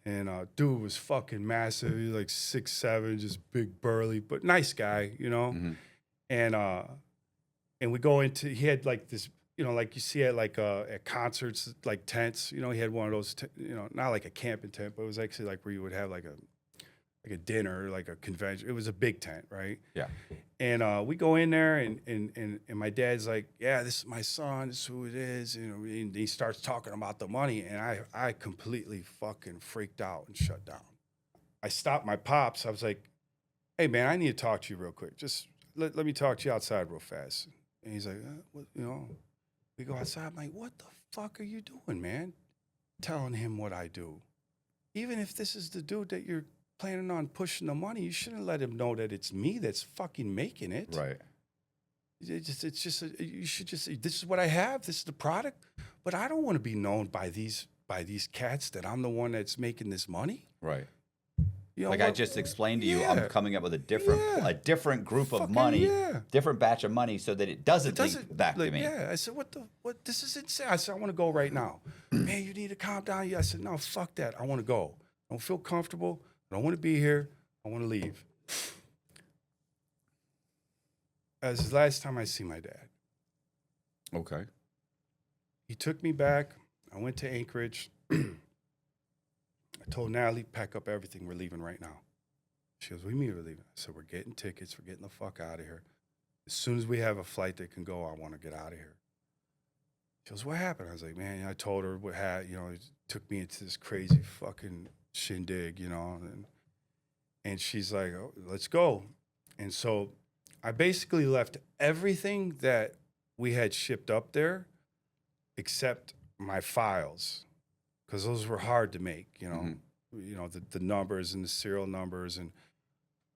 and dude was fucking massive. He was like 6'7", just big burly, but nice guy, And we go into, he had like this, like you see at concerts, like tents. He had one of those, not like a camping tent, but it was actually like where you would have like a dinner, like a convention. It was a big tent, right? Yeah. And we go in there, and my dad's like, "Yeah, this is my son. This is who it is." And he starts talking about the money, and I completely fucking freaked out and shut down. I stopped my pops. I was like, "Hey, man, I need to talk to you real quick. Just let me talk to you outside real fast." And he's like, "What, we go outside." I'm like, "What the fuck are you doing, man?" Telling him what I do. Even if this is the dude that you're planning on pushing the money, you shouldn't let him know that it's me that's fucking making it. Right. You should just say, "This is what I have. This is the product." But I don't want to be known by these cats that I'm the one that's making this money. Right. I just explained to you, I'm coming up with a different group of money, different batch of money, so that it doesn't link back to me. Yeah. I said, what? This is insane. I said, "I want to go right now." "Man, you need to calm down." Yeah. I said, "No, fuck that. I want to go. I don't feel comfortable. I don't want to be here. I want to leave." That was the last time I see my dad. Okay. He took me back. I went to Anchorage. I told Natalie, "Pack up everything. We're leaving right now." She goes, "What do you mean we're leaving?" I said, "We're getting tickets. We're getting the fuck out of here. As soon as we have a flight that can go, I want to get out of here." She goes, "What happened?" I was like, "Man," I told her what had, it took me into this crazy fucking shindig, and she's like, "Oh, let's go." And so I basically left everything that we had shipped up there except my files, because those were hard to make. The numbers and the serial numbers, and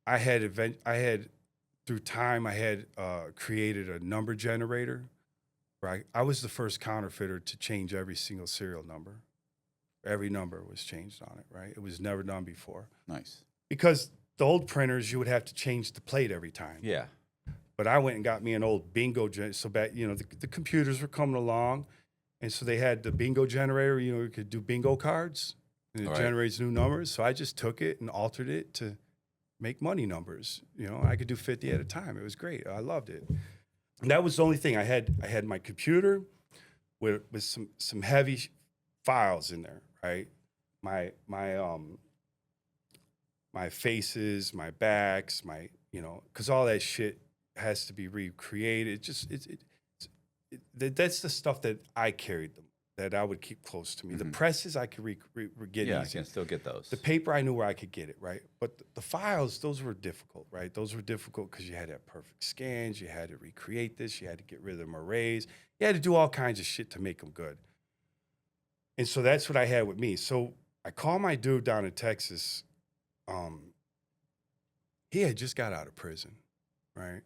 I had through time I had created a number generator. Right, I was the first counterfeiter to change every single serial number. Every number was changed on it. Right, it was never done before. Nice. Because the old printers, you would have to change the plate every time. Yeah. But I went and got me an old bingo. So back, the computers were coming along, and so they had the bingo generator. You could do bingo cards, and it generates new numbers. So I just took it and altered it to make money numbers. I could do 50 at a time. It was great. I loved it. And that was the only thing I had. I had my computer with some heavy files in there. Right, my faces, my backs, because all that shit has to be recreated. That's the stuff that I carried that I would keep close to me. The presses I could get. Yeah, easy. I can still get those. The paper I knew where I could get it, right? But the files, those were difficult, right? Those were difficult because you had to have perfect scans, you had to recreate this, you had to get rid of them arrays, you had to do all kinds of shit to make them good. And so that's what I had with me. So I called my dude down in Texas. He had just got out of prison, right?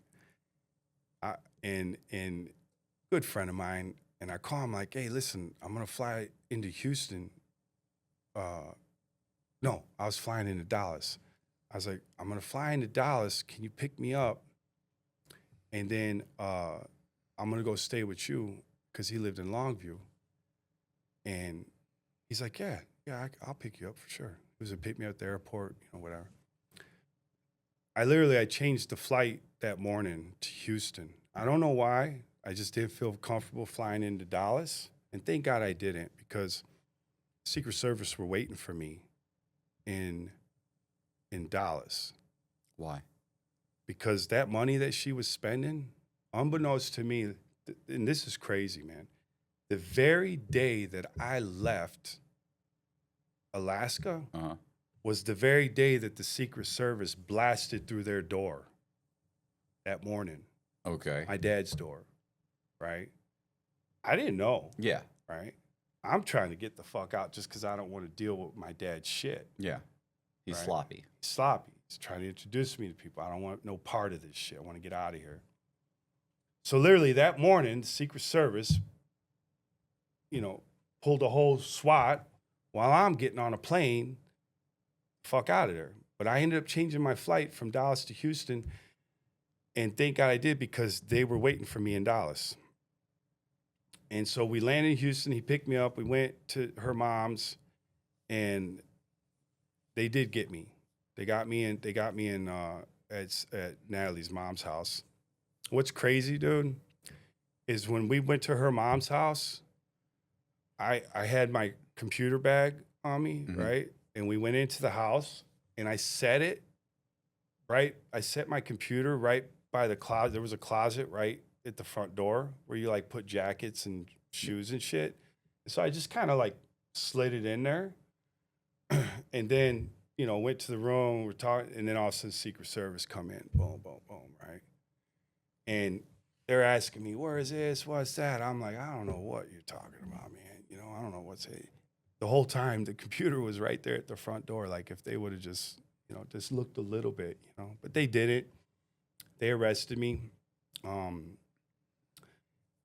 And good friend of mine, and I call him like, hey, listen, I'm gonna fly into Houston. No, I was flying into Dallas. I was like, I'm gonna fly into Dallas. Can you pick me up? And then I'm gonna go stay with you, because he lived in Longview. And he's like, yeah, I'll pick you up for sure. He was gonna pick me up at the airport, whatever. I changed the flight that morning to Houston. I don't know why. I just didn't feel comfortable flying into Dallas. And thank God I didn't, because Secret Service were waiting for me in Dallas. Why? Because that money that she was spending, unbeknownst to me, and this is crazy, man, the very day that I left Alaska was the very day that the Secret Service blasted through their door that morning. Okay. My dad's door, right? I didn't know. Yeah. Right? I'm trying to get the fuck out just because I don't want to deal with my dad's shit. Yeah. He's right? sloppy. He's sloppy. He's trying to introduce me to people. I don't want no part of this shit. I want to get out of here. So literally that morning, the Secret Service, pulled a whole SWAT while I'm getting on a plane, fuck out of there. But I ended up changing my flight from Dallas to Houston, and thank God I did, because they were waiting for me in Dallas. And so we landed in Houston. He picked me up. We went to her mom's, and they did get me. They got me in at Natalie's mom's house. What's crazy, dude, is when we went to her mom's house, I had my computer bag on me, right? And we went into the house, and I set it, right? I set my computer right by the closet. There was a closet right at the front door where you like put jackets and shoes and shit. So I just kind of like slid it in there, and then, went to the room, we're talking, and then all of a sudden Secret Service come in, boom, boom, boom, right? And they're asking me, where is this? What's that? I'm like, I don't know what you're talking about, man. I don't know what's it. The whole time the computer was right there at the front door. Like if they would have just, just looked a little bit, but they didn't. They arrested me. And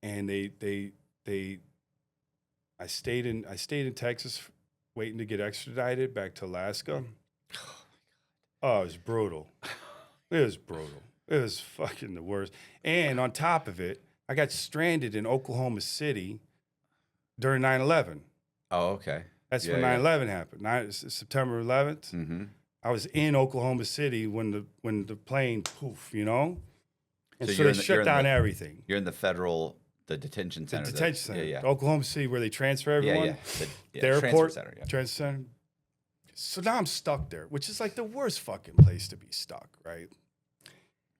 I stayed in Texas waiting to get extradited back to Alaska. Oh, it was brutal. It was brutal. It was fucking the worst. And on top of it, I got stranded in Oklahoma City during 9/11. Oh, okay. That's when 9/11 happened. September 11th. Mm-hmm. I was in Oklahoma City when the plane poof, And so, they shut down everything. You're in the detention center. The detention center. Yeah. Oklahoma City, where they transfer everyone. The airport transfer center. Yeah. Transfer center. So now I'm stuck there, which is like the worst fucking place to be stuck, right?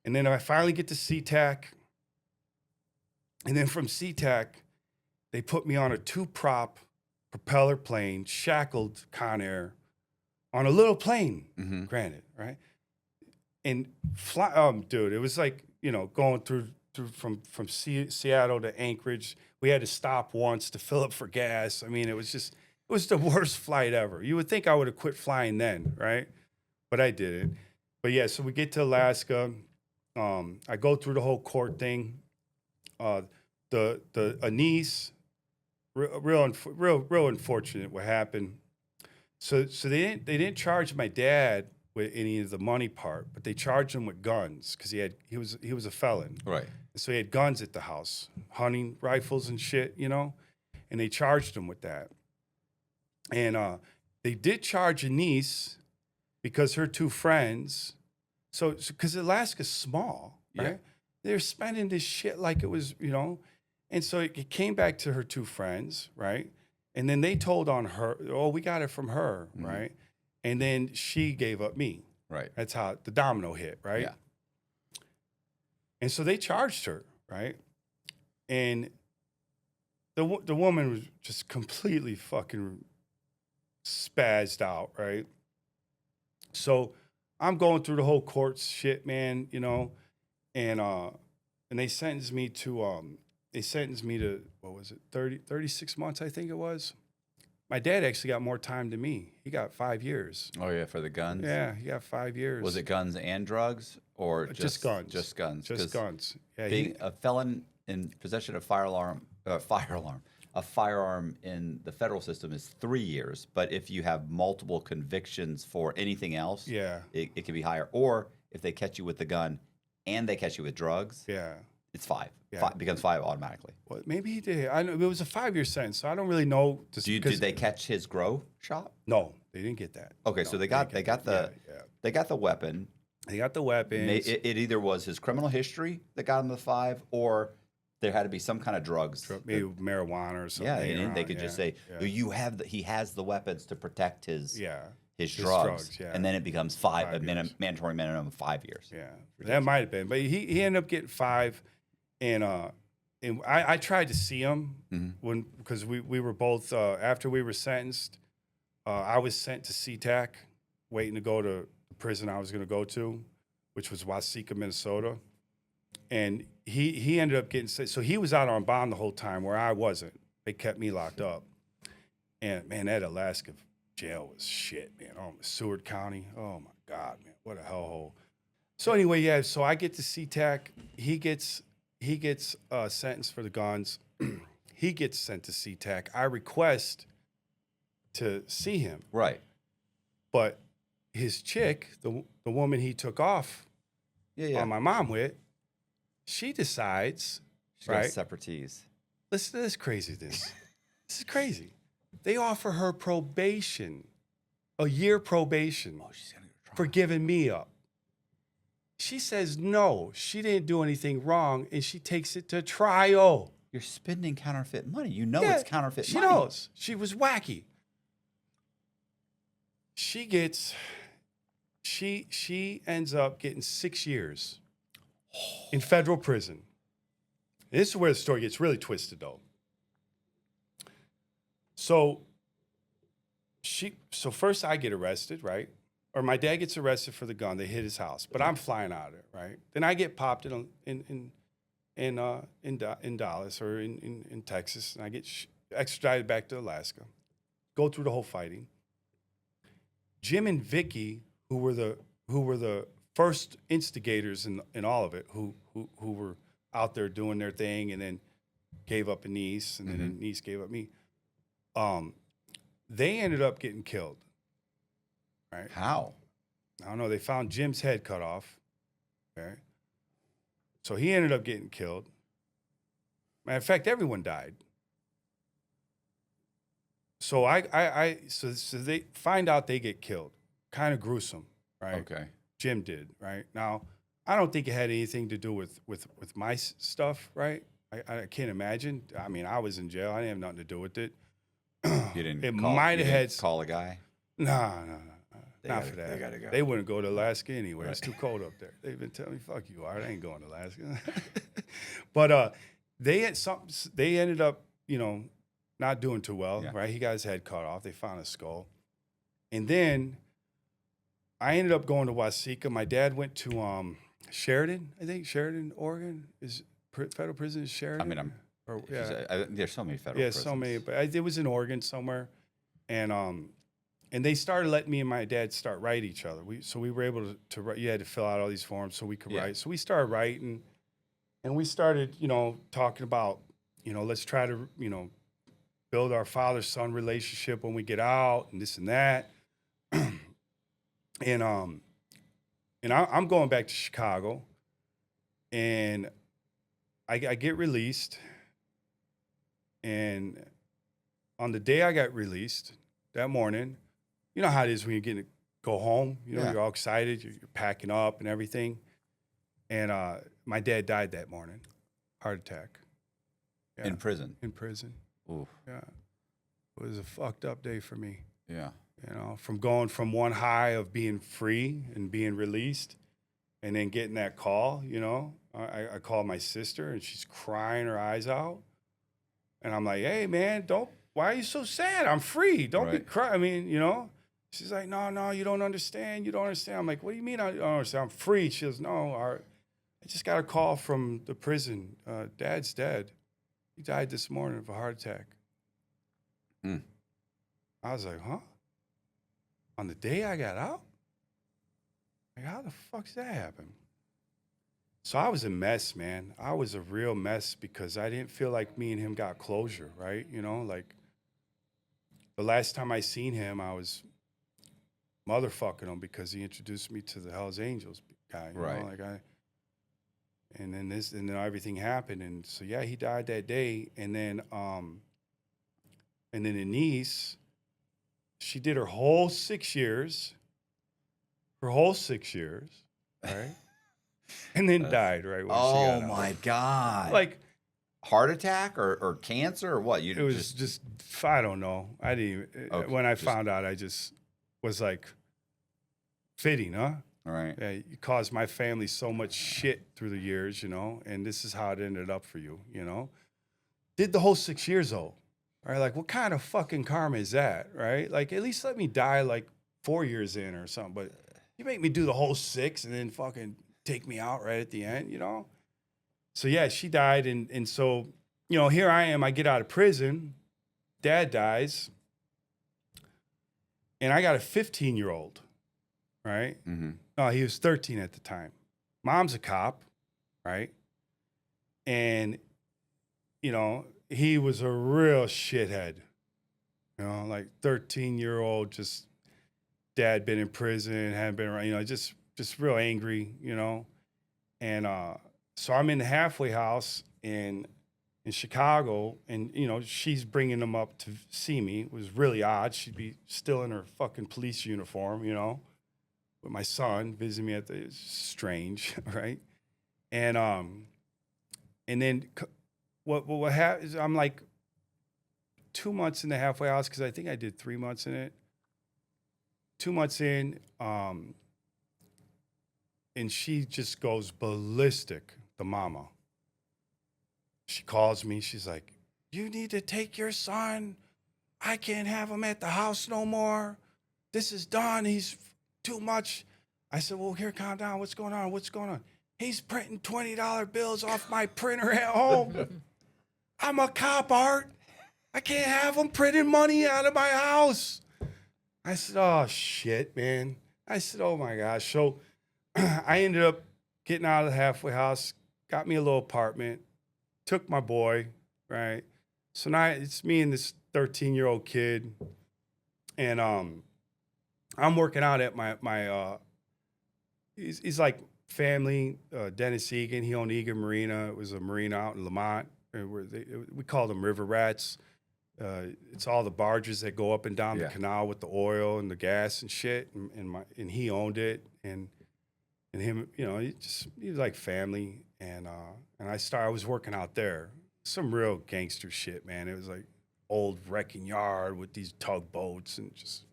And then I finally get to SeaTac. And then from SeaTac, they put me on a 2-prop propeller plane, shackled Conair, on a little plane, granted, right? And dude, it was like, going through from Seattle to Anchorage. We had to stop once to fill up for gas. I mean, it was just, was the worst flight ever. You would think I would have quit flying then, right? But I didn't. But yeah, so we get to Alaska. I go through the whole court thing. A niece, real unfortunate what happened. So they didn't charge my dad with any of the money part, but they charged him with guns because he was a felon. Right. So he had guns at the house, hunting rifles and shit, and they charged him with that. And they did charge a niece because her two friends. So because Alaska's small, right? Yeah. They're spending this shit like it was, And so it came back to her two friends, right? And then they told on her, oh, we got it from her, right? And then she gave up me. Right. That's how the domino hit, right? Yeah. And so they charged her, right? And the woman was just completely fucking spazzed out, right? So I'm going through the whole court shit, man, and they sentenced me to what was it, 36 months, I think it was. My dad actually got more time than me. He got 5 years. Oh yeah, for the guns. Yeah, he got 5 years. Was it guns and drugs, or just guns? Just guns. Just guns. Yeah, being a felon in possession of a firearm in the federal system is 3 years. But if you have multiple convictions for anything else, it can be higher. Or if they catch you with the gun and they catch you with drugs, it's 5. Yeah. Becomes 5 automatically. Well, maybe he did. I know it was a 5-year sentence, so I don't really know. Did they catch his grow shop? No, they didn't get that. Okay, no, so they got the weapon. They got the weapons. It either was his criminal history that got him the 5, or there had to be some kind of drugs, maybe marijuana or something. Yeah, and they could just say, he has the weapons to protect his drugs, and then it becomes 5 mandatory minimum of 5 years. Yeah, that might have been, but he ended up getting 5. And I tried to see him because we were both after we were sentenced. I was sent to SeaTac, waiting to go to the prison I was going to go to, which was Waseca, Minnesota. And he ended up getting sent. So he was out on bond the whole time where I wasn't. They kept me locked up. And man, that Alaska jail was shit, man. Oh, Seward County. Oh my God, man, what a hellhole. So anyway, so I get to SeaTac. He gets sentenced for the guns. He gets sent to SeaTac. I request to see him. Right. But his chick, the woman he took off on my mom with, she decides, she's got separatees. Listen to this craziness. This is crazy. They offer her probation, a year probation, for giving me up. She says no, she didn't do anything wrong, and she takes it to trial. You're spending counterfeit money. You know it's counterfeit money. She knows. She was wacky. She ends up getting 6 years in federal prison. This is where the story gets really twisted, though. So first I get arrested, right? Or my dad gets arrested for the gun. They hit his house, but I'm flying out of it, right? Then I get popped in Dallas or in Texas, and I get extradited back to Alaska. Go through the whole fighting. Jim and Vicky, who were the first instigators in all of it, who were out there doing their thing, and then gave up a niece, and then a niece gave up me. They ended up getting killed. Right? How? I don't know. They found Jim's head cut off. Okay. So he ended up getting killed. Matter of fact, everyone died. So so they find out they get killed. Kind of gruesome, right? Okay. Jim did, right? Now, I don't think it had anything to do with my stuff, right? I can't imagine. I mean, I was in jail. I didn't have nothing to do with it. You didn't call a guy? No. Not for that. They gotta go. They wouldn't go to Alaska anyway. Right. It's too cold up there. They've been telling me, "Fuck you, Art. I ain't going to Alaska." But they ended up, not doing too well, right? He got his head cut off. They found his skull, and then I ended up going to Waseca. My dad went to Sheridan. I think Sheridan, Oregon, is federal prison is Sheridan. I mean, there's so many federal prisons. So many, but it was in Oregon somewhere. And they started letting me and my dad start write each other. We were able to write. You had to fill out all these forms so we could write. So we started writing, and we started, talking about, let's try to, build our father-son relationship when we get out, and this and that. and I'm going back to Chicago, and I get released, and on the day I got released, that morning, you know how it is when you're getting to go home. You're all excited. You're packing up and everything. And my dad died that morning, heart attack. Yeah. In prison? In prison. Oof. Yeah. It was a fucked up day for me. Yeah. From going from one high of being free and being released, and then getting that call, I called my sister, and she's crying her eyes out. And I'm like, hey, man, why are you so sad? I'm free. Don't be crying. I mean, she's like, no, you don't understand. You don't understand. I'm like, what do you mean I don't understand? I'm free. She goes, no, I just got a call from the prison. Dad's dead. He died this morning of a heart attack. I was like, huh? On the day I got out? Like, how the fuck's that happen? So I was a mess, man. I was a real mess because I didn't feel like me and him got closure, right? Like the last time I seen him, I was motherfucking him because he introduced me to the Hells Angels guy. And then everything happened. And so, yeah, he died that day. And then Anise, she did her whole 6 years. Right? And then died right when she got out. Oh, my God. Like, heart attack or cancer or what? It was just I don't know. I didn't even, when I found out, I just was like, fitting, huh? All right. Yeah, you caused my family so much shit through the years, and this is how it ended up for you, Did the whole 6 years, though, right? Like, what kind of fucking karma is that, right? Like, at least let me die, like, 4 years in or something, but you make me do the whole 6 and then fucking take me out right at the end, So, yeah, she died, and so, here I am, I get out of prison, Dad dies, and I got a 15-year-old, right? Mm-hmm. No, he was 13 at the time. Mom's a cop, right? And, he was a real shithead. Like 13-year-old, just dad been in prison, hadn't been around, just real angry, And so I'm in the halfway house in Chicago, and, she's bringing him up to see me. It was really odd. She'd be still in her fucking police uniform, with my son visiting me it's strange, right? And then what happened is I'm like 2 months in the halfway house because I think I did 3 months in it. 2 months in, and she just goes ballistic, the mama. She calls me. She's like, you need to take your son. I can't have him at the house no more. This is done. He's too much. I said, well, here, calm down. What's going on? He's printing $20 bills off my printer at home. I'm a cop, Art. I can't have him printing money out of my house. I said, oh, shit, man. I said, oh, my gosh. So I ended up getting out of the halfway house, got me a little apartment, took my boy, right? So now it's me and this 13-year-old kid, and I'm working out at my he's like family, Dennis Egan. He owned Egan Marina. It was a marina out in Lamont. We called them river rats. It's all the barges that go up and down the canal with the oil and the gas and shit. And he owned it. And him, he was like family. And I was working out there. Some real gangster shit, man. It was like old wrecking yard with these tugboats and just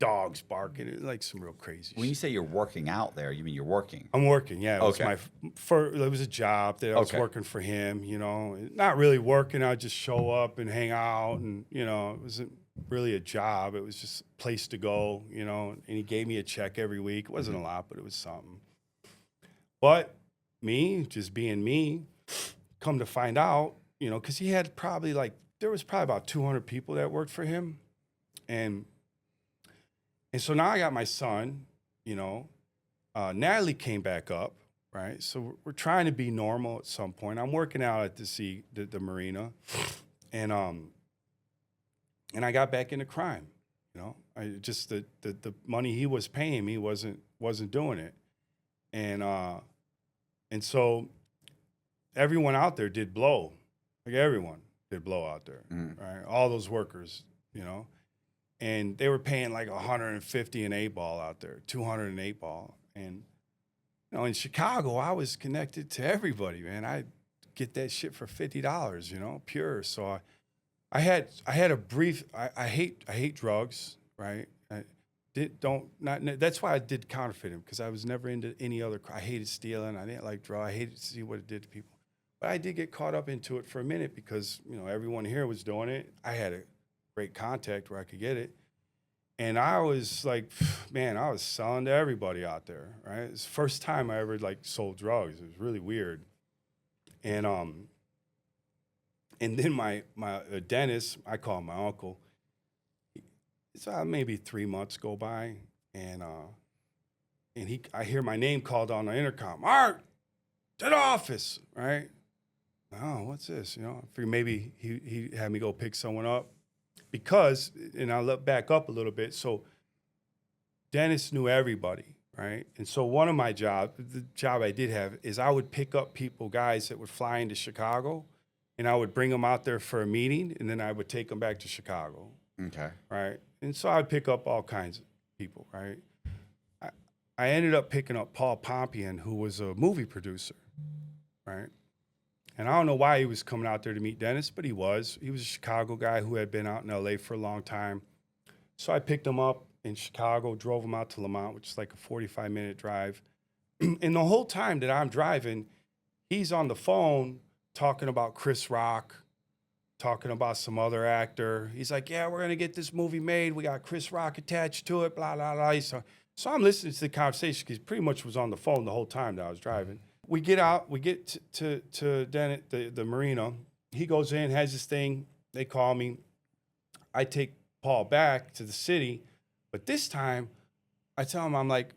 dogs barking. It was like some real crazy shit. When you say you're working out there, you mean you're working? I'm working, yeah. It was it was a job that I was working for him, Not really working. I'd just show up and hang out, and, it wasn't really a job. It was just a place to go, and he gave me a check every week. It wasn't a lot, but it was something. But me, just being me, come to find out, because he had there was probably about 200 people that worked for him. And so now I got my son, you know, Natalie came back up, right? So we're trying to be normal at some point. I'm working out at the marina, and I got back into crime, you know. I just the money he was paying me wasn't doing it, and so everyone out there did blow, like everyone did blow out there, right? All those workers, you know, and they were paying like 150 an 8-ball out there, 200 an 8-ball, and you know, in Chicago, I was connected to everybody, man. I get that shit for $50, you know, pure. So I had a brief. I hate drugs, right? That's why I did counterfeiting, because I was never into any other. I hated stealing. I didn't like drugs. I hated to see what it did to people. But I did get caught up into it for a minute because, you know, everyone here was doing it. I had a great contact where I could get it. And I was like, man, I was selling to everybody out there, right? It's the first time I ever like sold drugs. It was really weird. And then my dentist, I call him my uncle. So maybe 3 months go by, and I hear my name called on the intercom. Art, to the office, right? Oh, what's this? You know, I figured maybe he had me go pick someone up. Because, and I'll look back up a little bit, so Dennis knew everybody, right? And so one of my jobs, the job I did have, is I would pick up people, guys that would fly into Chicago, and I would bring them out there for a meeting, and then I would take them back to Chicago. Okay. Right? And so I'd pick up all kinds of people, right? I ended up picking up Paul Pompian, who was a movie producer, right? And I don't know why he was coming out there to meet Dennis, but he was. He was a Chicago guy who had been out in LA for a long time. So I picked him up in Chicago, drove him out to Lamont, which is like a 45-minute drive. And the whole time that I'm driving, he's on the phone talking about Chris Rock, talking about some other actor. He's like, yeah, we're going to get this movie made. We got Chris Rock attached to it, blah, blah, blah. So I'm listening to the conversation because he pretty much was on the phone the whole time that I was driving. We get out, we get to the marina. He goes in, has his thing. They call me. I take Paul back to the city, but this time I tell him, I'm like,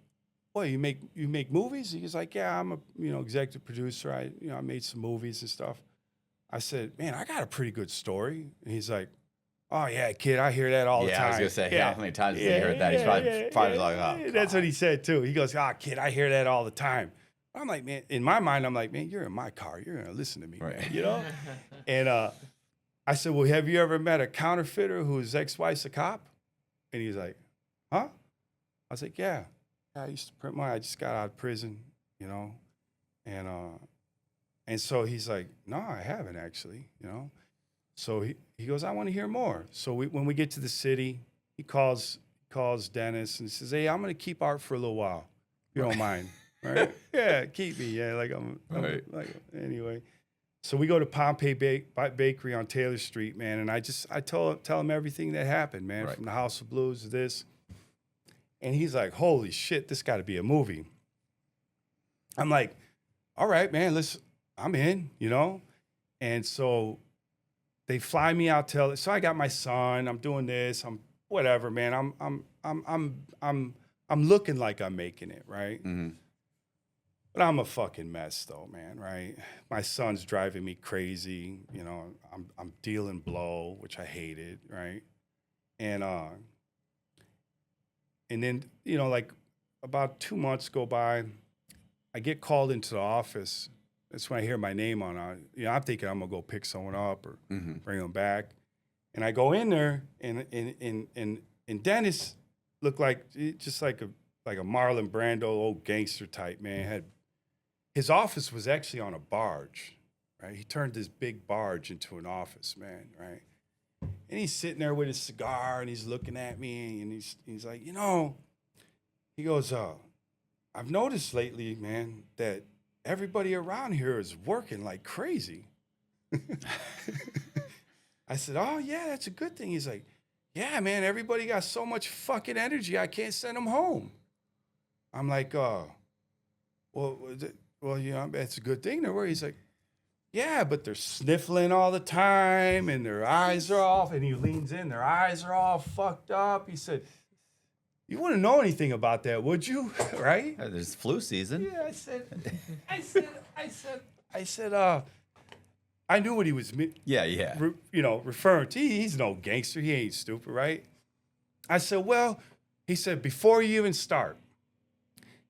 "Well, you make movies?" He's like, "Yeah, I'm a executive producer. I made some movies and stuff." I said, "Man, I got a pretty good story." And he's like, "Oh yeah, kid, I hear that all the time." Yeah, I was gonna say, how many times did you hear that? He's probably like, "Oh." That's what he said too. He goes, kid, I hear that all the time." I'm like, man, in my mind, I'm like, man, you're in my car. You're going to listen to me, right, man, you know? And I said, well, have you ever met a counterfeiter whose ex-wife's a cop? And he's like, huh? I was like, yeah. I used to print money. I just got out of prison, you know? And so he's like, no, I haven't actually, you know? So he goes, I want to hear more. So when we get to the city, he calls Dennis and says, hey, I'm going to keep Art for a little while, if you don't mind. Right? Yeah, keep me. Yeah, like I'm right. Anyway. So we go to Pompey Bakery on Taylor Street, man, and I tell him everything that happened, man, right. From the House of Blues to this. And he's like, holy shit, this got to be a movie. I'm like, all right, man, I'm in, you know? And so they fly me out to, so I got my son, I'm doing this, I'm whatever, man. I'm looking like I'm making it, right? Mm-hmm. But I'm a fucking mess though, man, right? My son's driving me crazy, you know, I'm dealing blow, which I hated, right? And then, you know, like about 2 months go by, I get called into the office. That's when I hear my name on it. You know, I'm thinking I'm gonna go pick someone up or bring them back. And I go in there and Dennis looked like just like a Marlon Brando old gangster type, man. His office was actually on a barge, right? He turned this big barge into an office, man, right? And he's sitting there with his cigar and he's looking at me and he's like, you know, he goes, I've noticed lately, man, that everybody around here is working like crazy. I said, oh yeah, that's a good thing. He's like, yeah, man, everybody got so much fucking energy, I can't send them home. I'm like, well, you know, it's a good thing. He's like, yeah, but they're sniffling all the time and their eyes are off. And he leans in, their eyes are all fucked up. He said, you wouldn't know anything about that, would you? Right? There's flu season. Yeah, I said, I knew what he was, referring to. He's no gangster. He ain't stupid, right? I said, well, he said, before you even start,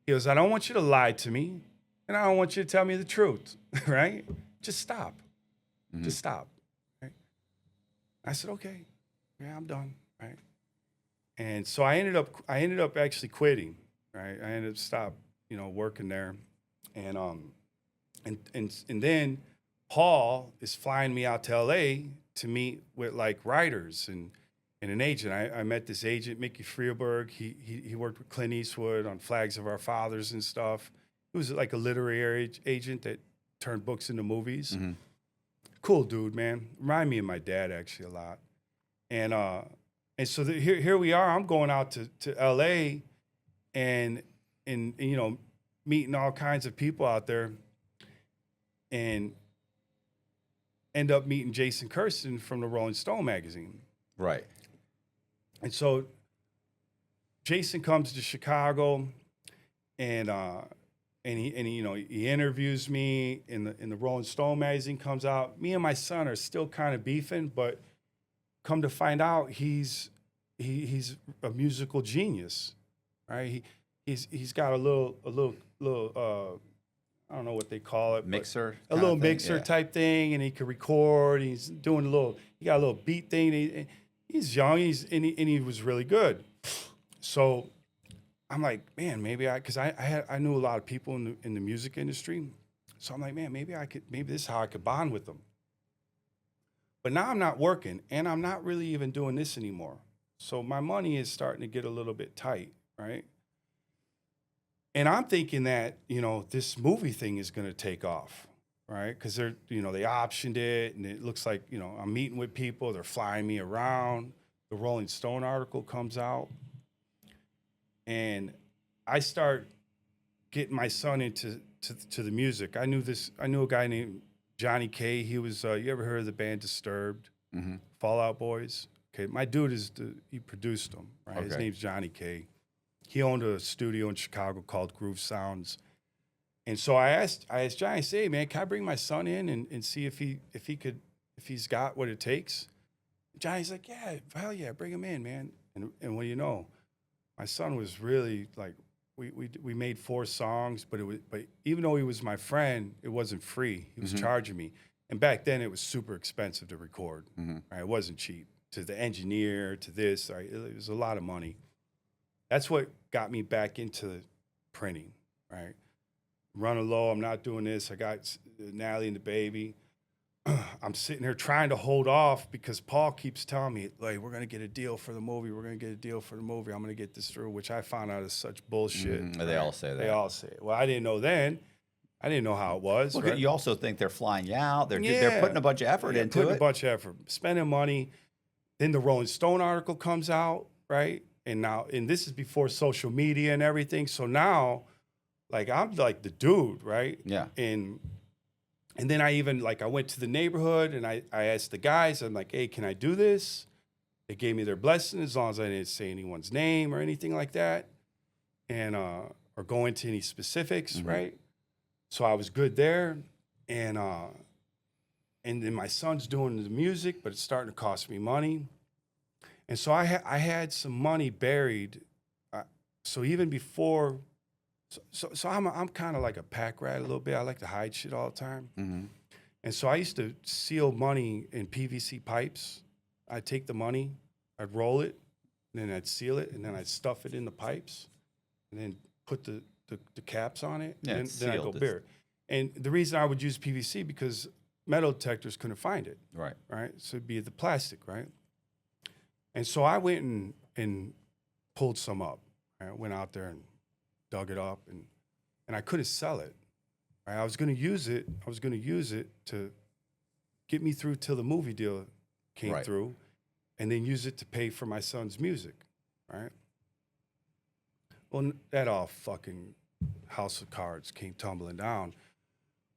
he goes, I don't want you to lie to me, and I don't want you to tell me the truth, right? Just stop. Mm-hmm. Just stop. Right? I said, okay, yeah, I'm done, right? And so I ended up actually quitting, right? I ended up working there, and then Paul is flying me out to LA to meet with like writers and an agent. I met this agent, Mickey Freeberg. He worked with Clint Eastwood on Flags of Our Fathers and stuff. He was like a literary agent that turned books into movies. Mm-hmm. Cool dude, man. Remind me of my dad actually a lot. And so here we are. I'm going out to LA and meeting all kinds of people out there, and end up meeting Jason Kirsten from the Rolling Stone magazine. Right. And so Jason comes to Chicago, and he interviews me in the Rolling Stone magazine comes out. Me and my son are still kind of beefing, but come to find out he's a musical genius, right? He's got a little I don't know what they call it, mixer, a little mixer type thing, and he can record. He's doing he got a little beat thing. He's young. And he was really good. So I'm like, man, maybe because I knew a lot of people in the music industry. So I'm like, man, maybe this is how I could bond with them. But now I'm not working, and I'm not really even doing this anymore. So my money is starting to get a little bit tight, right? And I'm thinking that, this movie thing is going to take off, right? Because they optioned it, and it looks like, I'm meeting with people. They're flying me around. The Rolling Stone article comes out. And I start getting my son into the music. I knew a guy named Johnny K. He was, you ever heard of the band Disturbed? Mm-hmm. Fall Out Boys? Okay, my dude he produced them, right? Okay. His name's Johnny K. He owned a studio in Chicago called Groove Sounds. And so I asked Johnny, I said, hey, man, can I bring my son in and see if he's got what it takes? Johnny's like, yeah, hell yeah, bring him in, man. And what do you know? My son was really like, we made 4 songs, but even though he was my friend, it wasn't free. He was mm-hmm. charging me. And back then it was super expensive to record. Mm-hmm. Right? It wasn't cheap. To the engineer, to this, right? It was a lot of money. That's what got me back into printing, right? Running low, I'm not doing this. I got Natalie and the baby. I'm sitting here trying to hold off because Paul keeps telling me, like, we're going to get a deal for the movie. We're going to get a deal for the movie. I'm going to get this through, which I found out is such bullshit. Mm-hmm. Right? They all say that. They all say it. Well, I didn't know then. I didn't know how it was. Well, right? You also think they're flying you out. They're putting a bunch of effort into it. Putting a bunch of effort, spending money. Then the Rolling Stone article comes out, right? And this is before social media and everything. So now, like, I'm like the dude, right? Yeah. And then I went to the neighborhood and I asked the guys, I'm like, hey, can I do this? They gave me their blessing as long as I didn't say anyone's name or anything like that, and or go into any specifics, mm-hmm. right? So I was good there, and then my son's doing the music, but it's starting to cost me money. And so I had some money buried. So even before, so I'm kind of like a pack rat a little bit. I like to hide shit all the time. Mm-hmm. And so I used to seal money in PVC pipes. I'd take the money, I'd roll it, and then I'd seal it, and then I'd stuff it in the pipes, and then put the caps on it, and then I'd go bare. And the reason I would use PVC because metal detectors couldn't find it. Right. So it'd be the plastic, right? And so I went and pulled some up. Right? I went out there and dug it up, and I couldn't sell it. Right? I was going to use it to get me through till the movie deal came through, and then use it to pay for my son's music, right? Well, that all fucking house of cards came tumbling down.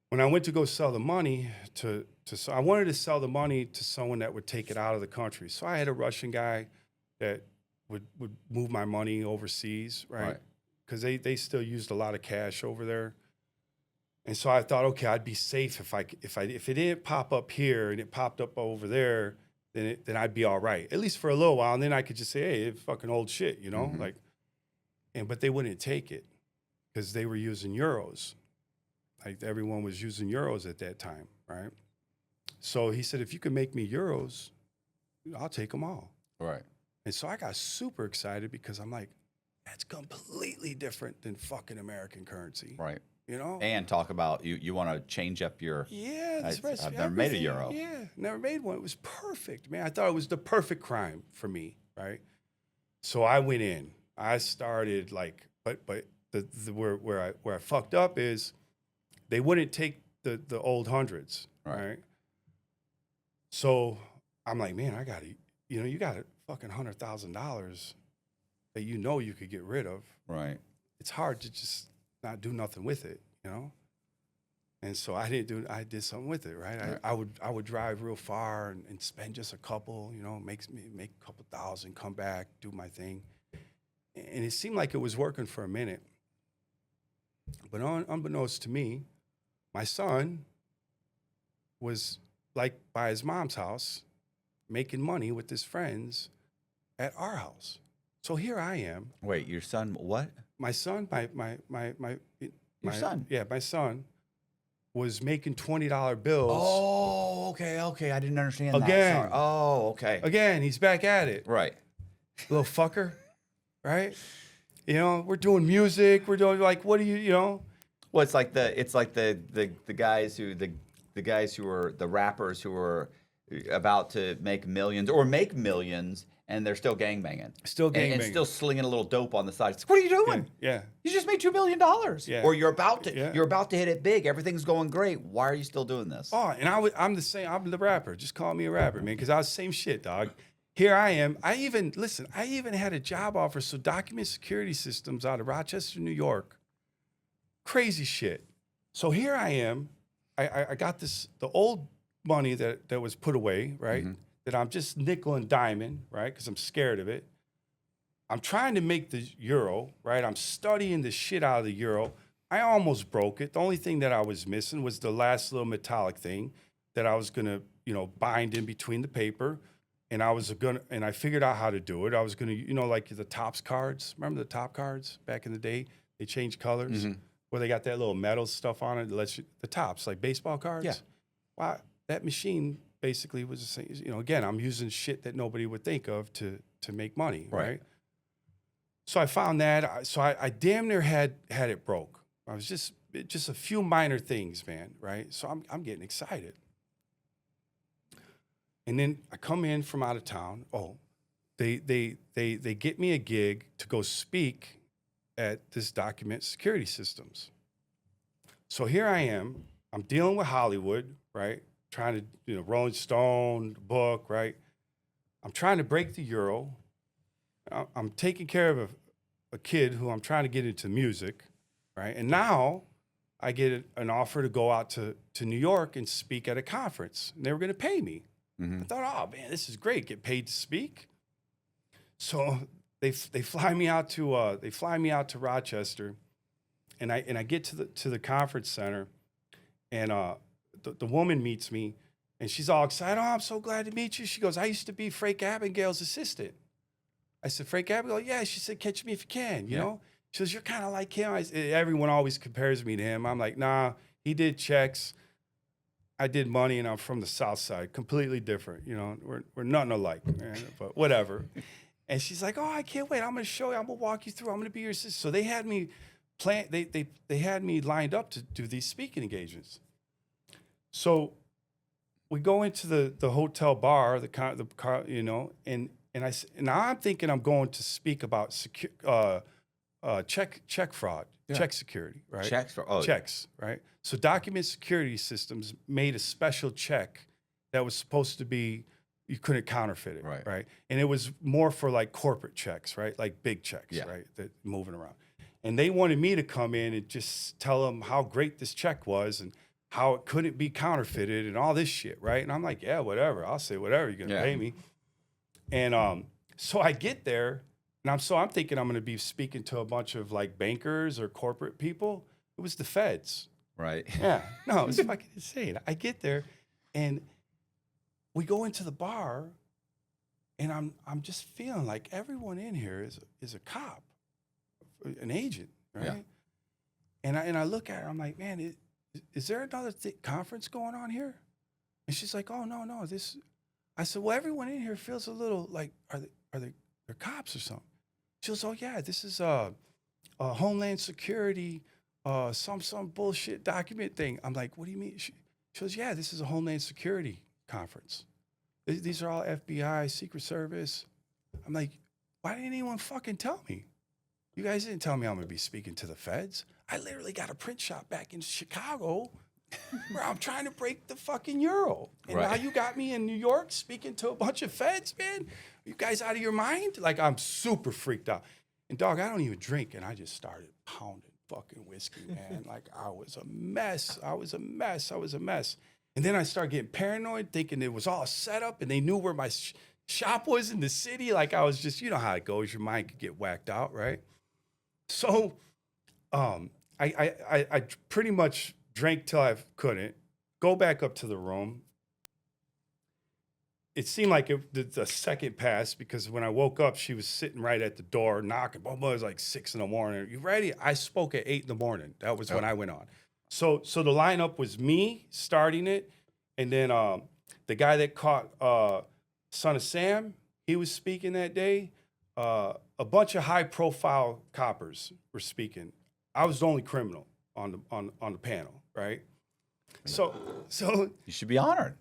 when I went to go sell the money so I wanted to sell the money to someone that would take it out of the country. So I had a Russian guy that would move my money overseas, right? Because they still used a lot of cash over there. And so I thought, okay, I'd be safe if it didn't pop up here and it popped up over there, then I'd be all right, at least for a little while. And then I could just say, hey, it's fucking old shit, you know, but they wouldn't take it because they were using euros. Like everyone was using euros at that time, right? So he said, if you can make me euros, I'll take them all. Right. And so I got super excited because I'm like, that's completely different than fucking American currency. Right. You know? And talk about you want to change up your... Yeah. I've never made a euro. Yeah, never made one. It was perfect, man. I thought it was the perfect crime for me, right? So I went in. I started like, but where I fucked up is they wouldn't take the old hundreds, right? So I'm like, man, you got a fucking $100,000 that you could get rid of. Right. It's hard to just not do nothing with it, you know? And so I did something with it, right? I would drive real far and spend just a couple, you know, make a couple thousand, come back, do my thing. And it seemed like it was working for a minute. But unbeknownst to me, my son was like by his mom's house making money with his friends at our house. So here I am. Wait, your son, what? My son, Your son? Yeah, my son was making $20 bills. Oh, okay. I didn't understand that. Again. Sorry. Oh, okay. Again, he's back at it. Right. Little fucker, right? You know, we're doing music. We're doing like, what do you know? Well, it's like the guys who are the rappers who are about to make millions and they're still gangbanging. And still slinging a little dope on the side. It's like, what are you doing? Yeah. You just made $2 million. Yeah. Or you're about to hit it big. Everything's going great. Why are you still doing this? Oh, and I'm the same. I'm the rapper. Just call me a rapper, man, because I was the same shit, dog. Here I am. I even had a job offer. So Document Security Systems out of Rochester, New York. Crazy shit. So here I am. I got the old money that was put away, right? Mm-hmm. That I'm just nickel and diamond, right? Because I'm scared of it. I'm trying to make the euro, right? I'm studying the shit out of the euro. I almost broke it. The only thing that I was missing was the last little metallic thing that I was gonna, bind in between the paper. And I figured out how to do it. I was gonna, like the Topps cards. Remember the Top cards back in the day? They changed colors. Mm-hmm. Where they got that little metal stuff on it that lets you, the Topps, like baseball cards. Yeah. Wow, that machine basically was the same. Again, I'm using shit that nobody would think of to make money, right? So I found that. So I damn near had it broke. I was just a few minor things, man, right? So I'm getting excited. And then I come in from out of town. Oh, they get me a gig to go speak at this Document Security Systems. So here I am. I'm dealing with Hollywood, right? Trying to, Rolling Stone, book, right? I'm trying to break the euro. I'm taking care of a kid who I'm trying to get into music, right? And now I get an offer to go out to New York and speak at a conference. And they were going to pay me. Mm-hmm. I thought, oh man, this is great. Get paid to speak. So they fly me out to Rochester, and I get to the conference center, and the woman meets me, and she's all excited. Oh, I'm so glad to meet you. She goes, I used to be Frank Abagnale's assistant. I said, Frank Abagnale? Yeah. She said, catch me if you can, you know? She goes, you're kind of like him. Everyone always compares me to him. I'm like, nah, he did checks. I did money, and I'm from the South Side. Completely different, We're nothing alike, man, but whatever. And she's like, oh, I can't wait. I'm going to show you. I'm going to walk you through. I'm going to be your assistant. So they had me they had me lined up to do these speaking engagements. So we go into the hotel bar, the car, and now I'm thinking I'm going to speak about check fraud, check security, right? Checks, right? So Document Security Systems made a special check that was supposed to be, you couldn't counterfeit it, right? And it was more for like corporate checks, right? Like big checks, right? That moving around. And they wanted me to come in and just tell them how great this check was. And how it couldn't be counterfeited and all this shit, right? And I'm like, yeah, whatever. I'll say whatever. You're gonna pay me. And so I get there, and I'm thinking I'm gonna be speaking to a bunch of like bankers or corporate people. It was the feds. Right. Yeah. No, it was fucking insane. I get there, and we go into the bar, and I'm just feeling like everyone in here is a cop, an agent, right? Yeah. And I look at her, I'm like, man, is there another conference going on here? And she's like, oh no, this. I said, well, everyone in here feels a little like are they they're cops or something? She goes, oh yeah, this is a Homeland Security, some bullshit document thing. I'm like, what do you mean? She goes, yeah, this is a Homeland Security conference. These are all FBI, Secret Service. I'm like, why didn't anyone fucking tell me? You guys didn't tell me I'm gonna be speaking to the feds. I literally got a print shop back in Chicago where I'm trying to break the fucking euro. And now you got me in New York speaking to a bunch of feds, man. Are you guys out of your mind? Like, I'm super freaked out. And dog, I don't even drink. And I just started pounding fucking whiskey, man. Like, I was a mess. And then I started getting paranoid, thinking it was all set up and they knew where my shop was in the city. Like, I was just, you know how it goes. Your mind could get whacked out, right? So I pretty much drank till I couldn't, go back up to the room. It seemed like the second passed because when I woke up, she was sitting right at the door knocking. It was like 6 a.m. Are you ready? I spoke at 8 a.m. That was when I went on. So the lineup was me starting it, and then the guy that caught Son of Sam, he was speaking that day. A bunch of high-profile coppers were speaking. I was the only criminal on the panel, right? So you should be honored.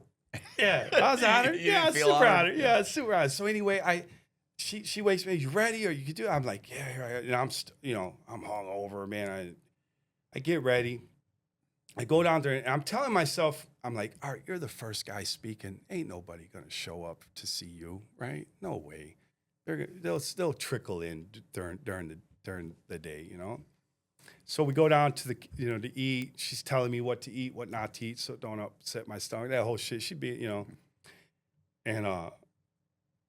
Yeah, I was honored. Yeah, super honored. Yeah, super honored. So anyway, she wakes me. You ready? Or you could do it? I'm like, yeah. And I'm I'm hungover, man. I get ready. I go down there and I'm telling myself, I'm like, all right, you're the first guy speaking. Ain't nobody gonna show up to see you, right? No way. They'll trickle in during the day, you know. So we go down to to eat. She's telling me what to eat, what not to eat, so don't upset my stomach. That whole shit. She'd be, and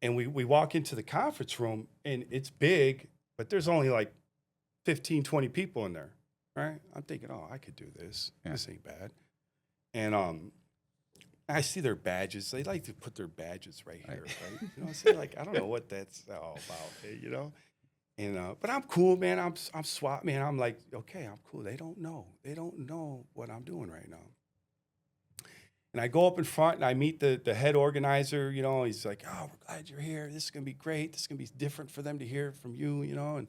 we walk into the conference room and it's big, but there's only like 15, 20 people in there, right? I'm thinking, oh, I could do this. Yeah. This ain't bad. And I see their badges. They like to put their badges right here, right? You know what I'm saying? Like, I don't know what that's all about, you know? And but I'm cool, man. I'm SWAT, man. I'm like, okay, I'm cool. They don't know what I'm doing right now. And I go up in front and I meet the head organizer. You know, he's like, oh, we're glad you're here. This is gonna be great. This is gonna be different for them to hear from you. You know, and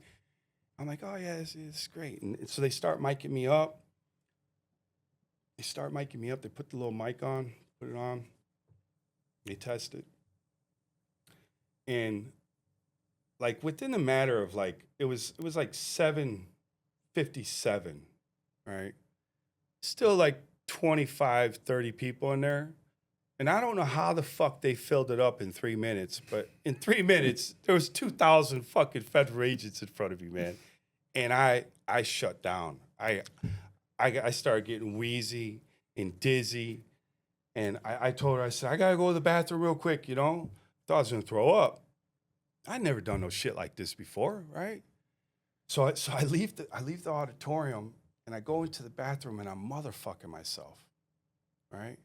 I'm like, oh yeah, it's great. And so they start micing me up. They put the little mic on, put it on. They test it, and like within the matter of like, it was like 7:57, right? Still like 25, 30 people in there. And I don't know how the fuck they filled it up in 3 minutes, but in 3 minutes, there was 2,000 fucking federal agents in front of me, man. And I shut down. I started getting wheezy and dizzy. And I told her, I said, I gotta go to the bathroom real quick, you know? Thought I was gonna throw up. I'd never done no shit like this before, right? So I leave the auditorium and I go into the bathroom and I'm motherfucking myself, right?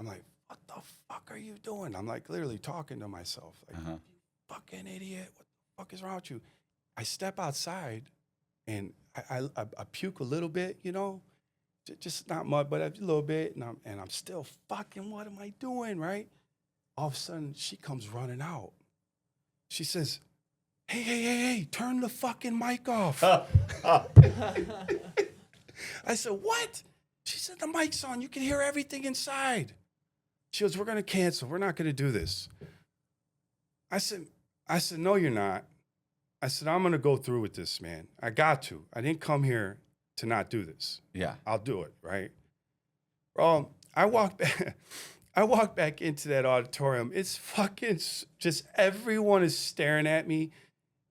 I'm like, what the fuck are you doing? I'm like literally talking to myself, like, you fucking idiot, what the fuck is wrong with you? I step outside and I puke a little bit, you know, just not much, but a little bit, and I'm still fucking, what am I doing, right? All of a sudden she comes running out. She says, hey, turn the fucking mic off. I said, what? She said, the mic's on. You can hear everything inside. She goes, we're going to cancel. We're not going to do this. I said, no, you're not. I said, I'm going to go through with this, man. I got to. I didn't come here to not do this. Yeah. I'll do it, right? Well, I walked back into that auditorium. It's fucking just everyone is staring at me.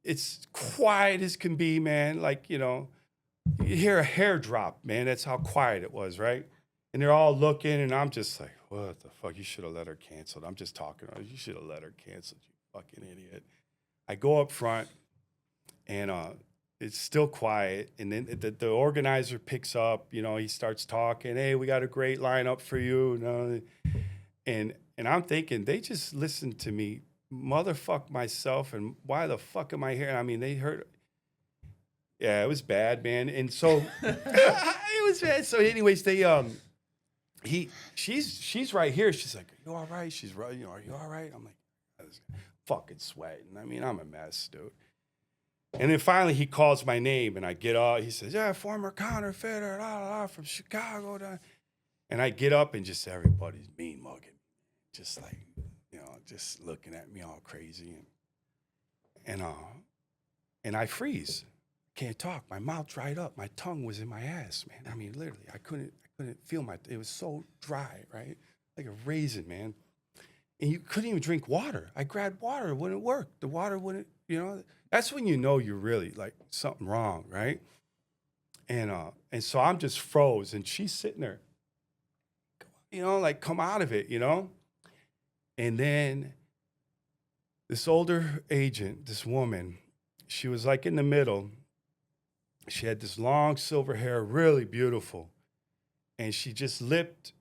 It's quiet as can be, man. Like, you know, you hear a hair drop, man. That's how quiet it was, right? And they're all looking, and I'm just like, what the fuck? You should have let her canceled. I'm just talking. You should have let her canceled, you fucking idiot. I go up front, and it's still quiet. And then the organizer picks up, you know, he starts talking. Hey, we got a great lineup for you. You know? And I'm thinking, they just listened to me motherfuck myself, and why the fuck am I here? I mean, they heard. Yeah, it was bad, man. And so it was bad. So anyways, she's right here. She's like, "Are you all right?" She's right. You know, "Are you all right?" I'm like, I was fucking sweating. I mean, I'm a mess, dude. And then finally he calls my name, and I get up. He says, "Yeah, former counterfeiter, from Chicago." And I get up, and just everybody's mean mugging, just like, you know, just looking at me all crazy, and I freeze. Can't talk. My mouth dried up. My tongue was in my ass, man. I mean, literally, I couldn't feel it was so dry, right? Like a raisin, man. And you couldn't even drink water. I grabbed water, it wouldn't work. The water wouldn't, you know, that's when you know you're really like something wrong, right? And so I'm just froze, and she's sitting there, you know, like, come out of it, you know? And then this older agent, this woman, she was like in the middle. She had this long silver hair, really beautiful. And she just lipped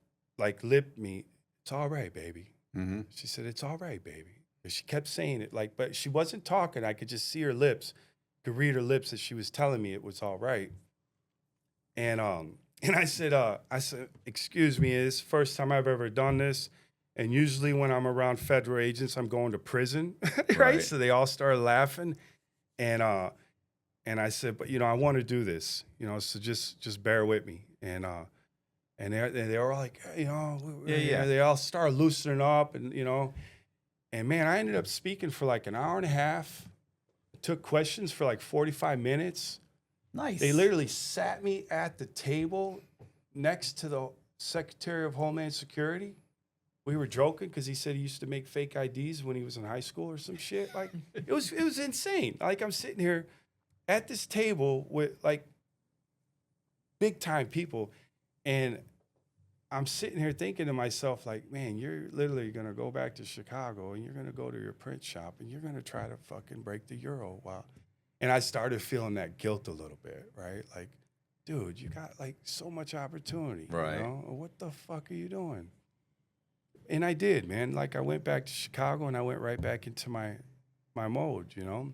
me. "It's all right, baby." Mm-hmm. She said, "It's all right, baby." And she kept saying it like, but she wasn't talking. I could just see her lips, could read her lips that she was telling me it was all right. And I said, "Excuse me, it's the first time I've ever done this. And usually when I'm around federal agents, I'm going to prison," right? So they all started laughing. And I said, "But, you know, I want to do this, you know, so just bear with me." And they were like, you know, yeah. They all started loosening up, and, you know, and man, I ended up speaking for like an hour and a half. Took questions for like 45 minutes. Nice. They literally sat me at the table next to the Secretary of Homeland Security. We were joking because he said he used to make fake IDs when he was in high school or some shit. Like, it was insane. Like, I'm sitting here at this table with like big time people, and I'm sitting here thinking to myself, like, man, you're literally gonna go back to Chicago, and you're gonna go to your print shop, and you're gonna try to fucking break the euro. Wow. And I started feeling that guilt a little bit, right? Like, dude, you got like so much opportunity, right? You know? What the fuck are you doing? And I did, man. Like, I went back to Chicago, and I went right back into my mode, you know?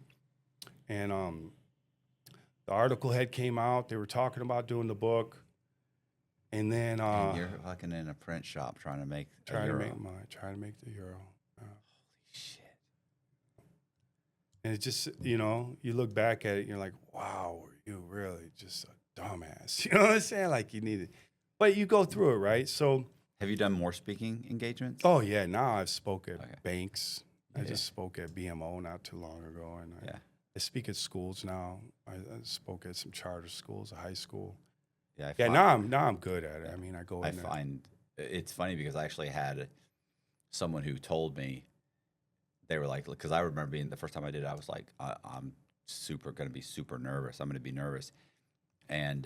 And the article had came out. They were talking about doing the book. And then and you're fucking in a print shop trying to make the euro. Trying to make the euro. Holy shit. And it just, you know, you look back at it and you're like, wow, were you really just a dumbass? You know what I'm saying? Like, you need it. But you go through it, right? So have you done more speaking engagements? Oh yeah, now I've spoke at banks. I just spoke at BMO not too long ago, and I speak at schools now. I spoke at some charter schools, a high school. Yeah, now I'm good at it. I mean, I go in there. I find it's funny because I actually had someone who told me, they were like, because I remember being the first time I did it, I was like, I'm going to be super nervous. I'm going to be nervous. And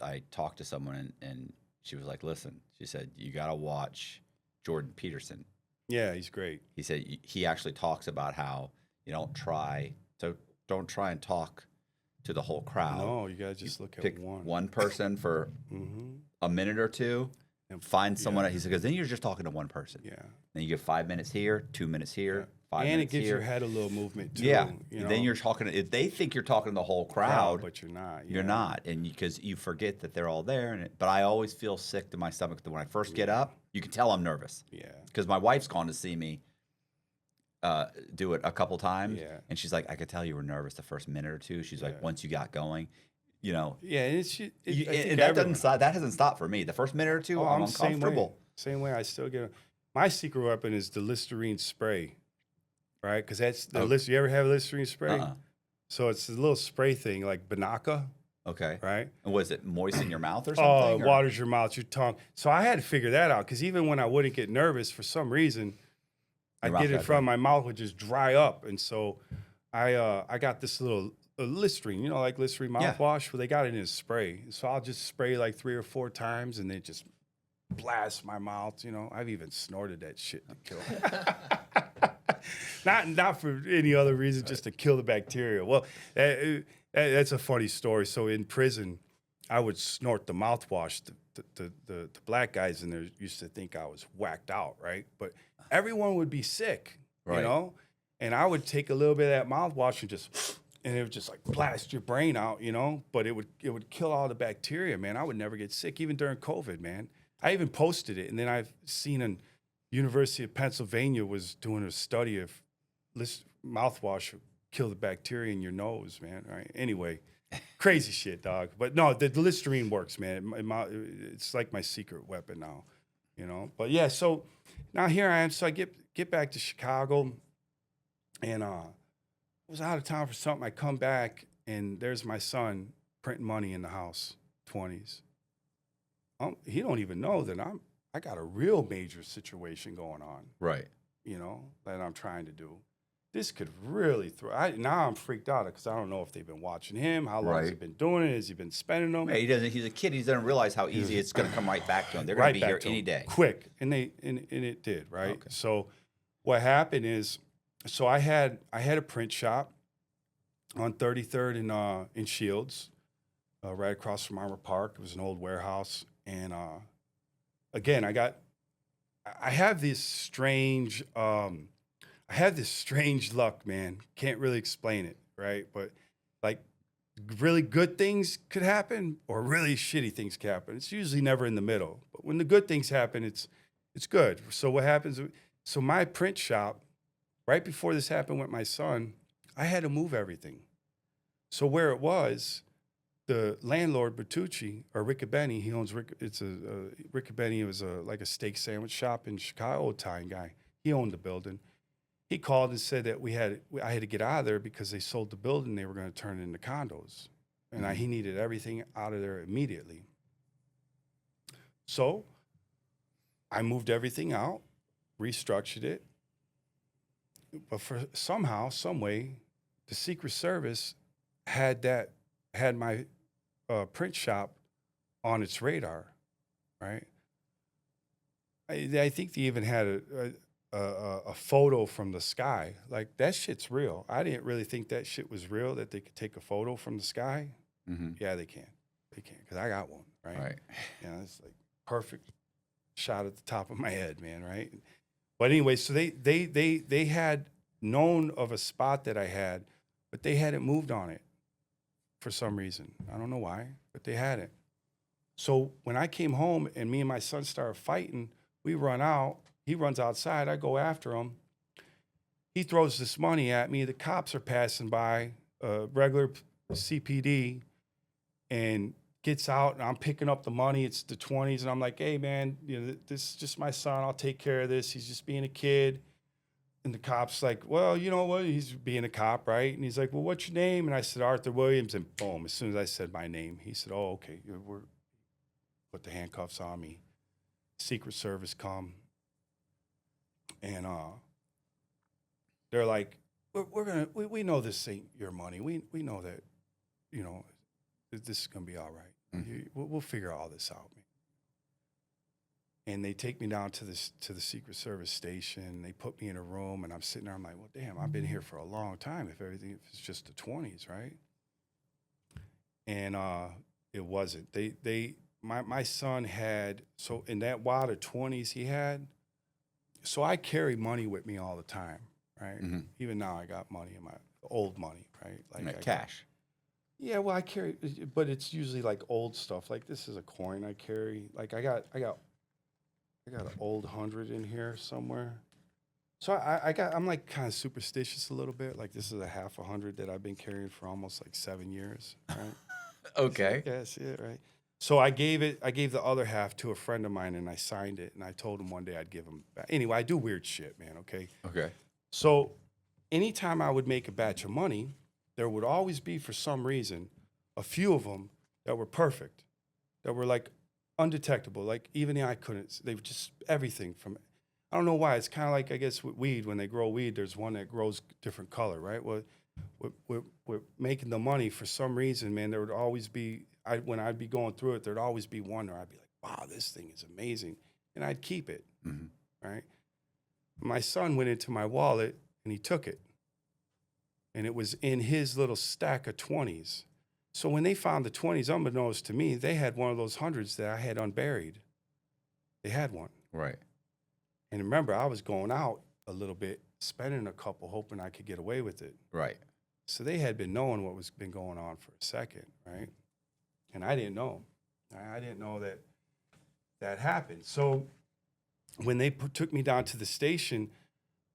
I talked to someone, and she was like, listen, she said, you got to watch Jordan Peterson. Yeah, he's great. He said he actually talks about how you don't try and talk to the whole crowd. No, you gotta just look at one person for a minute or two, and find someone. He said, because then you're just talking to one person. Yeah. Then you get 5 minutes here, 2 minutes here, 5 and minutes it gives here. your head a little movement too. Yeah. You know? Then you're talking. If they think you're talking to the whole crowd, but you're not. You're not, and because you forget that they're all there. But I always feel sick to my stomach when I first get up. You can tell I'm nervous. Yeah. Because my wife's gone to see me do it a couple times, and she's like, I could tell you were nervous the first minute or two. She's like, once you got going, you know. Yeah, and that hasn't stopped for me. The first minute or two, I'm uncomfortable. Same way. I still get. My secret weapon is the Listerine spray, right? Because that's the You ever have Listerine spray? So it's a little spray thing like Banaka. Okay. Right? And was it moist in your mouth or something? Oh, waters your mouth, your tongue. So I had to figure that out because even when I wouldn't get nervous for some reason, I'd get it from my mouth would just dry up. And so I got this little Listerine, like Listerine mouthwash. Well, they got it in a spray. So I'll just spray like 3 or 4 times and then just blast my mouth. I've even snorted that shit to kill it. Not for any other reason, just to kill the bacteria. Well, that's a funny story. So in prison, I would snort the mouthwash. The black guys in there used to think I was whacked out, right? But everyone would be sick, and I would take a little bit of that mouthwash and it would just like blast your brain out, but it would kill all the bacteria, man. I would never get sick, even during COVID, man. I even posted it, and then I've seen an University of Pennsylvania was doing a study of mouthwash kill the bacteria in your nose, man. Right? Anyway, crazy shit, dog. But no, the Listerine works, man. It's like my secret weapon now, But yeah, so now here I am. So I get back to Chicago, and I was out of town for something. I come back, and there's my son printing money in the house, 20s. He don't even know that I got a real major situation going on. Right. That I'm trying to do. This could really throw. Now I'm freaked out because I don't know if they've been watching him. How long has he been doing it? Has he been spending them? Yeah, he doesn't. He's a kid. He doesn't realize how easy it's going to come right back to him. They're going to be here any day. Quick, and it did, right? Okay. So what happened is, I had a print shop on 33rd in Shields, right across from Armour Park. It was an old warehouse, and again, I have this strange. I had this strange luck, man. Can't really explain it, right? But like really good things could happen or really shitty things could happen. It's usually never in the middle. But when the good things happen, it's good. So what happens? So my print shop, right before this happened with my son, I had to move everything. So where it was, the landlord Bertucci or Riccabeni, he owns Riccabeni was like a steak sandwich shop in Chicago, old time guy. He owned the building. He called and said that I had to get out of there because they sold the building. They were going to turn it into condos. And he needed everything out of there immediately. So I moved everything out, restructured it. But for somehow, some way, the Secret Service had my print shop on its radar, right? I think they even had a photo from the sky. Like, that shit's real. I didn't really think that shit was real, that they could take a photo from the sky. Mm-hmm. Yeah, they can. They can, because I got one, right? Right. It's like perfect shot at the top of my head, man, right? But anyway, so they had known of a spot that I had, but they hadn't moved on it for some reason. I don't know why, but they hadn't. So when I came home and me and my son started fighting, we run out. He runs outside. I go after him. He throws this money at me. The cops are passing by, regular CPD, and gets out, and I'm picking up the money. It's the 20s, and I'm like, hey, man, this is just my son. I'll take care of this. He's just being a kid. And the cop's like, well, you know what? He's being a cop, right? And he's like, well, what's your name? And I said, Arthur Williams. And boom, as soon as I said my name, he said, oh, okay. Put the handcuffs on me. Secret Service come. And they're like, we know this ain't your money. We know that, this is gonna be all right. Mm-hmm. We'll figure all this out, man. And they take me down to the Secret Service station. They put me in a room, and I'm sitting there. I'm like, well, damn, I've been here for a long time. If it's just the 20s, right? And it wasn't. My son had, so in that wad of 20s he had. So I carry money with me all the time, right? Mm-hmm. Even now I got money in my old money, right? Like cash. Yeah, well, I carry, but it's usually like old stuff. Like this is a coin I carry. Like I got an old 100 in here somewhere. So I'm like kind of superstitious a little bit. Like this is a half 100 that I've been carrying for almost like 7 years, right? Okay. Yeah, see it, right? So I gave the other half to a friend of mine, and I signed it, and I told him one day I'd give him back. Anyway, I do weird shit, man, okay? Okay. So anytime I would make a batch of money, there would always be, for some reason, a few of them that were perfect, that were like undetectable. Like even the eye couldn't, they were just everything from, I don't know why. It's kind of like, I guess, with weed. When they grow weed, there's one that grows different color, right? Well, with making the money, for some reason, man, there would always be, when I'd be going through it, there'd always be one where I'd be like, wow, this thing is amazing. And I'd keep it, right? My son went into my wallet and he took it. And it was in his little stack of 20s. So when they found the 20s, unbeknownst to me, they had one of those hundreds that I had unburied. They had one. Right. And remember, I was going out a little bit, spending a couple, hoping I could get away with it. Right. So they had been knowing what was been going on for a second, right? And I didn't know. I didn't know that happened. So when they took me down to the station,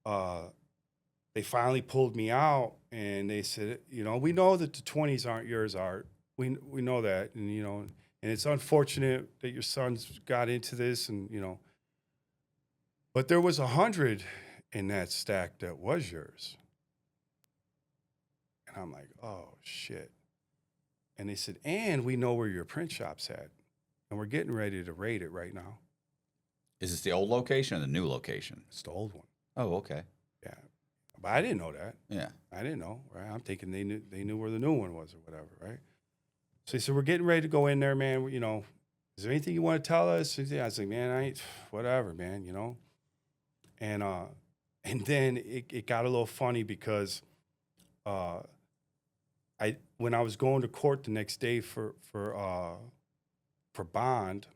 they finally pulled me out and they said, you know, we know that the 20s aren't yours, Art. We know that. And, you know, and it's unfortunate that your son's got into this and, you know, but there was 100 in that stack that was yours. And I'm like, oh, shit. And they said, and we know where your print shop's at. And we're getting ready to raid it right now. Is this the old location or the new location? It's the old one. Oh, okay. Yeah. But I didn't know that. Yeah. I didn't know, right? I'm thinking they knew where the new one was or whatever, right? So they said, we're getting ready to go in there, man. You know, is there anything you want to tell us? I was like, man, I ain't, whatever, man, you know? And then it got a little funny because when I was going to court the next day for bond,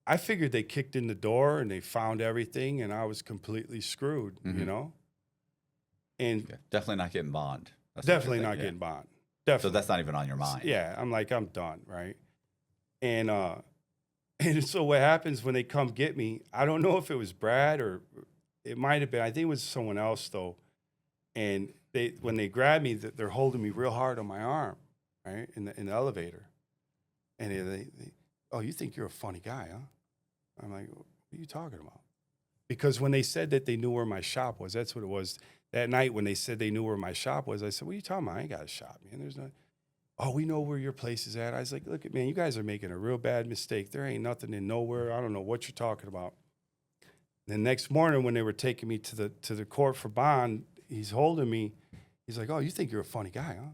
I figured they kicked in the door and they found everything and I was completely screwed, you know? And definitely not getting bond. That's definitely not getting bond. Definitely. So that's not even on your mind. Yeah, I'm like, I'm done, right? And so what happens when they come get me, I don't know if it was Brad or it might have been, I think it was someone else though. And when they grab me, they're holding me real hard on my arm, right? In the elevator. And they oh, you think you're a funny guy, huh? I'm like, what are you talking about? Because when they said that they knew where my shop was, that's what it was. That night when they said they knew where my shop was, I said, what are you talking about? I ain't got a shop, man. There's no, oh, we know where your place is at. I was like, look, man, you guys are making a real bad mistake. There ain't nothing in nowhere. I don't know what you're talking about. The next morning when they were taking me to the court for bond, he's holding me. He's like, oh, you think you're a funny guy, huh?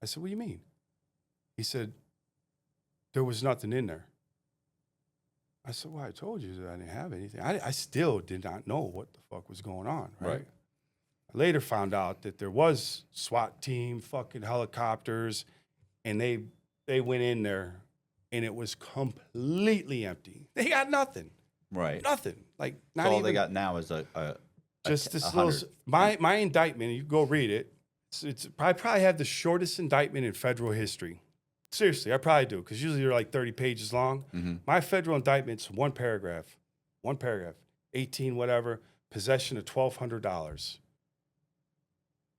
I said, what do you mean? He said, there was nothing in there. I said, well, I told you that I didn't have anything. I still did not know what the fuck was going on, right? I later found out that there was SWAT team, fucking helicopters, and they went in there, and it was completely empty. They got nothing. Right. Nothing. Like, not so all even. They got now is just this little, my indictment, you go read it. I probably have the shortest indictment in federal history. Seriously, I probably do, because usually they're like 30 pages long. My federal indictment's one paragraph, 18 whatever, possession of $1,200.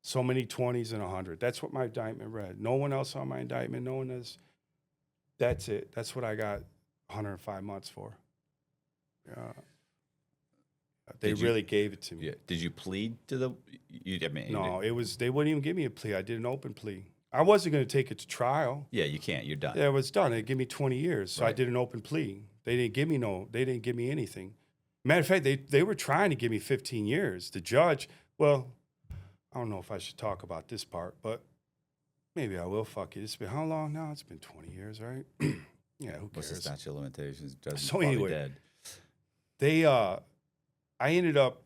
So many 20s and 100. That's what my indictment read. No one else on my indictment, no one has. That's it. That's what I got 105 months for. Yeah. They really gave it to me. Yeah. Did you plead to the? No, it was. They wouldn't even give me a plea. I did an open plea. I wasn't going to take it to trial. Yeah, you can't. You're done. Yeah, it was done. They give me 20 years, so I did an open plea. They didn't give me anything. Matter of fact, they were trying to give me 15 years. The judge, well, I don't know if I should talk about this part, but maybe I will. Fuck it. It's been how long now? It's been 20 years, right? Yeah, who cares? What's the statute of limitations? So anyway, dead. They I ended up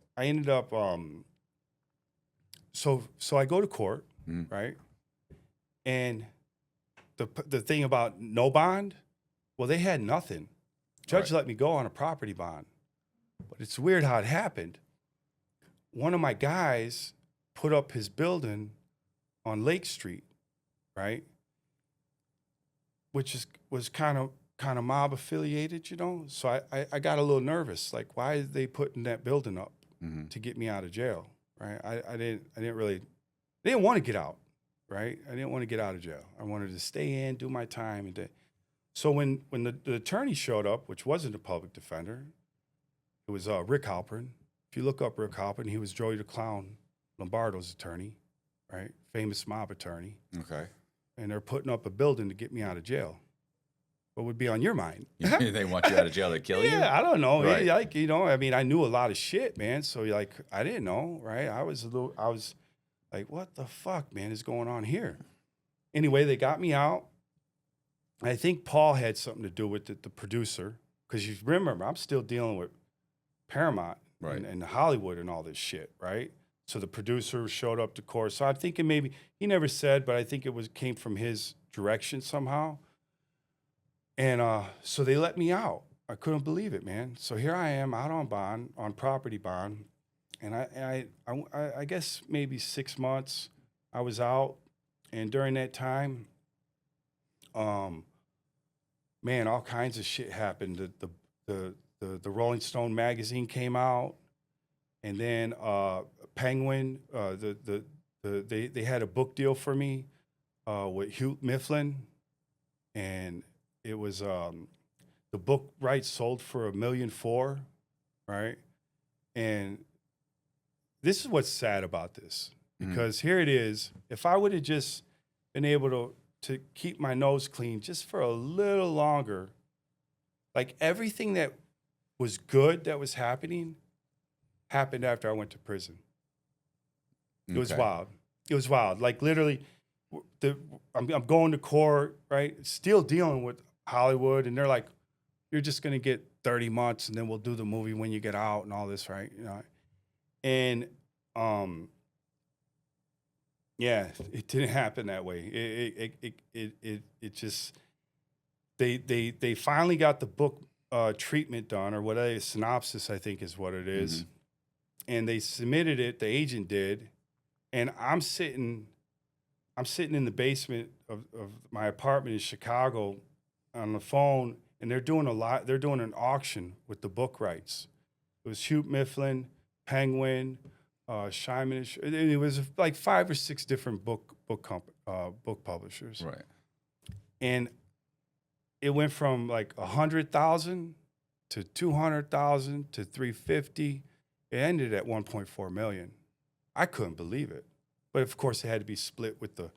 so I go to court, right? And the thing about no bond, well, they had nothing. Judge let me go on a property bond. But it's weird how it happened. One of my guys put up his building on Lake Street, right? Which was kind of mob affiliated, you know? So I got a little nervous. Like, why are they putting that building up to get me out of jail, right? I didn't want to get out, right? I didn't want to get out of jail. I wanted to stay in, do my time. So when the attorney showed up, which wasn't a public defender, it was Rick Halpern. If you look up Rick Halpern, he was Joey the Clown Lombardo's attorney, right? Famous mob attorney. Okay. And they're putting up a building to get me out of jail. What would be on your mind? They want you out of jail to kill you? Yeah, I don't know. Right. Like, you know, I mean, I knew a lot of shit, man. So like, I didn't know, right? I was Like, what the fuck, man, is going on here? Anyway, they got me out. I think Paul had something to do with it, the producer, because you remember, I'm still dealing with Paramount and Hollywood and all this shit, right? So the producer showed up to court. So I'm thinking maybe, he never said, but I think it came from his direction somehow. And so they let me out. I couldn't believe it, man. So here I am out on bond, on property bond. And I guess maybe 6 months I was out. And during that time, man, all kinds of shit happened. The Rolling Stone magazine came out, and then Penguin, they had a book deal for me with Hugh Mifflin, and it was the book rights sold for $1.4 million, right? And this is what's sad about this, because here it is. If I would have just been able to keep my nose clean just for a little longer, like everything that was good that was happened after I went to prison. It was wild. It was wild. Like literally, I'm going to court, right? Still dealing with Hollywood, and they're like, "You're just gonna get 30 months, and then we'll do the movie when you get out and all this, right?" You know, and yeah, it didn't happen that way. It just they finally got the book treatment done, or whatever, synopsis I think is what it is, and they submitted it. The agent did, and I'm sitting in the basement of my apartment in Chicago on the phone, and they're doing an auction with the book rights. It was Hugh Mifflin, Penguin, Shyman, and it was like 5 or 6 different book publishers. Right. And it went from like 100,000 to 200,000 to 350. It ended at 1.4 million. I couldn't believe it, but of course it had to be split with the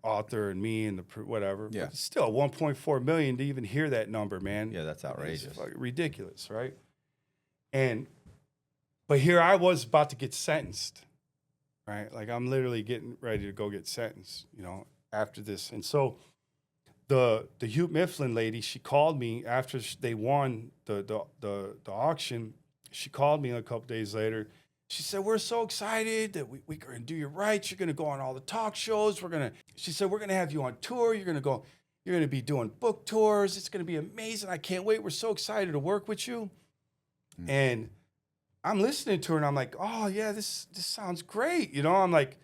author and me and the whatever. Yeah. But still, 1.4 million to even hear that number, man. Yeah, that's outrageous. It's fucking ridiculous, right? But here I was about to get sentenced, right? Like I'm literally getting ready to go get sentenced, after this. And so the Hugh Mifflin lady, she called me after they won the auction. She called me a couple days later. She said, "We're so excited that we're going to do you right. You're going to go on all the talk shows. She said, we're going to have you on tour. You're going to be doing book tours. It's going to be amazing. I can't wait. We're so excited to work with you." And I'm listening to her, and I'm like, "Oh yeah, this sounds great." I'm like,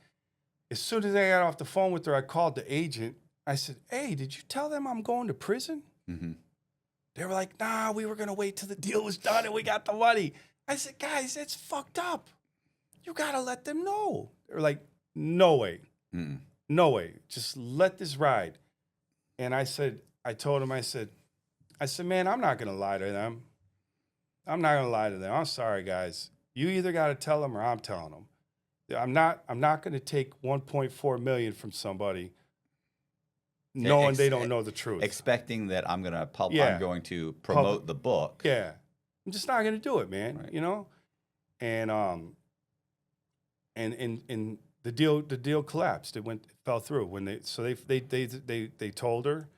as soon as I got off the phone with her, I called the agent. I said, "Hey, did you tell them I'm going to prison?" They were like, "Nah, we were going to wait till the deal was done and we got the money." I said, "Guys, that's fucked up. You got to let them know." They were like, "No way. No way. Just let this ride." And I told him, I said, "Man, I'm not going to lie to them. I'm not going to lie to them. I'm sorry, guys. You either got to tell them or I'm telling them. I'm not going to take 1.4 million from somebody knowing they don't know the truth. Expecting that I'm going to promote the book." Yeah. I'm just not going to do it, man. Right. And the deal collapsed. It fell through when they told her,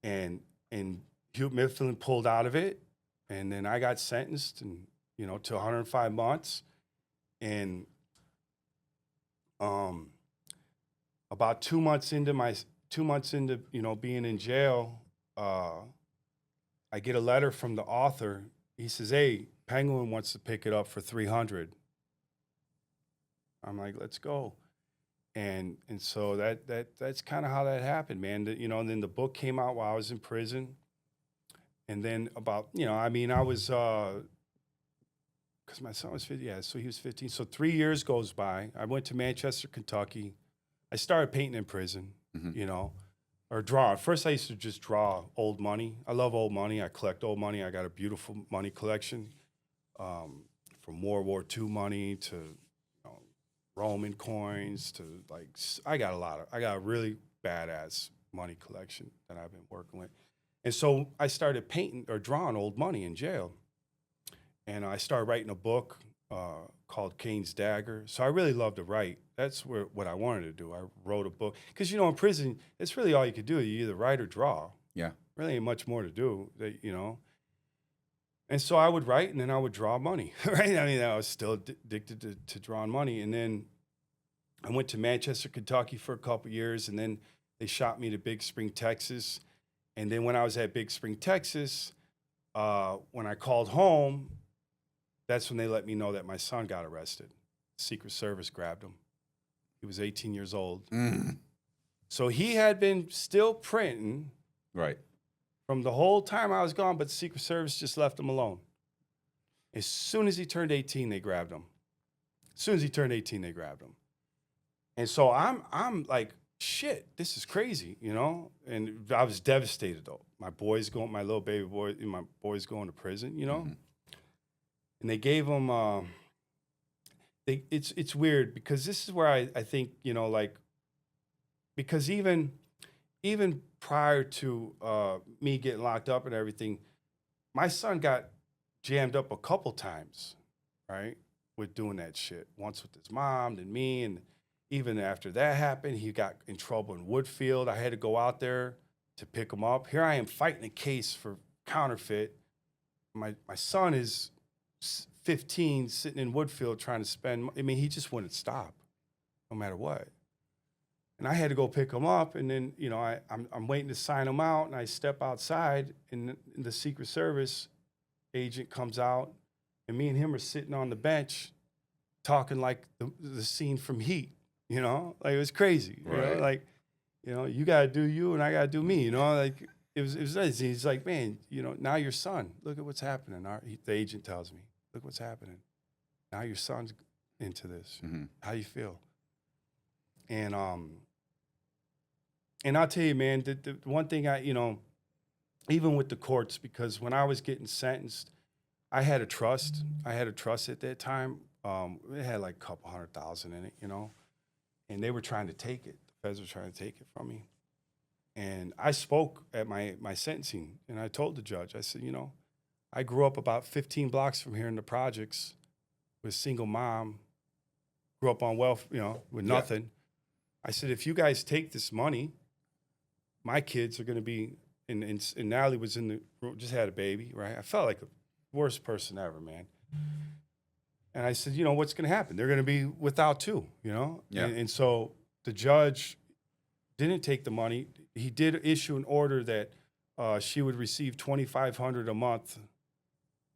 and Hugh Mifflin pulled out of it, and then I got sentenced to 105 months, and about 2 months into being in jail, I get a letter from the author. He says, "Hey, Penguin wants to pick it up for 300. I'm like, "Let's go." And so that's kind of how that happened, man. And then the book came out while I was in prison. And then I was, because my son was 15, yeah, so he was 15. So 3 years goes by. I went to Manchester, Kentucky. I started painting in prison, or drawing. First, I used to just draw old money. I love old money. I collect old money. I got a beautiful money collection, from World War II money to Roman coins to I got a really badass money collection that I've been working with. And so I started painting or drawing old money in jail. And I started writing a book called Cain's Dagger. So I really love to write. That's what I wanted to do. I wrote a book because in prison, it's really all you could do. You either write or draw. Yeah, really ain't much more to do. And so I would write and then I would draw money. Right? I mean, I was still addicted to drawing money. And then I went to Manchester, Kentucky for a couple years, and then they shot me to Big Spring, Texas. And then when I was at Big Spring, Texas, when I called home, that's when they let me know that my son got arrested. Secret Service grabbed him. He was 18 years old. So he had been still printing right from the whole time I was gone, but the Secret Service just left him alone. As soon as he turned 18, they grabbed him. As soon as he turned 18, they grabbed him. And so I'm like, shit, this is crazy, And I was devastated though. My little baby boy, my boy's going to prison, And they gave him. It's weird because this is where I think because even prior to me getting locked up and everything, my son got jammed up a couple times, right, with doing that shit. Once with his mom, then me, and even after that happened, he got in trouble in Woodfield. I had to go out there to pick him up. Here I am fighting a case for counterfeit. My son is 15, sitting in Woodfield trying to spend. I mean, he just wouldn't stop, no matter what. And I had to go pick him up, and then I'm waiting to sign him out, and I step outside, and the Secret Service agent comes out, and me and him are sitting on the bench, talking like the scene from Heat. Like it was crazy. Right. You gotta do you, and I gotta do me. Like it was nice. He's like, man, now your son. Look at what's happening. The agent tells me, look what's happening. Now your son's into this. Mm-hmm. How you feel? And I'll tell you, man, the one thing even with the courts, because when I was getting sentenced, I had a trust. At that time. It had like a couple $100,000 in it, and they were trying to take it. The feds were trying to take it from me. And I spoke at my sentencing, and I told the judge, I said, I grew up about 15 blocks from here in the projects with a single mom, grew up on wealth, with nothing. Yeah. I said, if you guys take this money, my kids are going to be, and Natalie was in the room, just had a baby, right? I felt like the worst person ever, man. And I said, what's going to happen? They're going to be without too, Yeah. And so the judge didn't take the money. He did issue an order that she would receive $2,500 a month.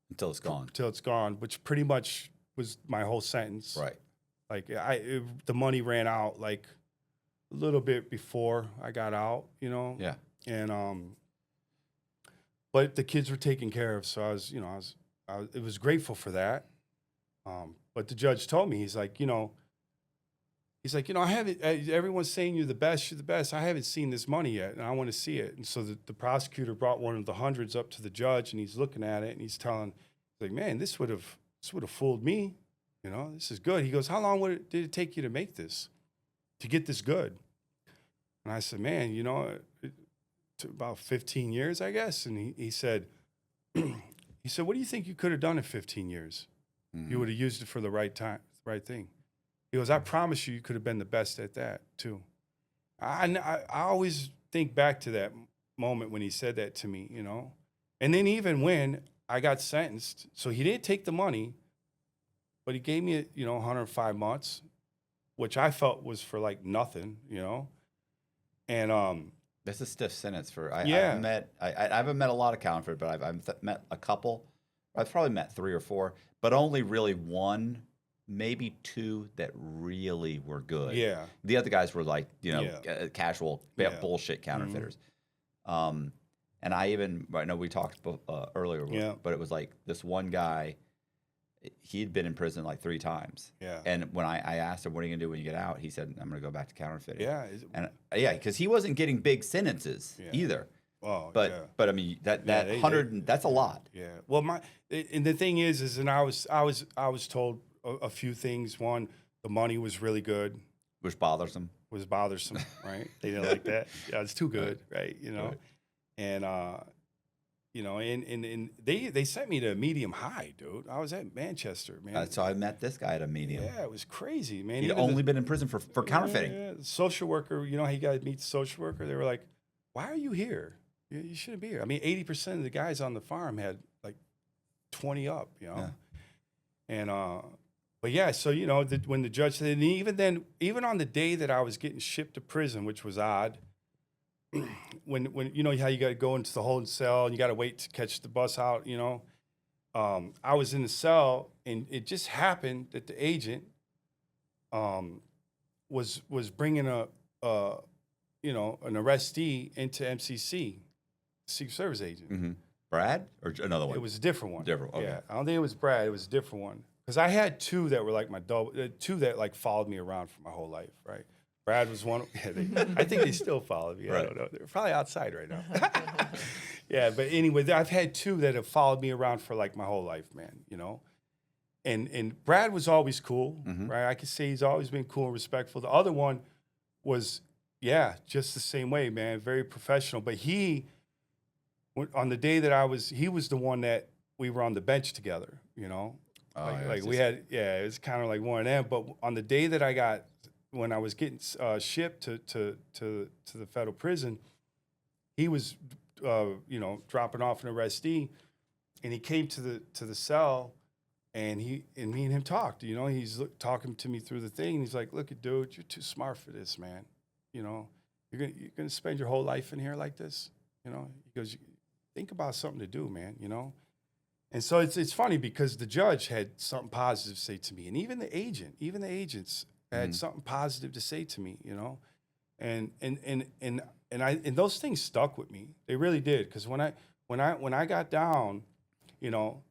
Until it's gone. Until it's gone, which pretty much was my whole sentence. Right. Like the money ran out like a little bit before I got out, Yeah. And but the kids were taken care of, so I was grateful for that. But the judge told me, he's like, I haven't. Everyone's saying you're the best. I haven't seen this money yet, and I want to see it. And so the prosecutor brought one of the hundreds up to the judge, and he's looking at it, and he's like, man, this would have fooled me. This is good. He goes, how long did it take you to make this, to get this good? And I said, man, it took about 15 years, I guess. And he said, what do you think you could have done in 15 years? Mm-hmm. You would have used it for the right time, right thing. He goes, I promise you could have been the best at that too. I always think back to that moment when he said that to me, And then even when I got sentenced, so he didn't take the money, but he gave me, 105 months, which I felt was for like nothing, And that's a stiff sentence for. I haven't met a lot of counterfeit, but I've met a couple. I've probably met 3 or 4, but only really 1, maybe 2 that really were good. Yeah. The other guys were like, casual bullshit counterfeiters. Mm-hmm. And I know we talked earlier, but it was like this one guy. He'd been in prison like 3 times. Yeah. And when I asked him, what are you going to do when you get out? He said, I'm going to go back to counterfeiting. Yeah. And because he wasn't getting big sentences either. Oh, but I mean that 100 that's a lot. Yeah. Well, and the thing is, and I was told a few things. One, the money was really good, which bothersome. Right? They didn't like that. Yeah, it's too good, right? Right. And and they sent me to a medium high, dude. I was at Manchester, man. So I met this guy at a medium. Yeah, it was crazy, man. He'd only been in prison for counterfeiting. Yeah, social worker, how you got to meet the social worker? They were like, why are you here? You shouldn't be here. I mean, 80% of the guys on the farm had like 20 up, Yeah. And, but yeah, so, when the judge said, and even on the day that I was getting shipped to prison, which was odd, when how you got to go into the holding cell and you got to wait to catch the bus out, I was in the cell and it just happened that the agent was bringing an arrestee into MCC, Secret Service agent. Mm-hmm. Brad or another one? It was a different one. Different. Okay. Yeah, I don't think it was Brad. It was a different one. Because I had two that were like my double, two that like followed me around for my whole life, right? Brad was one. Yeah, I think they still follow me. Right. I don't know. They're probably outside right now. Yeah, but anyway, I've had two that have followed me around for like my whole life, man. And Brad was always cool, right? I could say he's always been cool and respectful. The other one was, just the same way, man. Very professional. But on the day that he was the one that we were on the bench together, we had, it was kind of like one of them. But on the day that when I was getting shipped to the federal prison, he was, dropping off an arrestee, and he came to the cell, and me and him talked. He's talking to me through the thing. And he's like, "Look, dude, you're too smart for this, man. You're gonna spend your whole life in here like this. He goes, think about something to do, man. And so it's funny because the judge had something positive to say to me, and even the agents had something positive to say to me, and those things stuck with me. They really did, because when I got down, you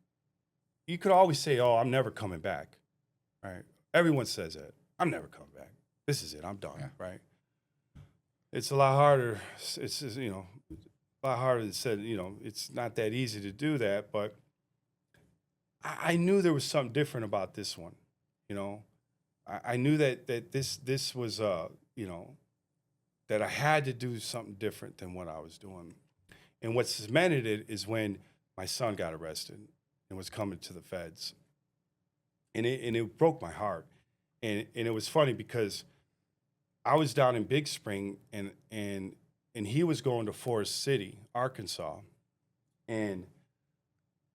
could always say, "Oh, I'm never coming back," right? Everyone says that. I'm never coming back. This is it. I'm done, right? It's a lot harder. It's just, a lot harder than said. It's not that easy to do that, but I knew there was something different about this one. I knew that this was that I had to do something different than what I was doing. And what cemented it is when my son got arrested and was coming to the feds. And it broke my heart. And it was funny because I was down in Big Spring and he was going to Forest City, Arkansas. And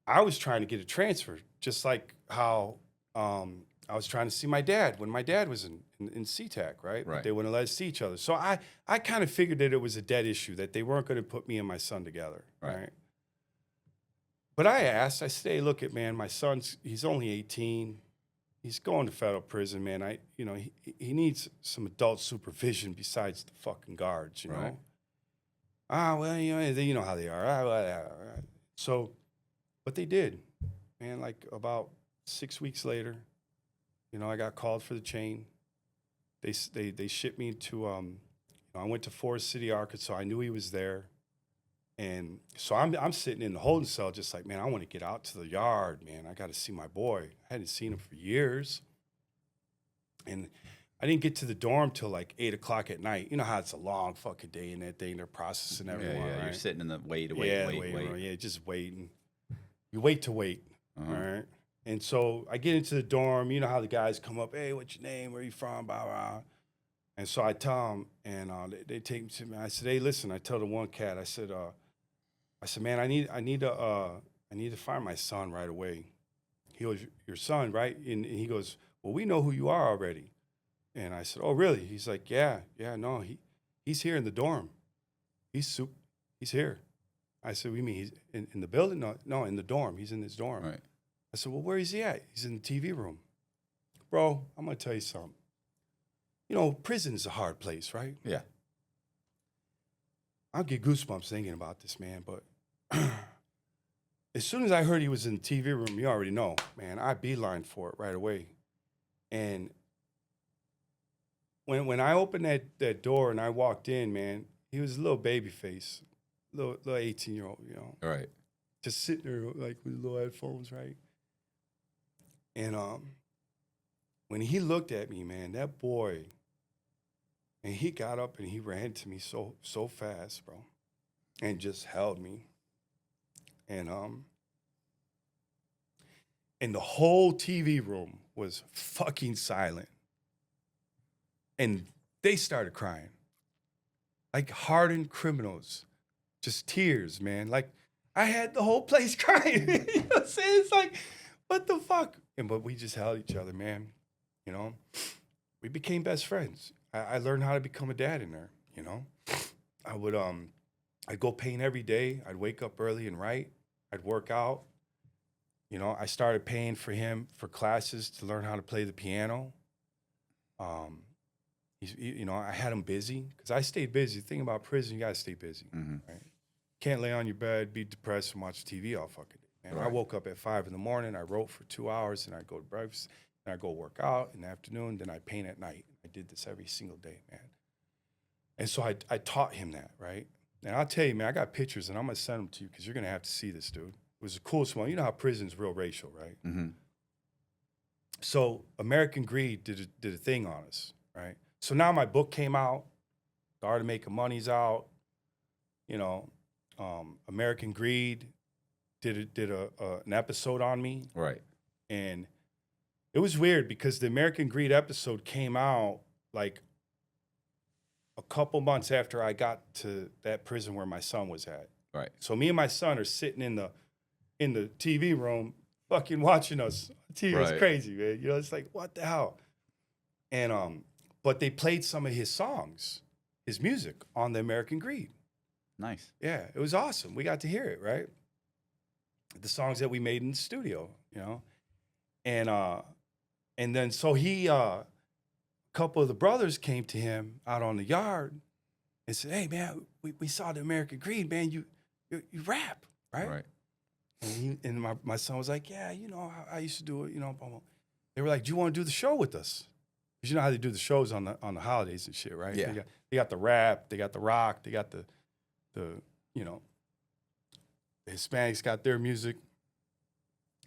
I was trying to get a transfer, just like how I was trying to see my dad when my dad was in SeaTac, right? Right. They wouldn't let us see each other. So I kind of figured that it was a dead issue, that they weren't going to put me and my son together, right? But I said, "Hey, look man, my son's, he's only 18. He's going to federal prison, man. He needs some adult supervision besides the fucking guards, you know?" Well, you know how they are. So, but they did, man. Like about 6 weeks later, I got called for the chain. They shipped me to, I went to Forest City, Arkansas. I knew he was there. And so I'm sitting in the holding cell just like, man, I want to get out to the yard, man. I got to see my boy. I hadn't seen him for years. And I didn't get to the dorm till like 8 o'clock at night. You know how it's a long fucking day in that thing. They're processing everyone, right? You're sitting in the wait. Yeah, just waiting. You wait to wait, all right? And so I get into the dorm. You know how the guys come up, "Hey, what's your name? Where you from? Blah, blah." And so I tell them, and they take me to me. I said, "Hey, listen," I tell the one cat, I said, "Man, I need to find my son right away." He goes, "Your son, right?" And he goes, "Well, we know who you are already." And I said, "Oh, really?" He's like, yeah, no, he's here in the dorm. He's here." I said, "What do you mean? He's in the building?" No, in the dorm. He's in his dorm. Right. I said, "Well, where is he at?" "He's in the TV room." Bro, I'm going to tell you something. Prison's a hard place, right? Yeah. I'll get goosebumps thinking about this, man. But as soon as I heard he was in the TV room, you already know, man, I beeline for it right away. And when I opened that door and I walked in, man, he was a little baby face, little 18-year-old, All right. just sitting there like with little headphones, right? And when he looked at me, man, that boy, and he got up and he ran to me so fast, bro, and just held me. and the whole TV room was fucking silent. And they started crying. Like hardened criminals. Just tears, man. Like, I had the whole place crying. You know what I'm saying? It's like, what the fuck? But we just held each other, man. You know? We became best friends. I learned how to become a dad in there, you know? I'd go paint every day. I'd wake up early and write. I'd work out. You know, I started paying for him for classes to learn how to play the piano. You know, I had him busy because I stayed busy. The thing about prison, you got to stay busy, right? Can't lay on your bed, be depressed, and watch TV all fucking day. Man, right. I woke up at 5 in the morning. I wrote for 2 hours, and I'd go to breakfast, and I'd go work out in the afternoon. Then I'd paint at night. I did this every single day, man. And so I taught him that, right? And I'll tell you, man, I got pictures, and I'm going to send them to you because you're going to have to see this, dude. It was the coolest one. You know how prison's real racial, right? Mm-hmm. So American Greed did a thing on us, right? So now my book came out. The Art of Making Money's out. You know, American Greed did an episode on me. Right. And it was weird because the American Greed episode came out like a couple months after I got to that prison where my son was at. Right. So me and my son are sitting in the TV room fucking watching us. TV was crazy, man. You know, it's like, what the hell? And but they played some of his songs, his music on the American Greed. Nice. Yeah, it was awesome. We got to hear it, right? The songs that we made in the studio, you know? And then so a couple of the brothers came to him out on the yard and said, "Hey man, we saw the American Greed, man. You rap, right?" Right. And my son was like, "Yeah, you know, I used to do it, you know." They were like, "Do you want to do the show with us?" Because you know how they do the shows on the holidays and shit, right? Yeah. They got the rap, they got the rock, they got the you know, the Hispanics got their music.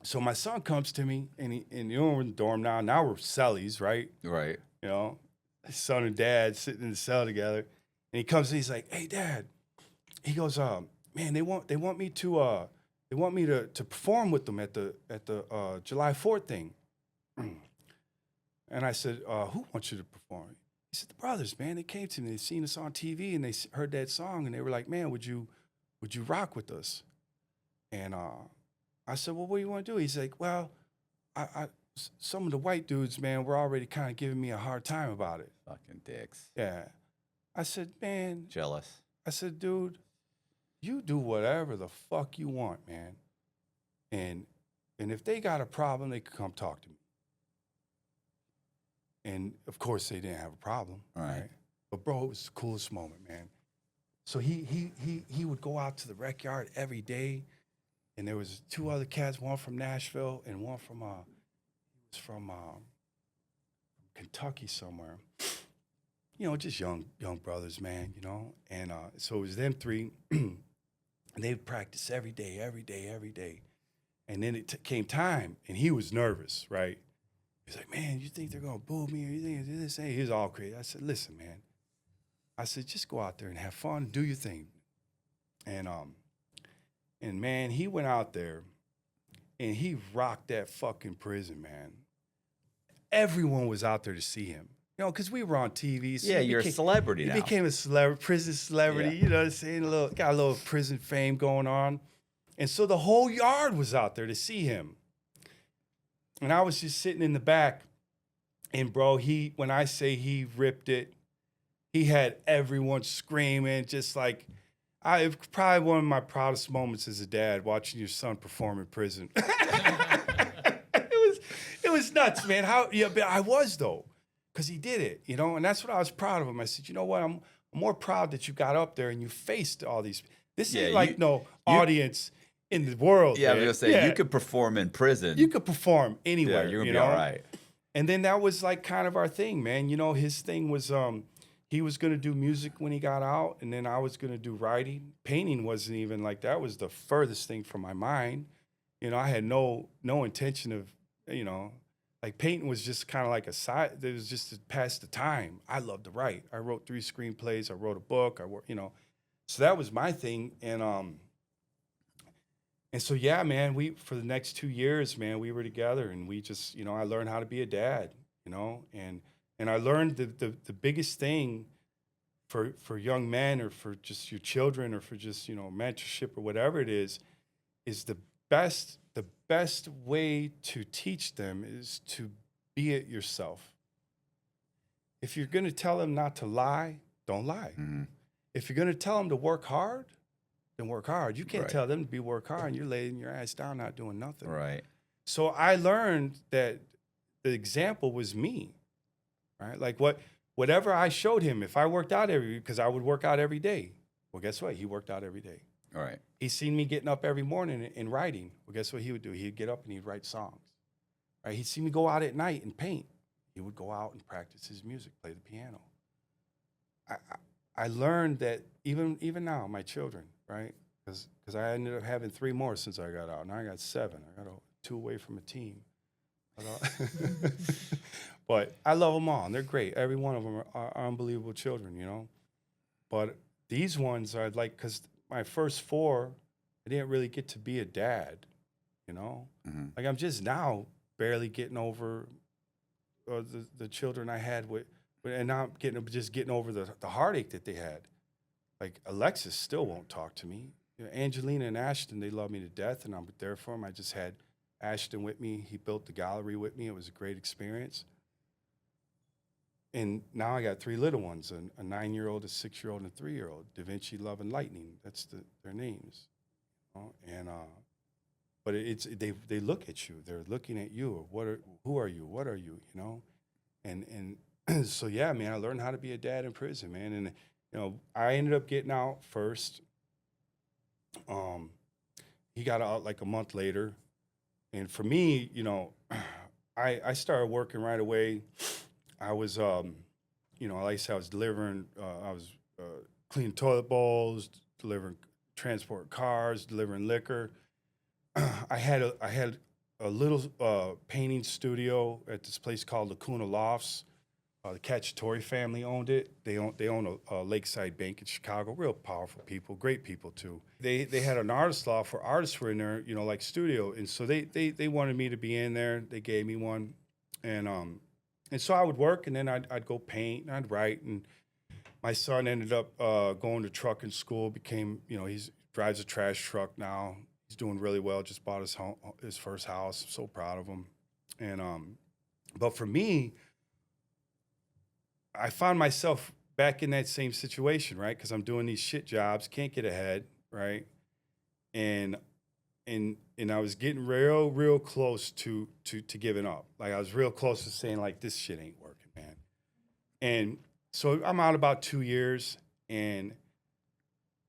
So my son comes to me, and you know, we're in the dorm now. Now we're cellies, right? Right. You know, his son and dad sitting in the cell together, and he comes and he's like, "Hey, Dad," he goes, "Man, they want me to perform with them at the July 4th thing." And I said, "Who wants you to perform?" He said, "The brothers, man. They came to me. They seen us on TV, and they heard that song, and they were like, 'Man, would you rock with us?'" And I said, "Well, what do you want to do?" He's like, "Well, some of the white dudes, man, were already kind of giving me a hard time about it." Fucking dicks. Yeah. I said, "Man." Jealous. I said, "Dude, you do whatever the fuck you want, man. And if they got a problem, they could come talk to me." And of course they didn't have a problem, right? But bro, it was the coolest moment, man. So he would go out to the rec yard every day, and there was 2 other cats, one from Nashville and one from Kentucky somewhere. You know, just young brothers, man. You know, and so it was them 3, and they would practice every day. And then it came time, and he was nervous, right? He's like, "Man, you think they're gonna boo me, or you think this?" He was all crazy. I said, "Listen, man." I said, "Just go out there and have fun, do your thing." And man, he went out there, and he rocked that fucking prison, man. Everyone was out there to see him, you know, because we were on TV. So you're a celebrity now. He became a celebrity, prison celebrity. You know what I'm saying? Got a little prison fame going on, and so the whole yard was out there to see him. And I was just sitting in the back, and bro, when I say he ripped it, he had everyone screaming, just like, it was probably one of my proudest moments as a dad, watching your son perform in prison. It was nuts, man. But I was though, because he did it, you know, and that's what I was proud of him. I said, "You know what? I'm more proud that you got up there and you faced all these. This ain't like no audience in the world." Yeah, man. I was gonna say, you could perform in prison. You could perform anywhere. Yeah, you're gonna be know? all right. And then that was like kind of our thing, man. You know, his thing was he was gonna do music when he got out, and then I was gonna do writing. Painting wasn't even like that was the furthest thing from my mind. You know, I had no intention of, you know, like painting was just kind of like a side. It was just to pass the time. I loved to write. I wrote 3 screenplays. I wrote a book. You know, so that was my thing. And And so, yeah, man, for the next 2 years, man, we were together, and we just, I learned how to be a dad, and I learned the biggest thing for young men, or for just your children, or for just, mentorship or whatever it is the best way to teach them is to be it yourself. If you're going to tell them not to lie, don't lie. Mm-hmm. If you're going to tell them to work hard, then work hard. You can't tell them to work hard and you're laying your ass down not doing nothing. Right. So I learned that the example was me, right? Like whatever I showed him, if I worked out because I would work out every day. Well, guess what? He worked out every day. All right. He seen me getting up every morning and writing. Well, guess what he would do? He'd get up and he'd write songs. Right? He'd see me go out at night and paint. He would go out and practice his music, play the piano. I learned that even now, my children, right? Because I ended up having 3 more since I got out. Now I got 7. I got 2 away from a team. But I love them all, and they're great. Every one of them are unbelievable children, But these ones are like, because my first 4, I didn't really get to be a dad, Mm-hmm. Like I'm just now barely getting over the children I had and now I'm getting over the heartache that they had. Like Alexis still won't talk to me. Angelina and Ashton, they love me to death, and I'm there for them. I just had Ashton with me. He built the gallery with me. It was a great experience. And now I got 3 little ones, a 9-year-old, a 6-year-old, and a 3-year-old. Da Vinci, Love, and Lightning. That's their names. And but they look at you. They're looking at you. Who are you? What are you? And so yeah, man, I learned how to be a dad in prison, man. And I ended up getting out first. He got out like a month later, and for me, I started working right away. I was, like I said, I was delivering. I was cleaning toilet bowls, delivering transport cars, delivering liquor. I had a little painting studio at this place called Lacuna Lofts. The Cacciatore family owned it. They own a lakeside bank in Chicago. Real powerful people, great people too. They had an artist loft where artists were in there, like studio, and so they wanted me to be in there. They gave me one, and so I would work, and then I'd go paint and I'd write. And my son ended up going to trucking school. Became he drives a trash truck now. He's doing really well. Just bought his first house. I'm so proud of him. And but for me, I found myself back in that same situation, right? Because I'm doing these shit jobs, can't get ahead, right? And I was getting real close to giving up. Like I was real close to saying like, this shit ain't working, man. And so I'm out about 2 years, and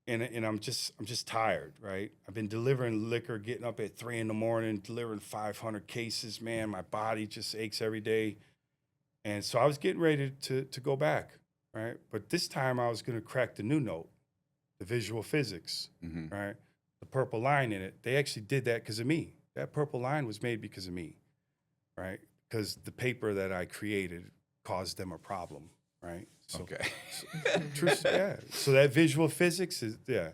I'm just tired, right? I've been delivering liquor, getting up at 3 a.m, delivering 500 cases, man. My body just aches every day. And so I was getting ready to go back, right? But this time I was going to crack the new note, the visual physics, Mm-hmm. right? The purple line in it. They actually did that because of me. That purple line was made because of me, right? Because the paper that I created caused them a problem, right? So, Okay. Yeah. So that visual physics is, yeah.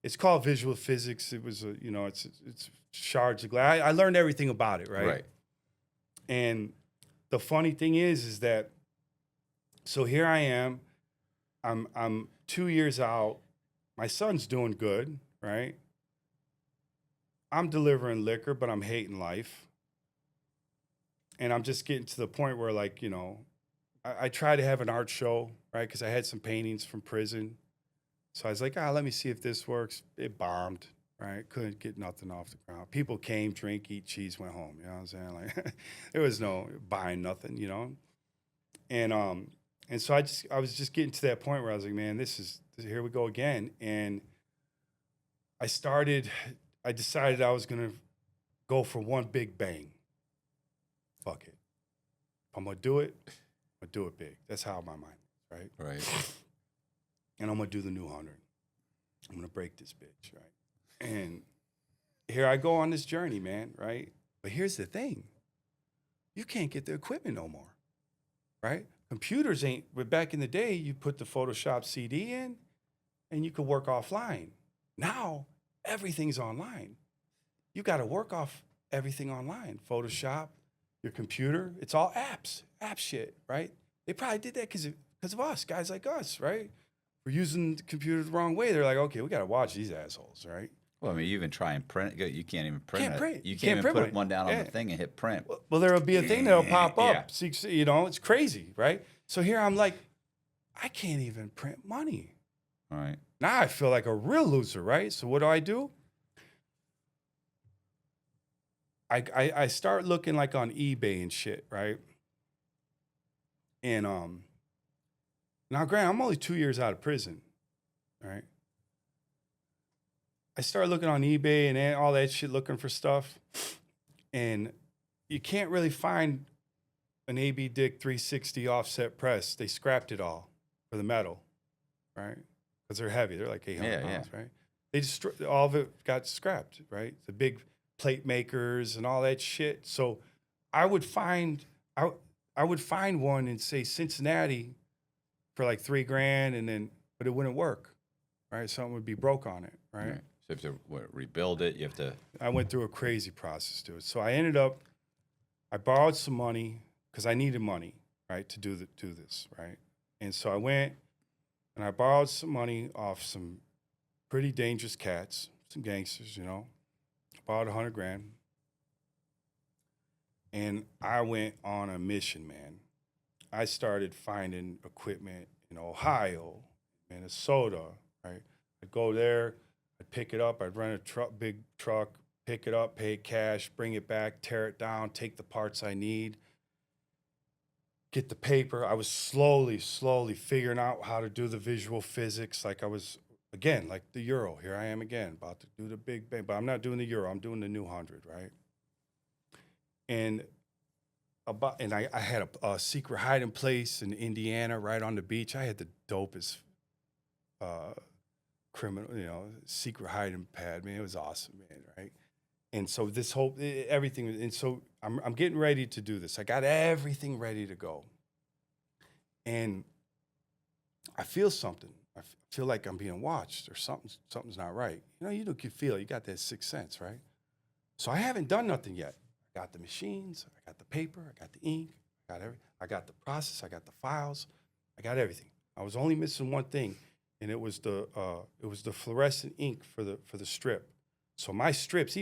It's called visual physics. It was it's shards of glass. I learned everything about it, right? Right. And the funny thing is that, so here I am, I'm 2 years out. My son's doing good, right? I'm delivering liquor, but I'm hating life. And I'm just getting to the point where, like, I try to have an art show, right? Because I had some paintings from prison. So I was like, let me see if this works. It bombed, right? Couldn't get nothing off the ground. People came, drink, eat cheese, went home. You know what I'm saying? Like, there was no buying nothing, And so I was just getting to that point where I was like, man, here we go again. And I decided I was going to go for one big bang. Fuck it. If I'm going to do it, I'm going to do it big. That's how my mind is, right? Right. And I'm going to do the new 100. I'm going to break this bitch, right? And here I go on this journey, man, right? But here's the thing. You can't get the equipment no more, right? Computers ain't, but back in the day, you put the Photoshop CD in and you could work offline. Now, everything's online. you got to work off everything online. Photoshop, your computer, it's all app shit, right? They probably did that because of us, guys like us, right? We're using the computer the wrong way. They're like, okay, we got to watch these assholes, right? Well, I mean, you even try and print it. You can't even print Can't it. print. You can't even put one down on Yeah. the thing and hit print. Well, there'll be a thing that'll pop up. Yeah. So, you know, it's crazy, right? So here I'm like, I can't even print money. All right. Now I feel like a real loser, right? So what do? I start looking like on eBay and shit, right? And now granted, I'm only 2 years out of prison, right? I started looking on eBay and all that shit, looking for stuff, and you can't really find an AB Dick 360 offset press. They scrapped it all for the metal, right? Because they're heavy. They're like 800 pounds, right? They just all of it got scrapped, right? The big plate makers and all that shit. So I would find one in, say, Cincinnati for like $3,000, but it wouldn't work, right? Something would be broke on it, right? So you have to rebuild it. You have to. I went through a crazy process to it. So I borrowed some money because I needed money, right, to do this, right? And so I went and I borrowed some money off some pretty dangerous cats, some gangsters, you know. I borrowed $100,000. And I went on a mission, man. I started finding equipment in Ohio, Minnesota, right? I'd go there, I'd pick it up, I'd rent a big truck, pick it up, pay cash, bring it back, tear it down, take the parts I need, get the paper. I was slowly figuring out how to do the visual physics. Like I was, again, like the Euro. Here I am again, about to do the big bang, but I'm not doing the Euro. I'm doing the new 100, right? And I had a secret hiding place in Indiana, right on the beach. I had the dopest criminal, secret hiding pad. Man, it was awesome, man, right? And so this whole everything, and so I'm getting ready to do this. I got everything ready to go, and I feel something. I feel like I'm being watched, or something's not right. You can feel it. You got that sixth sense, right? So I haven't done nothing yet. I got the machines, I got the paper, I got the ink, I got the process, I got the files, I got everything. I was only missing one thing, and it was the fluorescent ink for the strip. So my strips,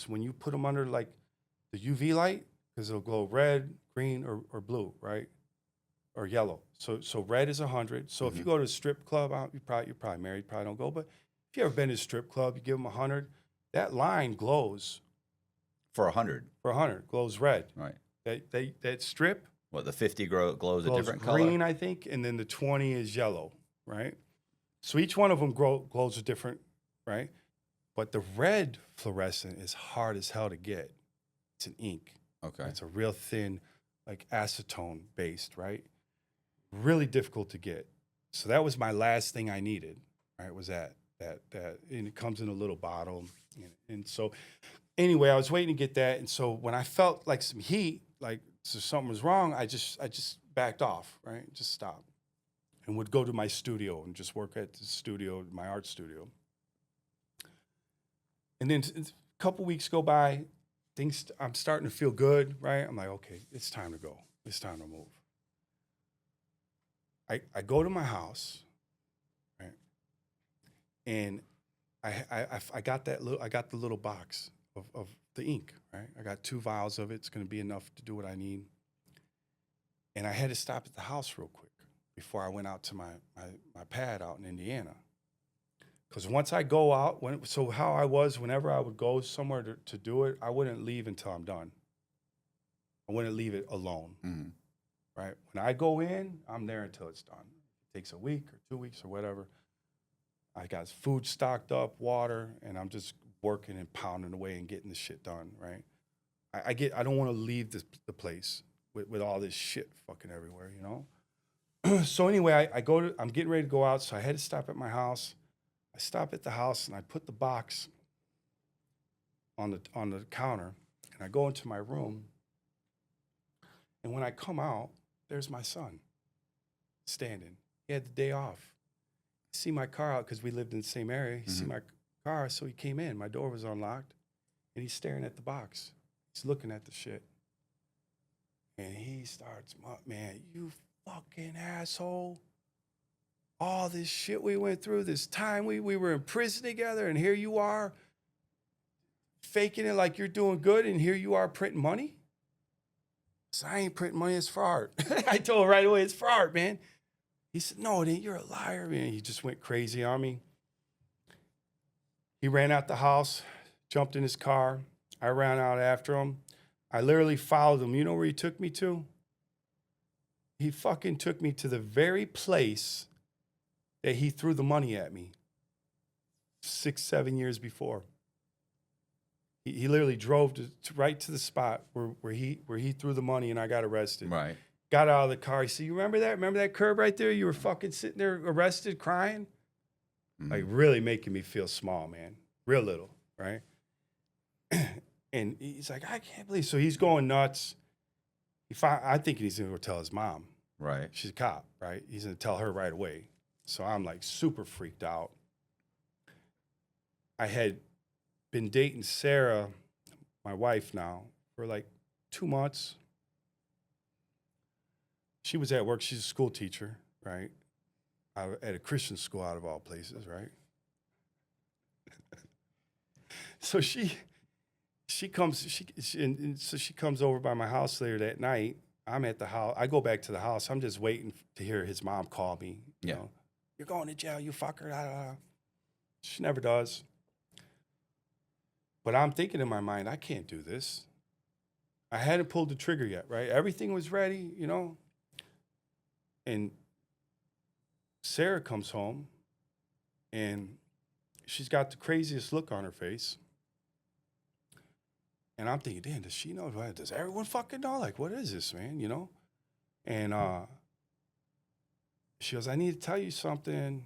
when you put them under like the UV light, because it'll glow red, green, or blue, right? Or yellow. So red is 100. So if you go to a strip club, you're probably married, probably don't go, but if you ever been to a strip club, you give them 100, that line glows. For 100. For 100, glows red. Right. That strip. What, the 50 glows a different color? Green, I think, and then the 20 is yellow, right? So each one of them glows a different, right? But the red fluorescent is hard as hell to get. It's an ink. Okay. It's a real thin, like acetone based, right? Really difficult to get. So that was my last thing I needed, right? Was that, and it comes in a little bottle. And so anyway, I was waiting to get that. And so when I felt like some heat, like something was wrong, I just backed off, right? Just stopped and would go to my studio and just work at the studio, my art studio. And then a couple weeks go by, I'm starting to feel good, right? I'm like, okay, it's time to go. It's time to move. I go to my house, right? And I got the little box of the ink, right? I got 2 vials of it. It's going to be enough to do what I need. And I had to stop at the house real quick before I went out to my pad out in Indiana. Because once I go out, how I was, whenever I would go somewhere to do it, I wouldn't leave until I'm done. I wouldn't leave it alone, right? When I go in, I'm there until it's done. It takes a week or 2 weeks or whatever. I got food stocked up, water, and I'm just working and pounding away and getting the shit done, right? I don't want to leave the place with all this shit fucking everywhere, So anyway, I'm getting ready to go out, so I had to stop at my house. I stop at the house and I put the box on the counter, and I go into my room. And when I come out, there's my son standing. He had the day off. See my car out because we lived in the same area. He see my car, so he came in. My door was unlocked. And he's staring at the box. He's looking at the shit. And he starts, man, you fucking asshole. All this shit we went through, this time we were in prison together, and here you are faking it like you're doing good, and here you are printing money? So I ain't printing money, it's for art. I told him right away, it's for art, man. He said, no, it ain't, you're a liar, man. He just went crazy on me. He ran out the house, jumped in his car. I ran out after him. I literally followed him. You know where he took me to? He fucking took me to the very place that he threw the money at me 6, 7 years before. He literally drove right to the spot where he threw the money and I got arrested. Right. Got out of the car. He said, you remember that? Remember that curb right there? You were fucking sitting there arrested crying? Mm-hmm. Like really making me feel small, man. Real little, right? And he's like, I can't believe. So he's going nuts. I think he's going to go tell his mom. Right. She's a cop, right? He's going to tell her right away. So I'm like super freaked out. I had been dating Sarah, my wife now, for like 2 months. She was at work. She's a school teacher, right? At a Christian school out of all places, right? So she comes over by my house later that night. I'm at the house. I go back to the house. I'm just waiting to hear his mom call me. You know, you're going to jail, you fucker. She never does. But I'm thinking in my mind, I can't do this. I hadn't pulled the trigger yet, right? Everything was ready, you know? And Sarah comes home, and she's got the craziest look on her face. And I'm thinking, damn, does she know? Does everyone fucking know? Like, what is this, man, you know? And she goes, I need to tell you something.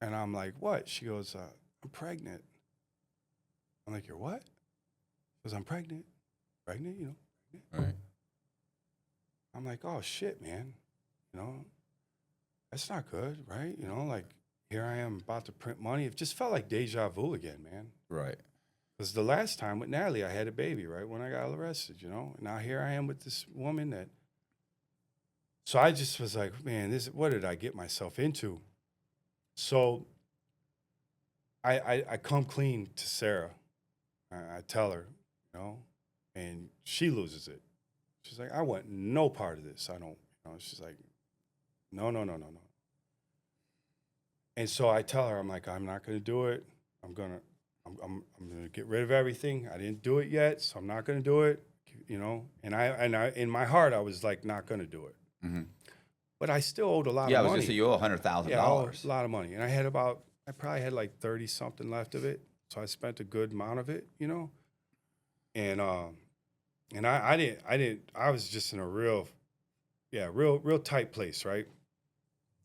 And I'm like, what? She goes, I'm pregnant. I'm like, you're what? She goes, I'm pregnant. Pregnant, you know? Pregnant. Right. I'm like, oh, shit, man. You know, that's not good, right? You know, like, here I am about to print money. It just felt like deja vu again, man. Right. Because the last time with Natalie, I had a baby, right, when I got arrested, you know? And now here I am with this woman that... So I just was like, man, what did I get myself into? So I come clean to Sarah. I tell her, you know, and she loses it. She's like, I want no part of this. I don't, you know, she's like, no. And so I tell her, I'm like, I'm not going to do it. I'm going to get rid of everything. I didn't do it yet, so I'm not going to do it, you know? And I in my heart, I was like, not going to do it. Mm-hmm. But I still owed a lot of money. Yeah, I was going to say you owe $100,000. Yeah, I owed a lot of money. And I probably had like 30 something left of it. So I spent a good amount of it, you know? And I was just in a real tight place, right?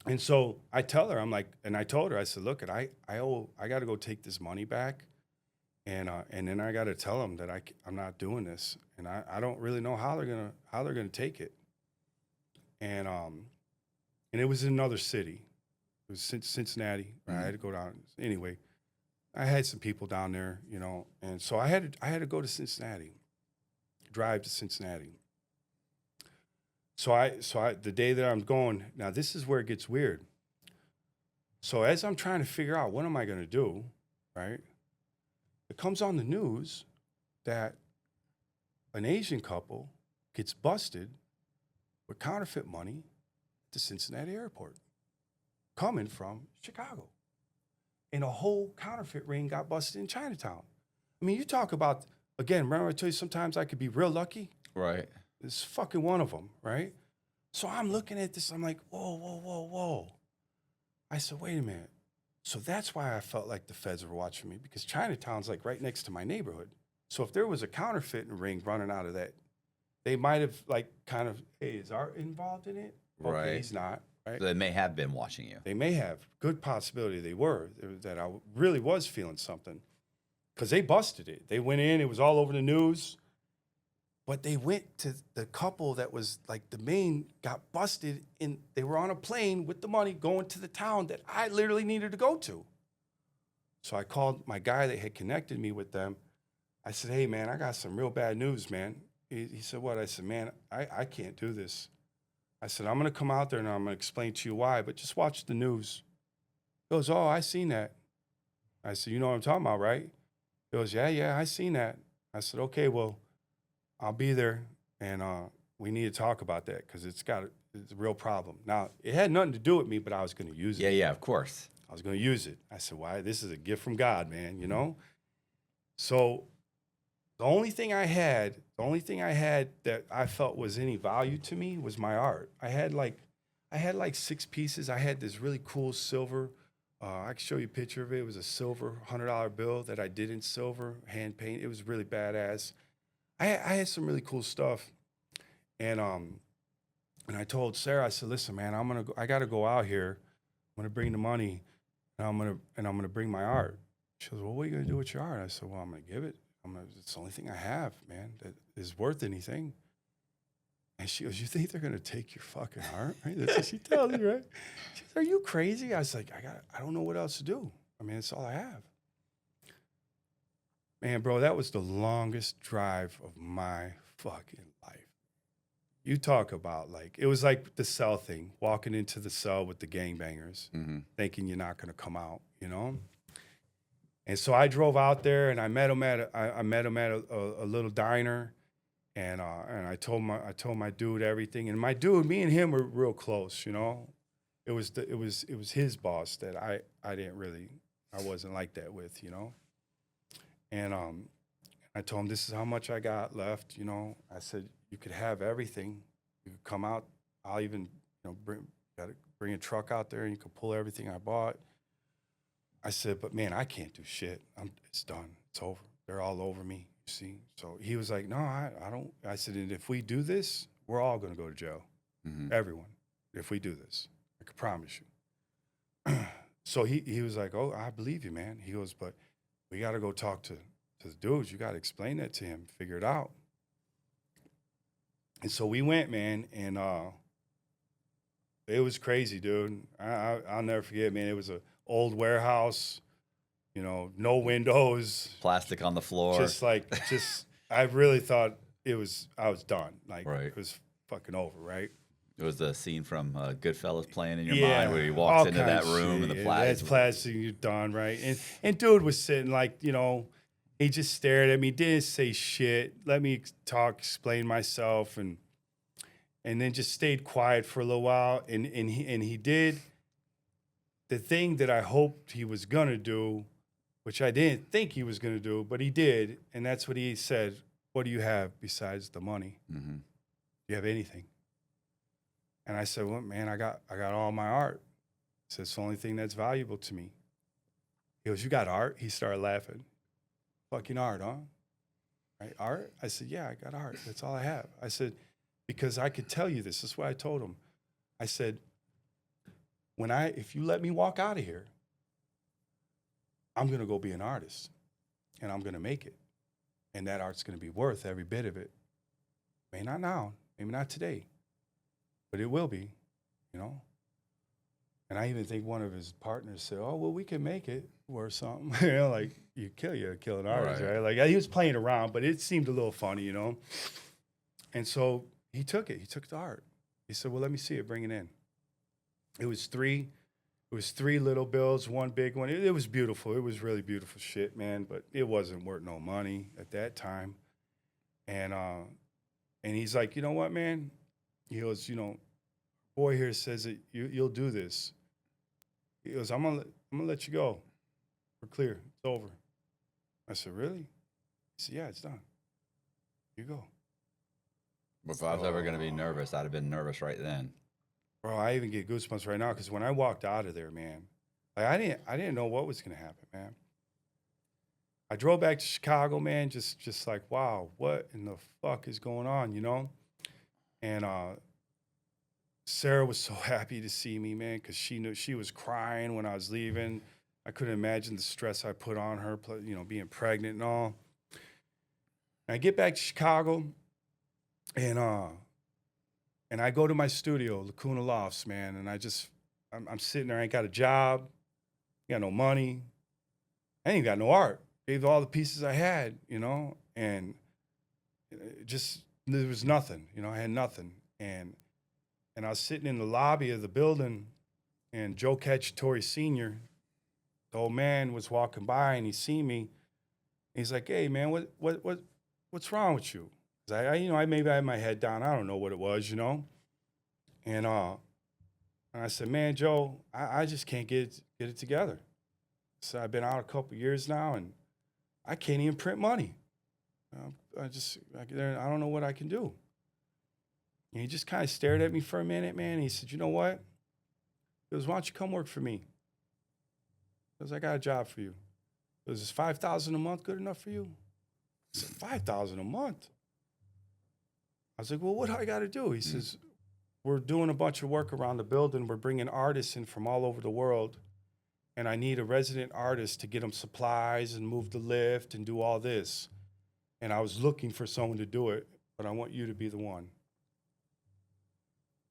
And so I tell her, I'm like, and I told her, I said, look, I got to go take this money back. And then I got to tell them that I'm not doing this. And I don't really know how they're going to take it. And it was in another city. It was Cincinnati. Mm-hmm. I had to go down. Anyway, I had some people down there, you know, and so I had to go to Cincinnati, drive to Cincinnati. So the day that I'm going, now this is where it gets weird. So as I'm trying to figure out what am I going to do, right? It comes on the news that an Asian couple gets busted with counterfeit money at the Cincinnati airport, coming from Chicago. And a whole counterfeit ring got busted in Chinatown. I mean, you talk about, again, remember I told you sometimes I could be real lucky? Right. This is fucking one of them, right? So I'm looking at this, I'm like, whoa. I said, wait a minute. So that's why I felt like the feds were watching me, because Chinatown's like right next to my neighborhood. So if there was a counterfeit ring running out of that, they might have like kind of, hey, is Art involved in it? Right. Okay, he's not. Right? So they may have been watching you. They may have. Good possibility they were, that I really was feeling something. Because they busted it. They went in, it was all over the news. But they went to the couple that was like the main, got busted, and they were on a plane with the money going to the town that I literally needed to go to. So I called my guy that had connected me with them. I said, hey, man, I got some real bad news, man. He said, what? I said, man, I can't do this. I said, I'm going to come out there and I'm going to explain to you why, but just watch the news. He goes, oh, I seen that. I said, you know what I'm talking about, right? He goes, yeah, I seen that. I said, okay, well, I'll be there, and we need to talk about that because it's a real problem. Now, it had nothing to do with me, but I was going to use it. Yeah, of course. I was going to use it. I said, why? This is a gift from God, man, you know? So the only thing I had that I felt was any value to me was my art. I had like 6 pieces. I had this really cool silver. I can show you a picture of it. It was a silver $100 bill that I did in silver, hand paint. It was really badass. I had some really cool stuff, and I told Sarah, I said, listen, man, I got to go out here. I'm gonna bring the money, and I'm gonna bring my art. She goes, well, what are you gonna do with your art? I said, well, I'm gonna give it. It's the only thing I have, man, that is worth anything. And she goes, you think they're gonna take your fucking art? Right? That's what she tells me, right? She goes, are you crazy? I was like, I don't know what else to do. I mean, it's all I have. Man, bro, that was the longest drive of my fucking life. You talk about it was like the cell thing, walking into the cell with the gangbangers, thinking you're not gonna come out, you know? And so I drove out there and I met him at a little diner, and I told my dude everything. And my dude, me and him were real close, you know? It was his boss that I wasn't like that with, you know? And I told him, this is how much I got left, you know. I said, you could have everything. You could come out. I'll even, bring a truck out there and you could pull everything I bought. I said, but man, I can't do shit. It's done. It's over. They're all over me, you see. So he was like, no, I don't. I said, and if we do this, we're all going to go to jail. Everyone, if we do this. I can promise you. So he was like, oh, I believe you, man. He goes, but we got to go talk to the dudes. You got to explain that to him, figure it out. And so we went, man, and it was crazy, dude. I'll never forget, man. It was an old warehouse, no windows. Plastic on the floor. I really thought I was done. Right. It was fucking over, right? It was the scene from Goodfellas playing in your mind where he walks into that room and the plastic. That's plastic, you're done, right? And dude was sitting he just stared at me, didn't say shit, let me explain myself, and then just stayed quiet for a little while. And he did the thing that I hoped he was gonna do, which I didn't think he was gonna do, but he did. And that's what he said, what do you have besides the money? Do you have anything? And I said, well, man, I got all my art. He said, it's the only thing that's valuable to me. He goes, you got art? He started laughing. Fucking art, huh? Right, art? I said, yeah, I got art. That's all I have. I said, because I could tell you this. This is what I told him. I said, if you let me walk out of here, I'm going to go be an artist, and I'm going to make it. And that art's going to be worth every bit of it. Maybe not now, maybe not today. But it will be, And I even think one of his partners said, oh, well, we can make it or something. You kill an artist, right? He was playing around, but it seemed a little funny, And so he took it. He took the art. He said, well, let me see it. Bring it in. It was three little bills, one big one. It was beautiful. It was really beautiful shit, man. But it wasn't worth no money at that time. And he's like, you know what, man? He goes, boy here says that you'll do this. He goes, I'm gonna let you go. We're clear. It's over. I said, really? He said, yeah, it's done. You go. If I was ever gonna be nervous, I'd have been nervous right then. Bro, I even get goosebumps right now because when I walked out of there, man, I didn't know what was gonna happen, man. I drove back to Chicago, man, just like, wow, what in the fuck is going on, And Sarah was so happy to see me, man, because she knew she was crying when I was leaving. I couldn't imagine the stress I put on her, being pregnant and all. And I get back to Chicago, and I go to my studio, Lacuna Lofts, man, and I'm sitting there. I ain't got a job, got no money, I ain't got no art. gave all the pieces I had, and there was nothing, I had nothing. And I was sitting in the lobby of the building, and Joe Cacciatore Sr., the old man, was walking by, and he seen me. He's like, "Hey, man, what's wrong with you?" 'Cause I maybe I had my head down. I don't know what it was, And I said, "Man, Joe, I just can't get it together. So I've been out a couple years now, and I can't even print money. I don't know what I can do." And he just kind of stared at me for a minute, man. And he said, "You know what?" He goes, "Why don't you come work for me?" He goes, "I got a job for you." He goes, "Is $5,000 a month good enough for you?" I said, $5,000 a month? I was like, "Well, what do I got to do?" He says, "We're doing a bunch of work around the building. We're bringing artists in from all over the world. And I need a resident artist to get them supplies and move the lift and do all this. And I was looking for someone to do it, but I want you to be the one."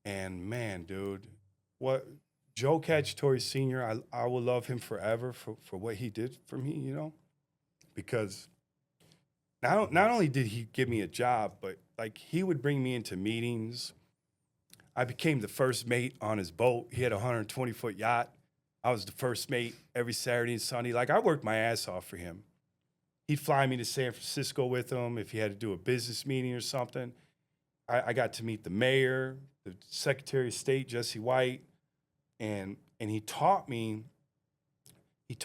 And man, dude, what Joe Cacciatore Sr., I will love him forever for what he did for me, because not only did he give me a job, but like he would bring me into meetings. I became the first mate on his boat. He had a 120-foot yacht. I was the first mate every Saturday and Sunday. Like, I worked my ass off for him. He'd fly me to San Francisco with him if he had to do a business meeting or something. I got to meet the mayor, the Secretary of State, Jesse White, and he taught me he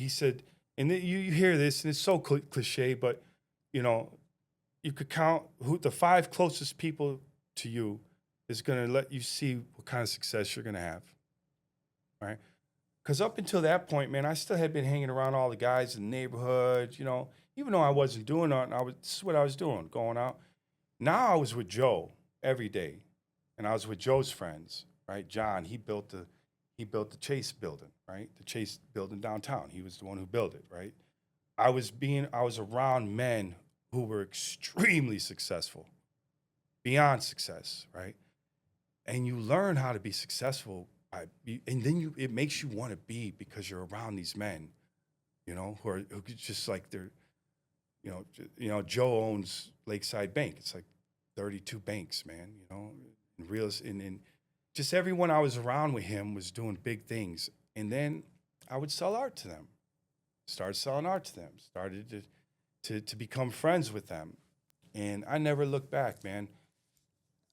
said, and you hear this, and it's so cliche, but, you could count who the 5 closest people to you is going to let you see what kind of success you're going to have. Right? Because up until that point, man, I still had been hanging around all the guys in the neighborhood, even though I wasn't doing nothing, this is what I was doing, going out. Now I was with Joe every day, and I was with Joe's friends, right? John, he built the Chase building, right? The Chase building downtown. He was the one who built it, right? I was around men who were extremely successful, beyond success, right? And you learn how to be successful. And then it makes you want to be, because you're around these men, who just like they're, Joe owns Lakeside Bank. It's like 32 banks, man, and just everyone I was around with him was doing big things. And then I would sell art to them, started selling art to them, started to become friends with them. And I never looked back, man.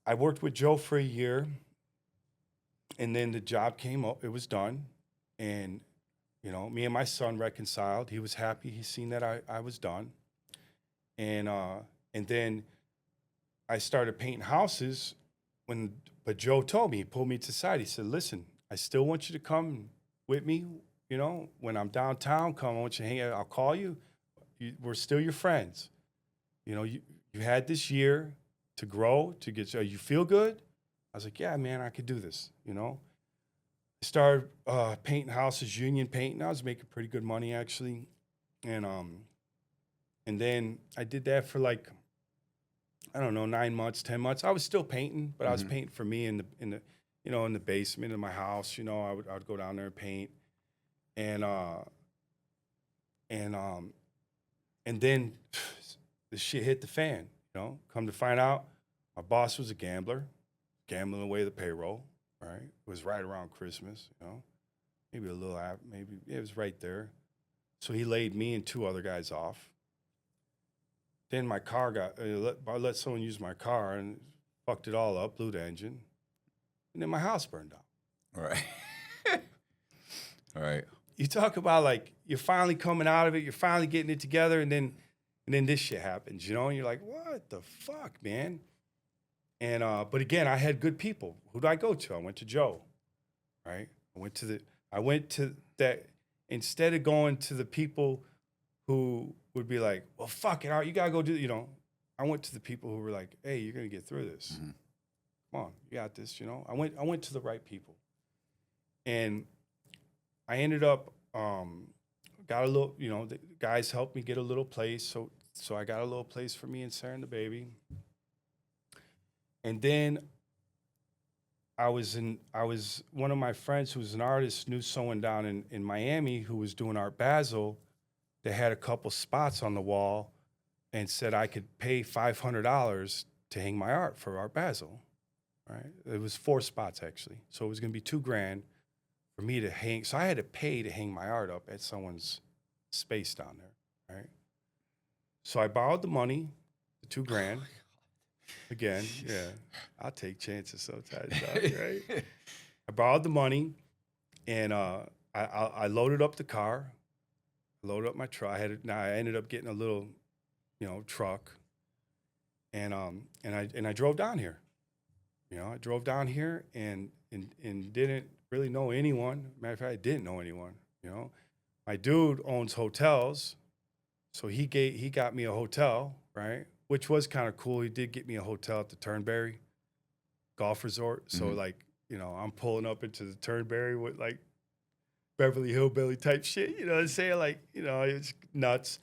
I worked with Joe for a year. And then the job came up, it was done. And, me and my son reconciled. He was happy. He seen that I was done. And then I started painting houses but Joe told me, he pulled me to the side. He said, "Listen, I still want you to come with me. When I'm downtown, come, I want you to hang out. I'll call you. We're still your friends. You had this year to grow, to get, you feel good?" I was like, "Yeah, man, I could do this, I started painting houses, union painting. I was making pretty good money, actually. And then I did that for like, I don't know, 9 months, 10 months. I was still painting, but I was painting for me in the basement of my house. I would go down there and paint. And then the shit hit the fan, Come to find out, my boss was a gambler. Gambling away the payroll, right? It was right around Christmas, maybe a little after, maybe it was right there. So he laid me and 2 other guys off. Then my car I let someone use my car and fucked it all up, blew the engine, and then my house burned down. All right. All right. You talk about like you're finally coming out of it, you're finally getting it together, and then this shit happens, and you're like, what the fuck, man? And but again, I had good people. Who did I go to? I went to Joe, right? I went to that, instead of going to the people who would be like, "Well, fuck it, all right, you gotta go do," I went to the people who were like, "Hey, you're gonna get through this. Mm-hmm. Come on, you got this." I went to the right people, and I ended up got a little. The guys helped me get a little place, so I got a little place for me and Sarah and the baby. And then one of my friends who was an artist knew someone down in Miami who was doing Art Basel. They had a couple spots on the wall and said I could pay $500 to hang my art for Art Basel. Right? It was 4 spots actually. So it was going to be $2,000 for me to hang. So I had to pay to hang my art up at someone's space down there. Right? So I borrowed the money, the $2,000. Again, yeah, I'll take chances sometimes, right? I borrowed the money, and I loaded up the car, loaded up my truck. I ended up getting a little, truck, and I drove down here. I drove down here and didn't really know anyone. Matter of fact, I didn't know anyone. My dude owns hotels, so he got me a hotel, right? Which was kind of cool. He did get me a hotel at the Turnberry Golf Resort. So I'm pulling up into the Turnberry with like Beverly Hillbilly type shit. You know what I'm saying? Like, it's nuts.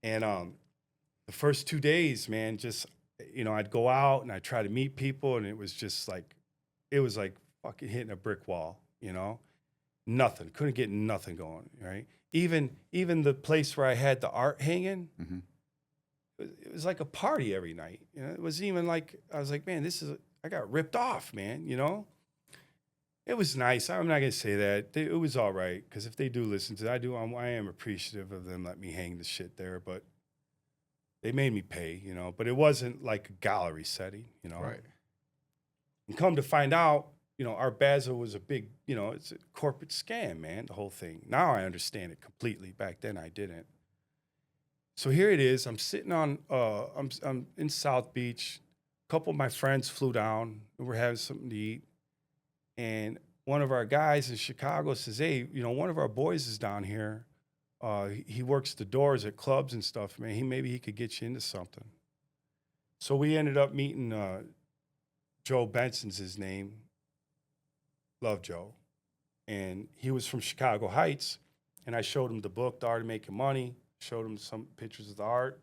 And the first 2 days, man, just, I'd go out and I'd try to meet people, and it was just like, fucking hitting a brick wall, Nothing. Couldn't get nothing going, right? Even the place where I had the art hanging, it was like a party every night. It was even like, I was like, man, I got ripped off, man, It was nice. I'm not going to say that. It was all right, because if they do listen to it, I am appreciative of them letting me hang the shit there, but they made me pay, But it wasn't like a gallery setting, Right. And come to find out, Art Basel was a big, it's a corporate scam, man, the whole thing. Now I understand it completely. Back then I didn't. So here it is. I'm sitting on, I'm in South Beach. A couple of my friends flew down, and we're having something to eat. And one of our guys in Chicago says, hey, one of our boys is down here. He works the doors at clubs and stuff, man. Maybe he could get you into something. So we ended up meeting Joe Benson's his name. Love Joe. And he was from Chicago Heights. And I showed him the book, The Art of Making Money. Showed him some pictures of the art.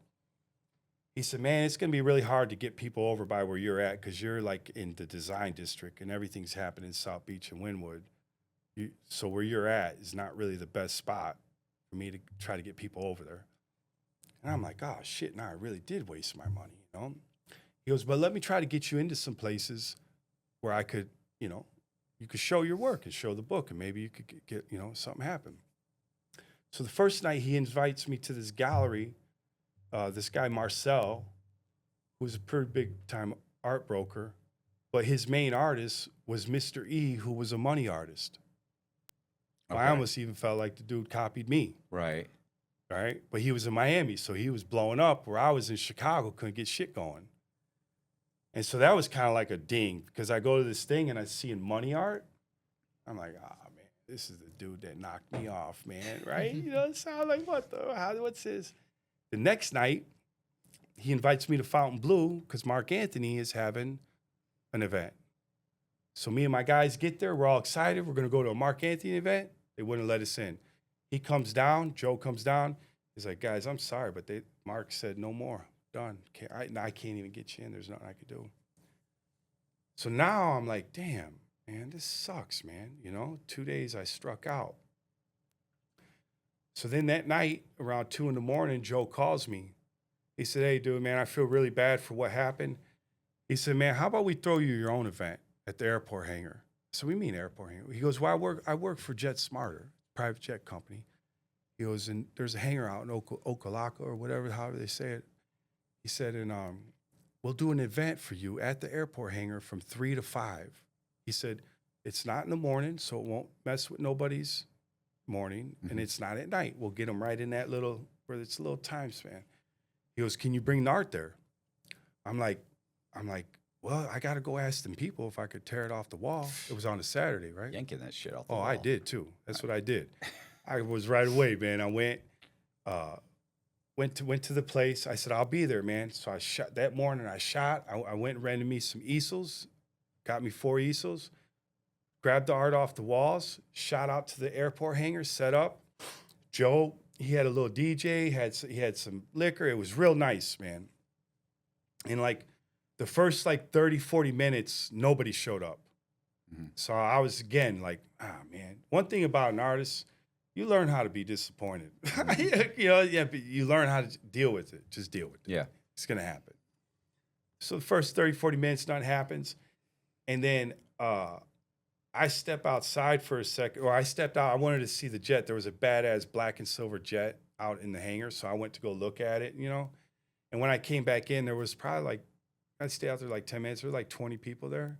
He said, man, it's going to be really hard to get people over by where you're at, because you're like in the design district and everything's happening in South Beach and Wynwood. So where you're at is not really the best spot for me to try to get people over there. And I'm like, oh, shit, now I really did waste my money, He goes, but let me try to get you into some places where I could, you could show your work and show the book, and maybe you could get something happen. So the first night he invites me to this gallery, this guy Marcel, who's a pretty big time art broker, but his main artist was Mr. E, who was a money artist. Okay. I almost even felt like the dude copied me. Right. Right. But he was in Miami, so he was blowing up, where I was in Chicago, couldn't get shit going. And so that was kind of like a ding, because I go to this thing and I see in money art. I'm like, man, this is the dude that knocked me off, man, right? So I'm like, what's this? The next night, he invites me to Fountain Blue, because Mark Anthony is having an event. So me and my guys get there. We're all excited. We're going to go to a Mark Anthony event. They wouldn't let us in. He comes down. Joe comes down. He's like, guys, I'm sorry, but Mark said no more. Done. I can't even get you in. There's nothing I could do. So now I'm like, damn, man, this sucks, man. 2 days I struck out. So then that night, around 2 a.m, Joe calls me. He said, hey, dude, man, I feel really bad for what happened. He said, man, how about we throw you your own event at the airport hangar? So we mean airport hangar. He goes, well, I work for Jet Smarter, private jet company. He goes, and there's a hangar out in Okalaka or whatever, however they say it. He said, and we'll do an event for you at the airport hangar from 3 to 5. He said, it's not in the morning, so it won't mess with nobody's morning, and it's not at night. We'll get them right in that where it's a little time span. He goes, can you bring the art there? I'm like, well, I got to go ask them people if I could tear it off the wall. It was on a Saturday, right? Yanking that shit off the wall. I did too. That's what I did. I was right away, man. I went to the place. I said, I'll be there, man. So I shot that morning. I went and rented me some easels, got me 4 easels, grabbed the art off the walls, shot out to the airport hangar, set up. Joe, he had a little DJ, he had some liquor. It was real nice, man. And like the first 30, 40 minutes, nobody showed up. So I was, again, like, man. One thing about an artist, you learn how to be disappointed. But you learn how to deal with it. Just deal with it. Yeah. It's going to happen. So the first 30, 40 minutes, nothing happens. And then I step outside for a second, or I stepped out. I wanted to see the jet. There was a badass black and silver jet out in the hangar. So I went to go look at it, And when I came back in, there was probably I stayed out there like 10 minutes. There were like 20 people there.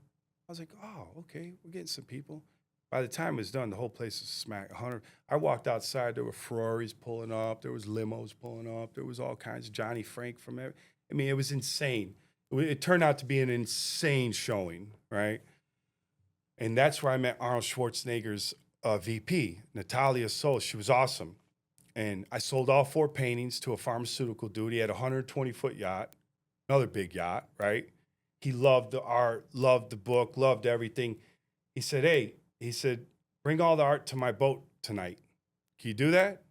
I was like, oh, okay, we're getting some people. By the time it was done, the whole place was smacked. 100. I walked outside. There were Ferraris pulling up. There was limos pulling up. There was all kinds of Johnny Frank from it. I mean, it was insane. It turned out to be an insane showing, right? And that's where I met Arnold Schwarzenegger's VP, Natalia Soul. She was awesome. And I sold all 4 paintings to a pharmaceutical dude. He had a 120-foot yacht, another big yacht, right? He loved the art, loved the book, loved everything. He said, bring all the art to my boat tonight. Can you do that?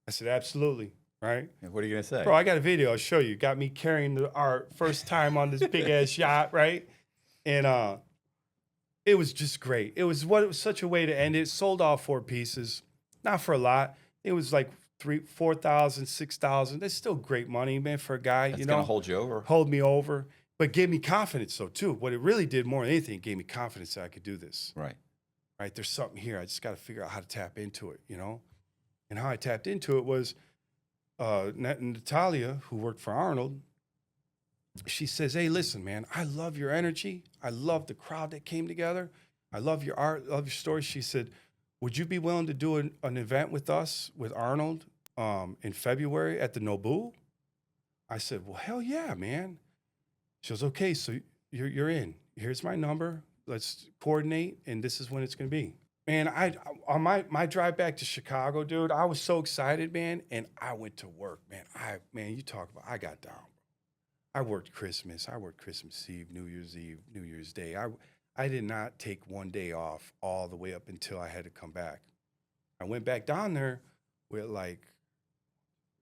I said, absolutely, right? What are you going to say? Bro, I got a video. I'll show you. Got me carrying the art first time on this big-ass yacht, right? And it was just great. It was such a way to end it. Sold all 4 pieces, not for a lot. It was like $3,000, $4,000, $6,000. That's still great money, man, for a guy. That's gonna hold you over. Hold me over, but gave me confidence, though, too. What it really did more than anything, it gave me confidence that I could do this. Right. Right. There's something here. I just got to figure out how to tap into it, And how I tapped into it was Natalia, who worked for Arnold. She says, hey, listen, man, I love your energy. I love the crowd that came together. I love your art, love your story. She said, would you be willing to do an event with us, with Arnold, in February at the Nobu? I said, well, hell yeah, man. She goes, okay, so you're in. Here's my number. Let's coordinate, and this is when it's going to be. Man, on my drive back to Chicago, dude, I was so excited, man, and I went to work, man. You talk about, I got down. I worked Christmas. I worked Christmas Eve, New Year's Day. I did not take one day off all the way up until I had to come back. I went back down there with like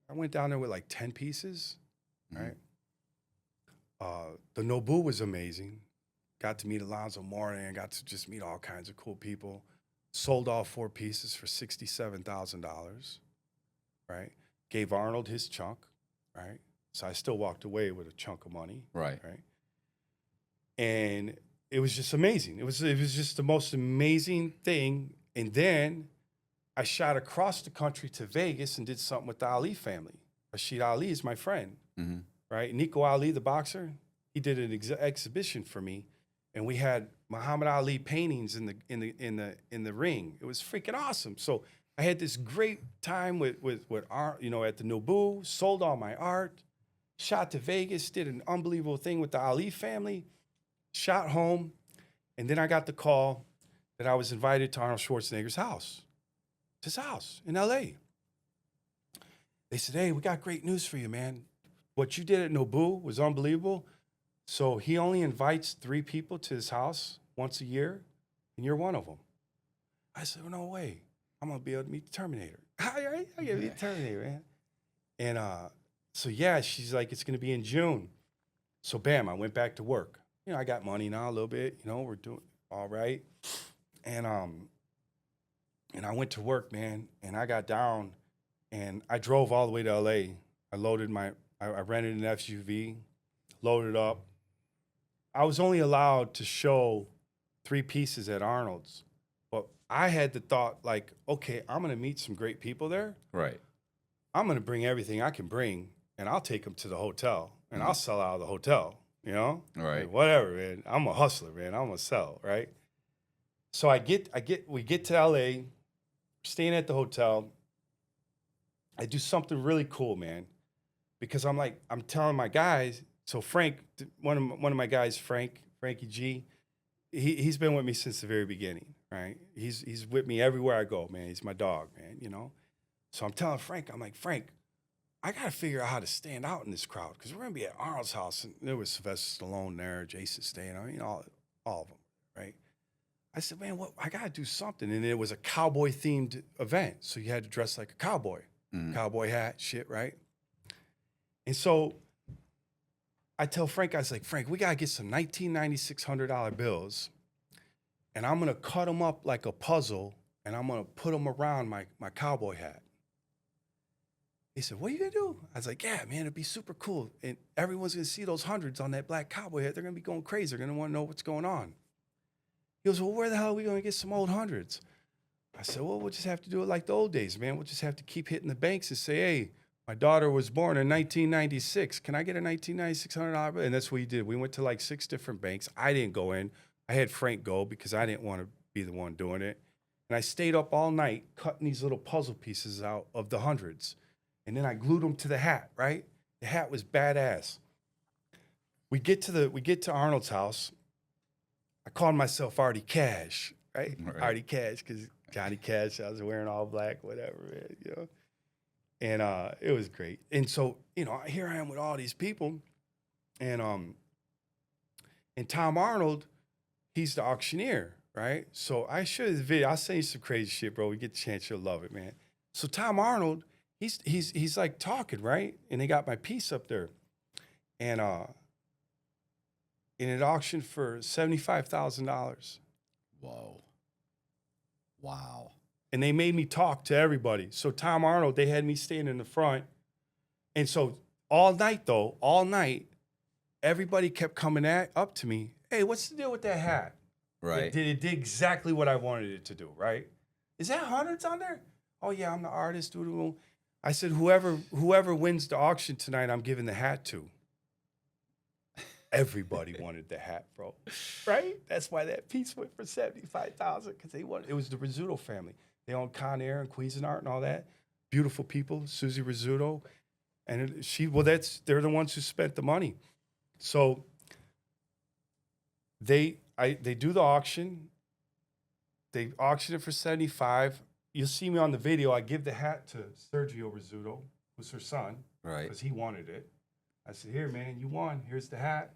10 pieces, right? The Nobu was amazing. Got to meet Alonzo Mourning. Got to just meet all kinds of cool people. Sold all 4 pieces for $67,000, right? Gave Arnold his chunk, right? So I still walked away with a chunk of money, right? And it was just amazing. It was just the most amazing thing. And then I shot across the country to Vegas and did something with the Ali family. Rashid Ali is my friend, right? Nico Ali, the boxer, he did an exhibition for me, and we had Muhammad Ali paintings in the ring. It was freaking awesome. So I had this great time with art, at the Nobu. Sold all my art. Shot to Vegas. Did an unbelievable thing with the Ali family. Shot home, and then I got the call that I was invited to Arnold Schwarzenegger's house. His house in L.A. They said, hey, we got great news for you, man. What you did at Nobu was unbelievable. So he only invites 3 people to his house once a year, and you're one of them. I said, well, no way. I'm going to be able to meet the Terminator. I got to meet the Terminator, man. And so, yeah, she's like, it's going to be in June. So, bam, I went back to work. I got money now a little bit. We're doing all right. And I went to work, man, and I got down, and I drove all the way to L.A. I rented an SUV, loaded up. I was only allowed to show 3 pieces at Arnold's, but I had the thought, like, okay, I'm going to meet some great people there. Right. I'm going to bring everything I can bring, and I'll take them to the hotel, and I'll sell out of the hotel, Right. Like, whatever, man. I'm a hustler, man. I'm going to sell, right? So we get to LA, staying at the hotel. I do something really cool, man, because I'm telling my guys. So Frank, one of my guys, Frankie G, he's been with me since the very beginning, right? He's with me everywhere I go, man. He's my dog, man, So I'm telling Frank, I'm like, Frank, I got to figure out how to stand out in this crowd, because we're going to be at Arnold's house, and there was Sylvester Stallone there, Jason Statham, all of them, right? I said, man, I got to do something. And it was a cowboy-themed event, so you had to dress like a cowboy. Cowboy hat, shit, right? And so I tell Frank, I was like, Frank, we got to get some $1,996 bills, and I'm gonna cut them up like a puzzle, and I'm gonna put them around my cowboy hat. He said, what are you gonna do? I was like, yeah, man, it'd be super cool. And everyone's gonna see those hundreds on that black cowboy hat. They're gonna be going crazy. They're gonna wanna know what's going on. He goes, well, where the hell are we gonna get some old hundreds? I said, well, we'll just have to do it like the old days, man. We'll just have to keep hitting the banks and say, hey, my daughter was born in 1996. Can I get a 1996 $100 bill? And that's what we did. We went to like 6 different banks. I didn't go in. I had Frank go because I didn't want to be the one doing it. And I stayed up all night cutting these little puzzle pieces out of the hundreds. And then I glued them to the hat, right? The hat was badass. We get to Arnold's house. I called myself Artie Cash, right? Artie Cash, because Johnny Cash, I was wearing all black, whatever, man, you know. And it was great. And so, you know, here I am with all these people. And Tom Arnold, he's the auctioneer, right? So I show you the video. I'll send you some crazy shit, bro. We get the chance, you'll love it, man. So Tom Arnold, he's like talking, right? And they got my piece up there. And it auctioned for $75,000. Whoa. Wow. And they made me talk to everybody. So Tom Arnold, they had me standing in the front. And so all night, everybody kept coming up to me. Hey, what's the deal with that hat? Right. It did exactly what I wanted it to do, right? Is that hundreds on there? Oh yeah, I'm the artist. I said, whoever wins the auction tonight, I'm giving the hat to. Everybody wanted the hat, bro. Right? That's why that piece went for $75,000, because it was the Rizzuto family. They own Conair and Cuisinart and all that. Beautiful people, Susie Rizzuto. And they're the ones who spent the money. So they do the auction. They auction it for $75,000. You'll see me on the video. I give the hat to Sergio Rizzuto, who's her son, right? Because he wanted it. I said, here, man, you won. Here's the hat.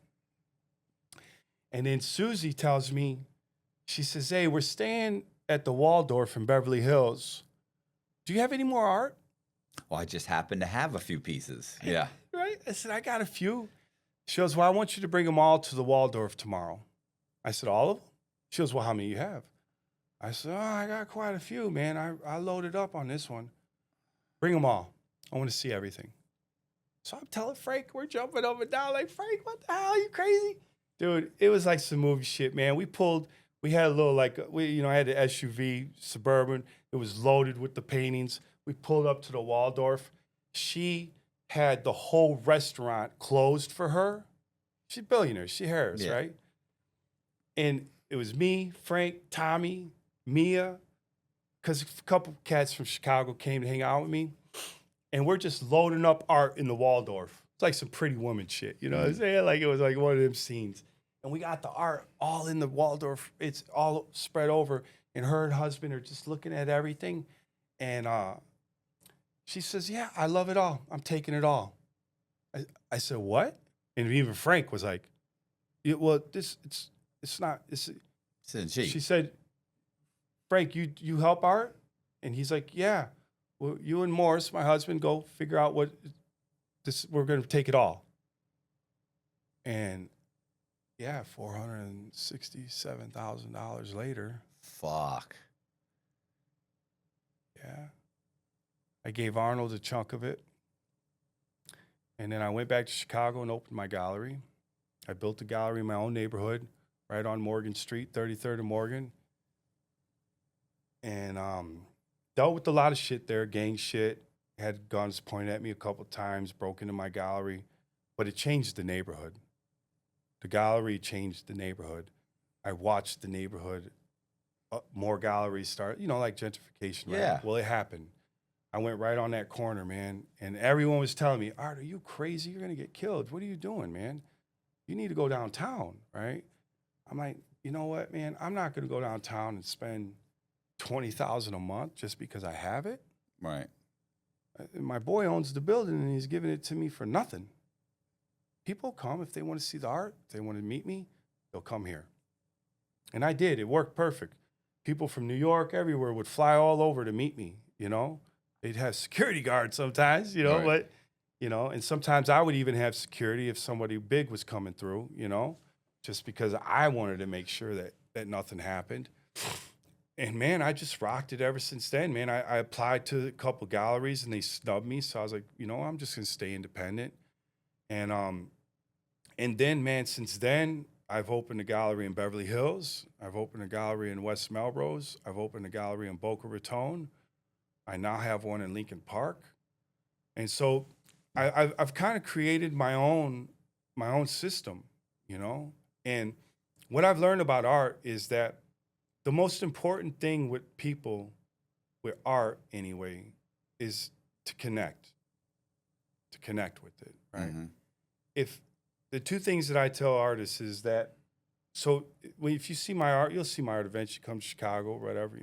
And then Susie tells me, she says, hey, we're staying at the Waldorf in Beverly Hills. Do you have any more art? Well, I just happen to have a few pieces. Yeah. Right? I said, I got a few. She goes, well, I want you to bring them all to the Waldorf tomorrow. I said, all of them? She goes, well, how many you have? I said, oh, I got quite a few, man. I loaded up on this one. Bring them all. I want to see everything. So I'm telling Frank, we're jumping up and down like, Frank, what the hell? Are you crazy? Dude, it was like some movie shit, man. We had a little I had the SUV, Suburban. It was loaded with the paintings. We pulled up to the Waldorf. She had the whole restaurant closed for her. She's a billionaire. She hers, right? And it was me, Frank, Tommy, Mia, because a couple cats from Chicago came to hang out with me. And we're just loading up art in the Waldorf. It's like some Pretty Woman shit, you know what I'm saying? Like it was like one of them scenes. And we got the art all in the Waldorf. It's all spread over. And her and husband are just looking at everything. And she says, yeah, I love it all. I'm taking it all. I said, what? And even Frank was like, yeah, well, it's not. She said, Frank, you help art? And he's like, yeah. Well, you and Morris, my husband, go figure out we're going to take it all. And yeah, $467,000 later. Fuck. Yeah. I gave Arnold a chunk of it. And then I went back to Chicago and opened my gallery. I built a gallery in my own neighborhood, right on Morgan Street, 33rd and Morgan. And dealt with a lot of shit there, gang shit. Had guns pointed at me a couple times, broke into my gallery. But it changed the neighborhood. The gallery changed the neighborhood. I watched the neighborhood, more galleries start, like gentrification, right? Yeah. Well, it happened. I went right on that corner, man. And everyone was telling me, Art, are you crazy? You're going to get killed. What are you doing, man? You need to go downtown, right? I'm like, you know what, man? I'm not going to go downtown and spend $20,000 a month just because I have it. Right. My boy owns the building and he's giving it to me for nothing. People come if they want to see the art, if they want to meet me, they'll come here. And I did. It worked perfect. People from New York, everywhere would fly all over to meet me, They'd have security guards sometimes, right. But, and sometimes I would even have security if somebody big was coming through, just because I wanted to make sure that that nothing happened. And man, I just rocked it ever since then, man. I applied to a couple galleries and they snubbed me. So I was like, I'm just gonna stay independent. And then, man, since then, I've opened a gallery in Beverly Hills. I've opened a gallery in West Melrose. I've opened a gallery in Boca Raton. I now have one in Lincoln Park. And so I've kind of created my own system, And what I've learned about art is that the most important thing with people, with art anyway, is to connect with it, right? Mm-hmm. If the two things that I tell artists is that, so if you see my art, you'll see my art eventually come to Chicago, whatever,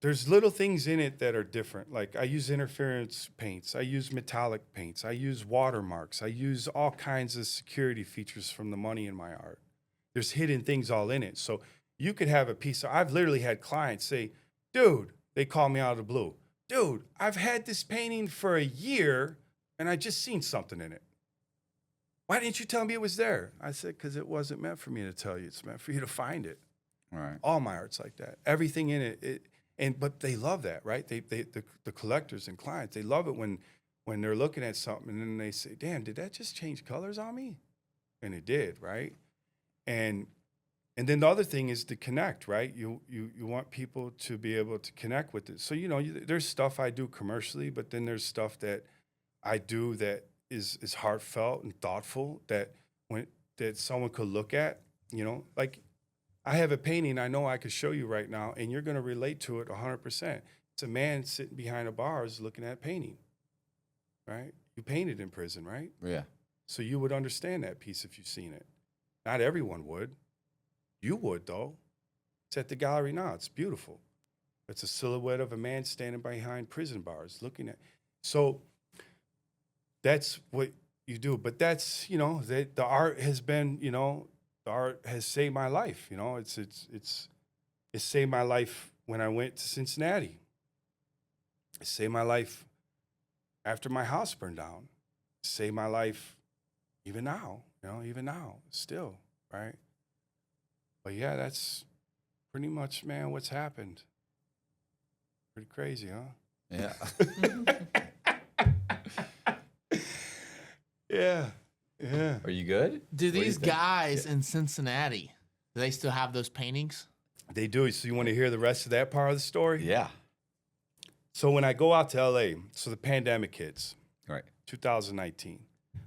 There's little things in it that are different. Like I use interference paints. I use metallic paints. I use watermarks. I use all kinds of security features from the money in my art. There's hidden things all in it. So you could have a piece of, I've literally had clients say, dude, they call me out of the blue. Dude, I've had this painting for a year and I just seen something in it. Why didn't you tell me it was there? I said, because it wasn't meant for me to tell you. It's meant for you to find it. All right. All my art's like that. Everything in it. But they love that, right? The collectors and clients, they love it when they're looking at something and then they say, damn, did that just change colors on me? And it did, right? And then the other thing is to connect, right? You want people to be able to connect with it. So, there's stuff I do commercially, but then there's stuff that I do that is heartfelt and thoughtful that someone could look at, like I have a painting I know I could show you right now, and you're going to relate to it 100%. It's a man sitting behind a bars looking at painting, right? You painted in prison, right? Yeah. So you would understand that piece if you've seen it. Not everyone would. You would, though. It's at the gallery now. It's beautiful. It's a silhouette of a man standing behind prison bars looking at. So that's what you do. But that's, the art has been, the art has saved my life. It's saved my life when I went to Cincinnati. It saved my life after my house burned down. It saved my life even now, still, right? But yeah, that's pretty much, man, what's happened. Pretty crazy, huh? Yeah. Yeah. Are you good? Do these guys in Cincinnati, do they still have those paintings? They do. So you want to hear the rest of that part of the story? Yeah. So when I go out to LA, so the pandemic hits. Right. 2019.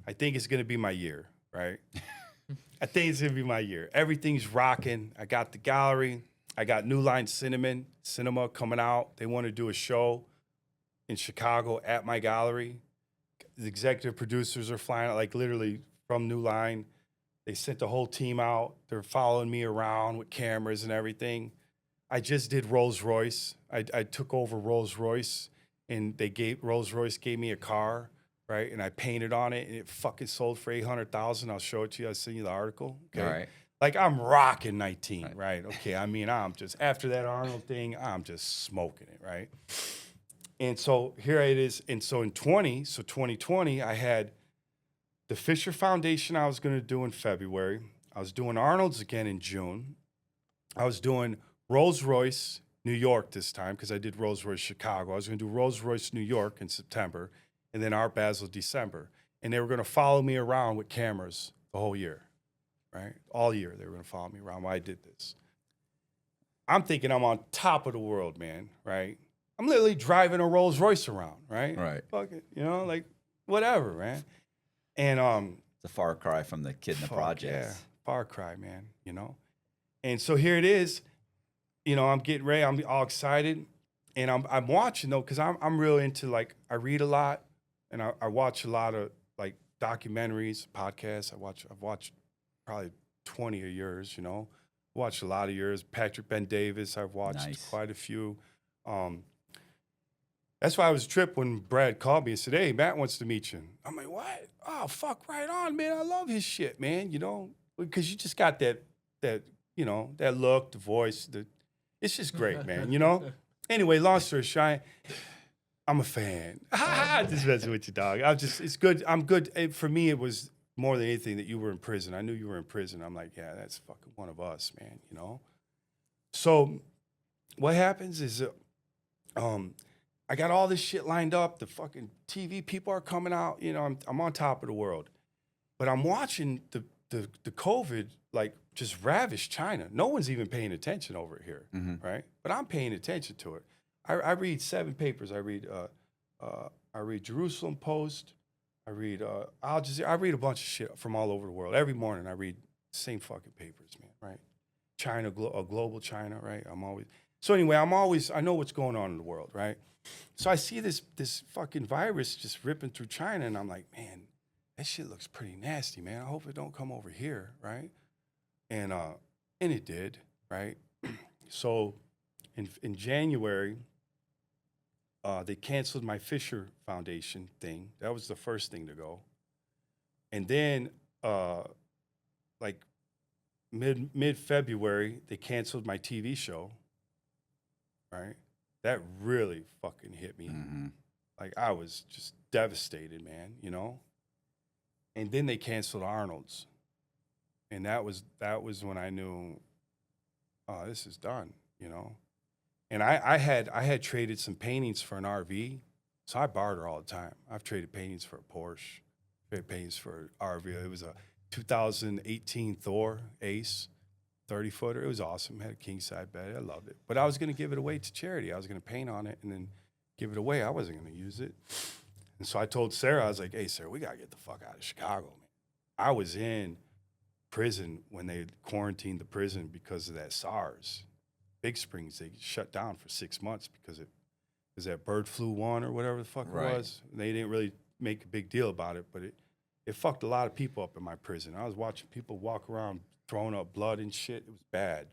I think it's going to be my year, right? I think it's going to be my year. Everything's rocking. I got the gallery. I got New Line Cinema coming out. They want to do a show in Chicago at my gallery. The executive producers are flying out, like literally from New Line. They sent the whole team out. They're following me around with cameras and everything. I just did Rolls Royce. I took over Rolls Royce, and Rolls Royce gave me a car, right? And I painted on it, and it fucking sold for $800,000. I'll show it to you. I'll send you the article. Okay? All right. Like I'm rocking 19, right? Okay. I mean, I'm just after that Arnold thing, I'm just smoking it, right? And so here it is. And so in 2020, I had the Fisher Foundation I was going to do in February. I was doing Arnold's again in June. I was doing Rolls Royce, New York this time because I did Rolls Royce Chicago. I was going to do Rolls Royce New York in September and then Art Basel December. And they were going to follow me around with cameras the whole year, right? All year they were going to follow me around while I did this. I'm thinking I'm on top of the world, man, right? I'm literally driving a Rolls Royce around, right? Right. Fuck it, like whatever, man. And it's a far cry from the kid in the projects. Yeah, far cry, man. And so here it is. I'm getting ready. I'm all excited, and I'm watching though because I'm real into like I read a lot, and I watch a lot of like documentaries, podcasts. I've watched probably 20 of yours. Watched a lot of yours. Patrick Ben-Davis. I've watched quite a few. That's why I was tripped when Brad called me and said, "Hey, Matt wants to meet you." I'm like, "What? Oh, fuck, right on, man. I love his shit, man. Because you just got that look, the voice, it's just great, man. Anyway, long story short, I'm a fan. Just messing with you, dog. It's good. I'm good. For me, it was more than anything that you were in prison. I knew you were in prison. I'm like, yeah, that's fucking one of us, man, you know? So what happens is I got all this shit lined up. The fucking TV people are coming out. You know, I'm on top of the world. But I'm watching the COVID, like, just ravish China. No one's even paying attention over here, right? But I'm paying attention to it. I read 7 papers. I read Jerusalem Post. I read Al Jazeera. I read a bunch of shit from all over the world. Every morning I read the same fucking papers, man, right? China, global China, right? So anyway, I know what's going on in the world, right? So I see this fucking virus just ripping through China, and I'm like, man, that shit looks pretty nasty, man. I hope it don't come over here, right? And it did, right? So in January, they canceled my Fisher Foundation thing. That was the first thing to go. And then, like mid-February, they canceled my TV show, right? That really fucking hit me. Like, I was just devastated, man, you know? And then they canceled Arnold's. And that was when I knew, oh, this is done, you know? And I had traded some paintings for an RV, so I barter all the time. I've traded paintings for a Porsche, traded paintings for an RV. It was a 2018 Thor Ace, 30-footer. It was awesome. Had a king-side bed. I loved it. But I was going to give it away to charity. I was going to paint on it and then give it away. I wasn't going to use it. And so I told Sarah, I was like, hey, Sarah, we got to get the fuck out of Chicago, man. I was in prison when they quarantined the prison because of that SARS. Big Springs, they shut down for 6 months because it was that bird flu 1 or whatever the fuck it was. And they didn't really make a big deal about it, but it fucked a lot of people up in my prison. I was watching people walk around throwing up blood and shit. It was bad.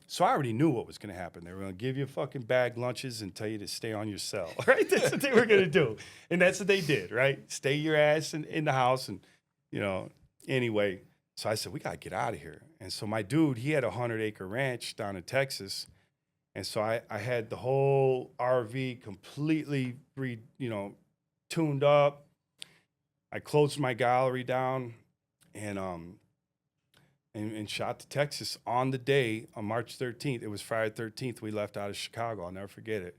So I already knew what was going to happen. They were going to give you fucking bag lunches and tell you to stay on your cell, right? That's what they were going to do. And that's what they did, right? Stay your ass in the house and, you know, anyway. So I said, we got to get out of here. And so my dude, he had a 100-acre ranch down in Texas. And so I had the whole RV completely tuned up. I closed my gallery down and shot to Texas on the day, on March 13th. It was Friday 13th. We left out of Chicago. I'll never forget it.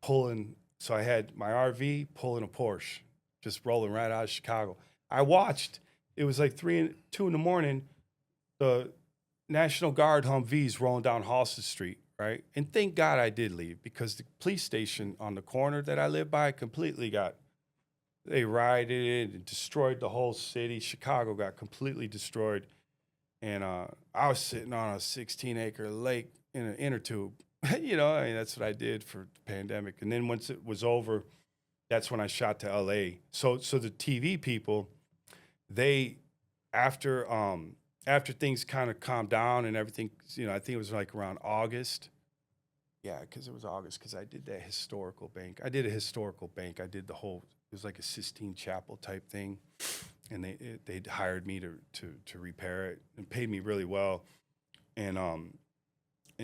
So I had my RV pulling a Porsche, just rolling right out of Chicago. I watched. It was like 2 in the morning, the National Guard Humvees rolling down Halsted Street, right? And thank God I did leave because the police station on the corner that I live by completely they rioted it and destroyed the whole city. Chicago got completely destroyed. And I was sitting on a 16-acre lake in an inner tube. You know, I mean, that's what I did for the pandemic. And then once it was over, that's when I shot to LA. So the TV people, they after things kind of calmed down and everything, you know, I think it was like around August. Yeah, because it was August, because I did that historical bank. I did a historical bank. I did the whole, it was like a Sistine Chapel type thing. And they hired me to repair it and paid me really well. And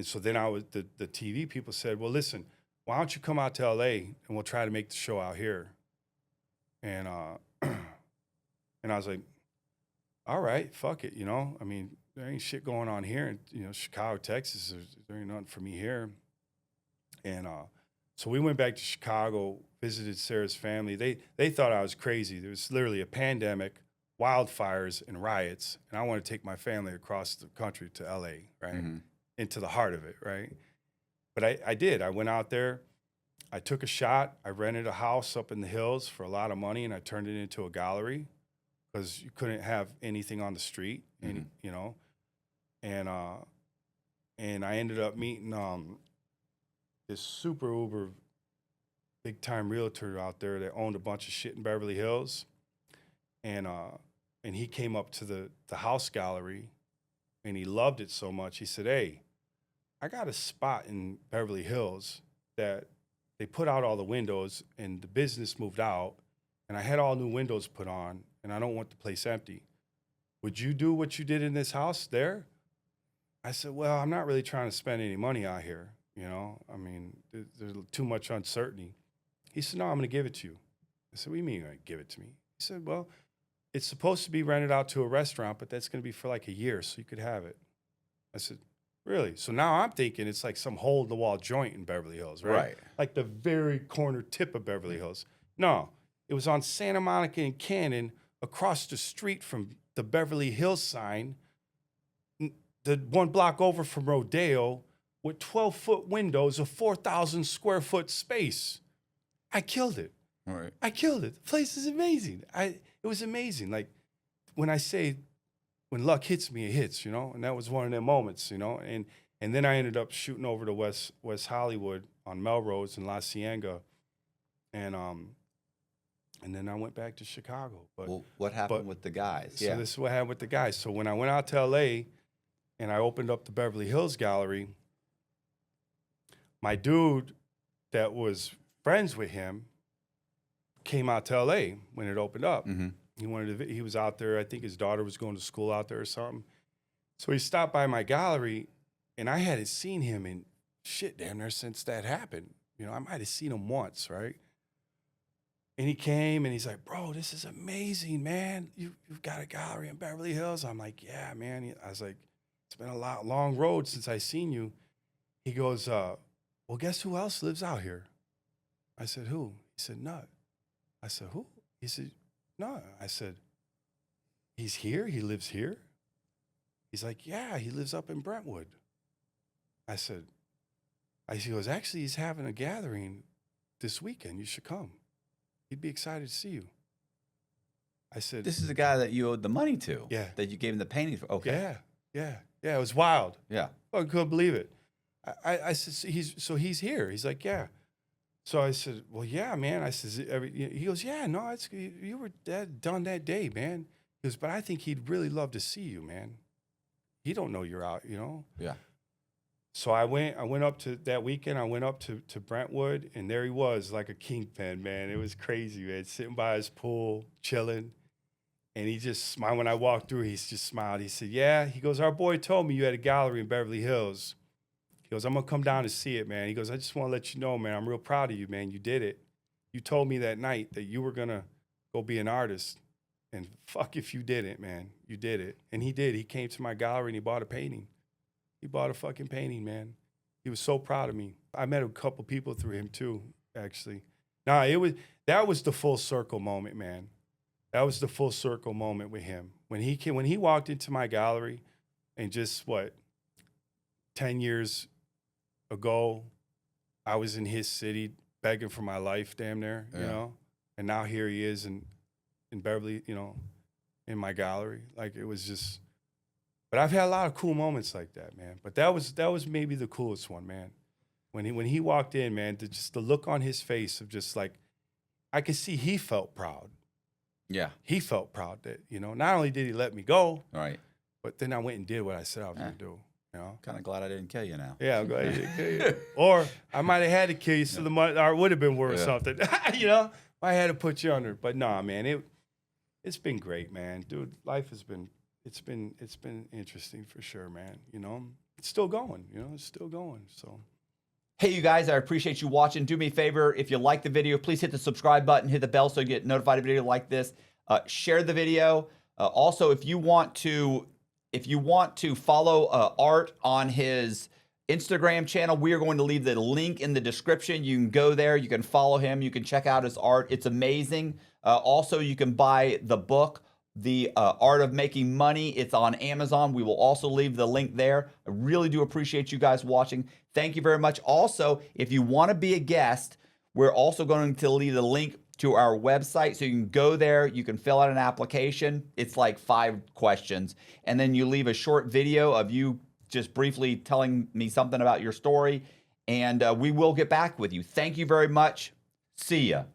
so then the TV people said, well, listen, why don't you come out to LA and we'll try to make the show out here. And and I was like, all right, fuck it, you know? I mean, there ain't shit going on here in, you know, Chicago, Texas. There ain't nothing for me here. And so we went back to Chicago, visited Sarah's family. They thought I was crazy. There was literally a pandemic, wildfires, and riots. And I want to take my family across the country to LA, right? Into the heart of it, right? But I did. I went out there. I took a shot. I rented a house up in the hills for a lot of money, and I turned it into a gallery because you couldn't have anything on the street, you know. And I ended up meeting this super uber big time realtor out there that owned a bunch of shit in Beverly Hills. And he came up to the house gallery and he loved it so much. He said, hey, I got a spot in Beverly Hills that they put out all the windows and the business moved out and I had all new windows put on and I don't want the place empty. Would you do what you did in this house there? I said, well, I'm not really trying to spend any money out here. You know, I mean, there's too much uncertainty. He said, no, I'm going to give it to you. I said, what do you mean you're going to give it to me? He said, well, it's supposed to be rented out to a restaurant, but that's going to be for like a year, so you could have it. I said, really? So now I'm thinking it's like some hole-in-the-wall joint in Beverly Hills, right? Right. Like the very corner tip of Beverly Hills. No, it was on Santa Monica and Cannon, across the street from the Beverly Hills sign, the 1 block over from Rodeo, with 12-foot windows, a 4,000 square foot space. I killed it. All right. I killed it. The place is amazing. It was amazing. Like when I say, when luck hits me, it hits, you know? And that was one of them moments, you know? And then I ended up shooting over to West Hollywood on Melrose and La Cienega. And then I went back to Chicago. But well, what happened with the guys? So this is what happened with the guys. So when I went out to LA and I opened up the Beverly Hills Gallery, my dude that was friends with him came out to LA when it opened up. Mm-hmm. He was out there. I think his daughter was going to school out there or something. So he stopped by my gallery, and I hadn't seen him in shit damn near since that happened. You know, I might have seen him once, right? And he came and he's like, bro, this is amazing, man. You've got a gallery in Beverly Hills. I'm like, yeah, man. I was like, it's been a long road since I seen you. He goes, well, guess who else lives out here? I said, who? He said, Nut. I said, who? He said, no. I said, he's here? He lives here? He's like, yeah, he lives up in Brentwood. He goes, actually, he's having a gathering this weekend. You should come. He'd be excited to see you. I said, this is the guy that you owed the money to. Yeah. That you gave him the paintings for. Okay. Yeah. It was wild. Yeah. I couldn't believe it. I said, he's here. He's like, yeah. So I said, well, yeah, man. I said, he goes, yeah, no, you were done that day, man. He goes, but I think he'd really love to see you, man. He don't know you're out, you know? Yeah. So I went up to that weekend. I went up to Brentwood, and there he was, like a kingpin, man. It was crazy, man. Sitting by his pool, chilling. And he just smiled. When I walked through, he just smiled. He said, yeah. He goes, our boy told me you had a gallery in Beverly Hills. He goes, I'm going to come down to see it, man. He goes, I just want to let you know, man, I'm real proud of you, man. You did it. You told me that night that you were going to go be an artist. And fuck if you didn't, man. You did it. And he did. He came to my gallery and he bought a painting. He bought a fucking painting, man. He was so proud of me. I met a couple people through him too, actually. That was the full circle moment, man. That was the full circle moment with him. When he walked into my gallery, and just 10 years ago, I was in his city begging for my life, damn near, you know? And now here he is in Beverly, you know, in my gallery. Like, it was just, but I've had a lot of cool moments like that, man. But that was maybe the coolest one, man. When he walked in, man, just the look on his face of just like, I could see he felt proud. Yeah. He felt proud that, you know, not only did he let me go, right, but then I went and did what I said I was going to do. You know? Kind of glad I didn't kill you now. Yeah, I'm glad I didn't kill you. Or I might have had to kill you, so the money, or it would have been worth something. You know, I had to put you under. But nah, man, it's been great, man. Dude, life has been, it's been interesting for sure, man. You know, it's still going. You know, it's still going. So. Hey, you guys, I appreciate you watching. Do me a favor, if you like the video, please hit the subscribe button, hit the bell so you get notified of a video like this. Share the video. Also, if you want to follow Art on his Instagram channel, we are going to leave the link in the description. You can go there. You can follow him. You can check out his art. It's amazing. Also, you can buy the book, The Art of Making Money. It's on Amazon. We will also leave the link there. I really do appreciate you guys watching. Thank you very much. Also, if you want to be a guest, we're also going to leave the link to our website. So you can go there. You can fill out an application. It's like 5 questions. And then you leave a short video of you just briefly telling me something about your story. And we will get back with you. Thank you very much. See ya.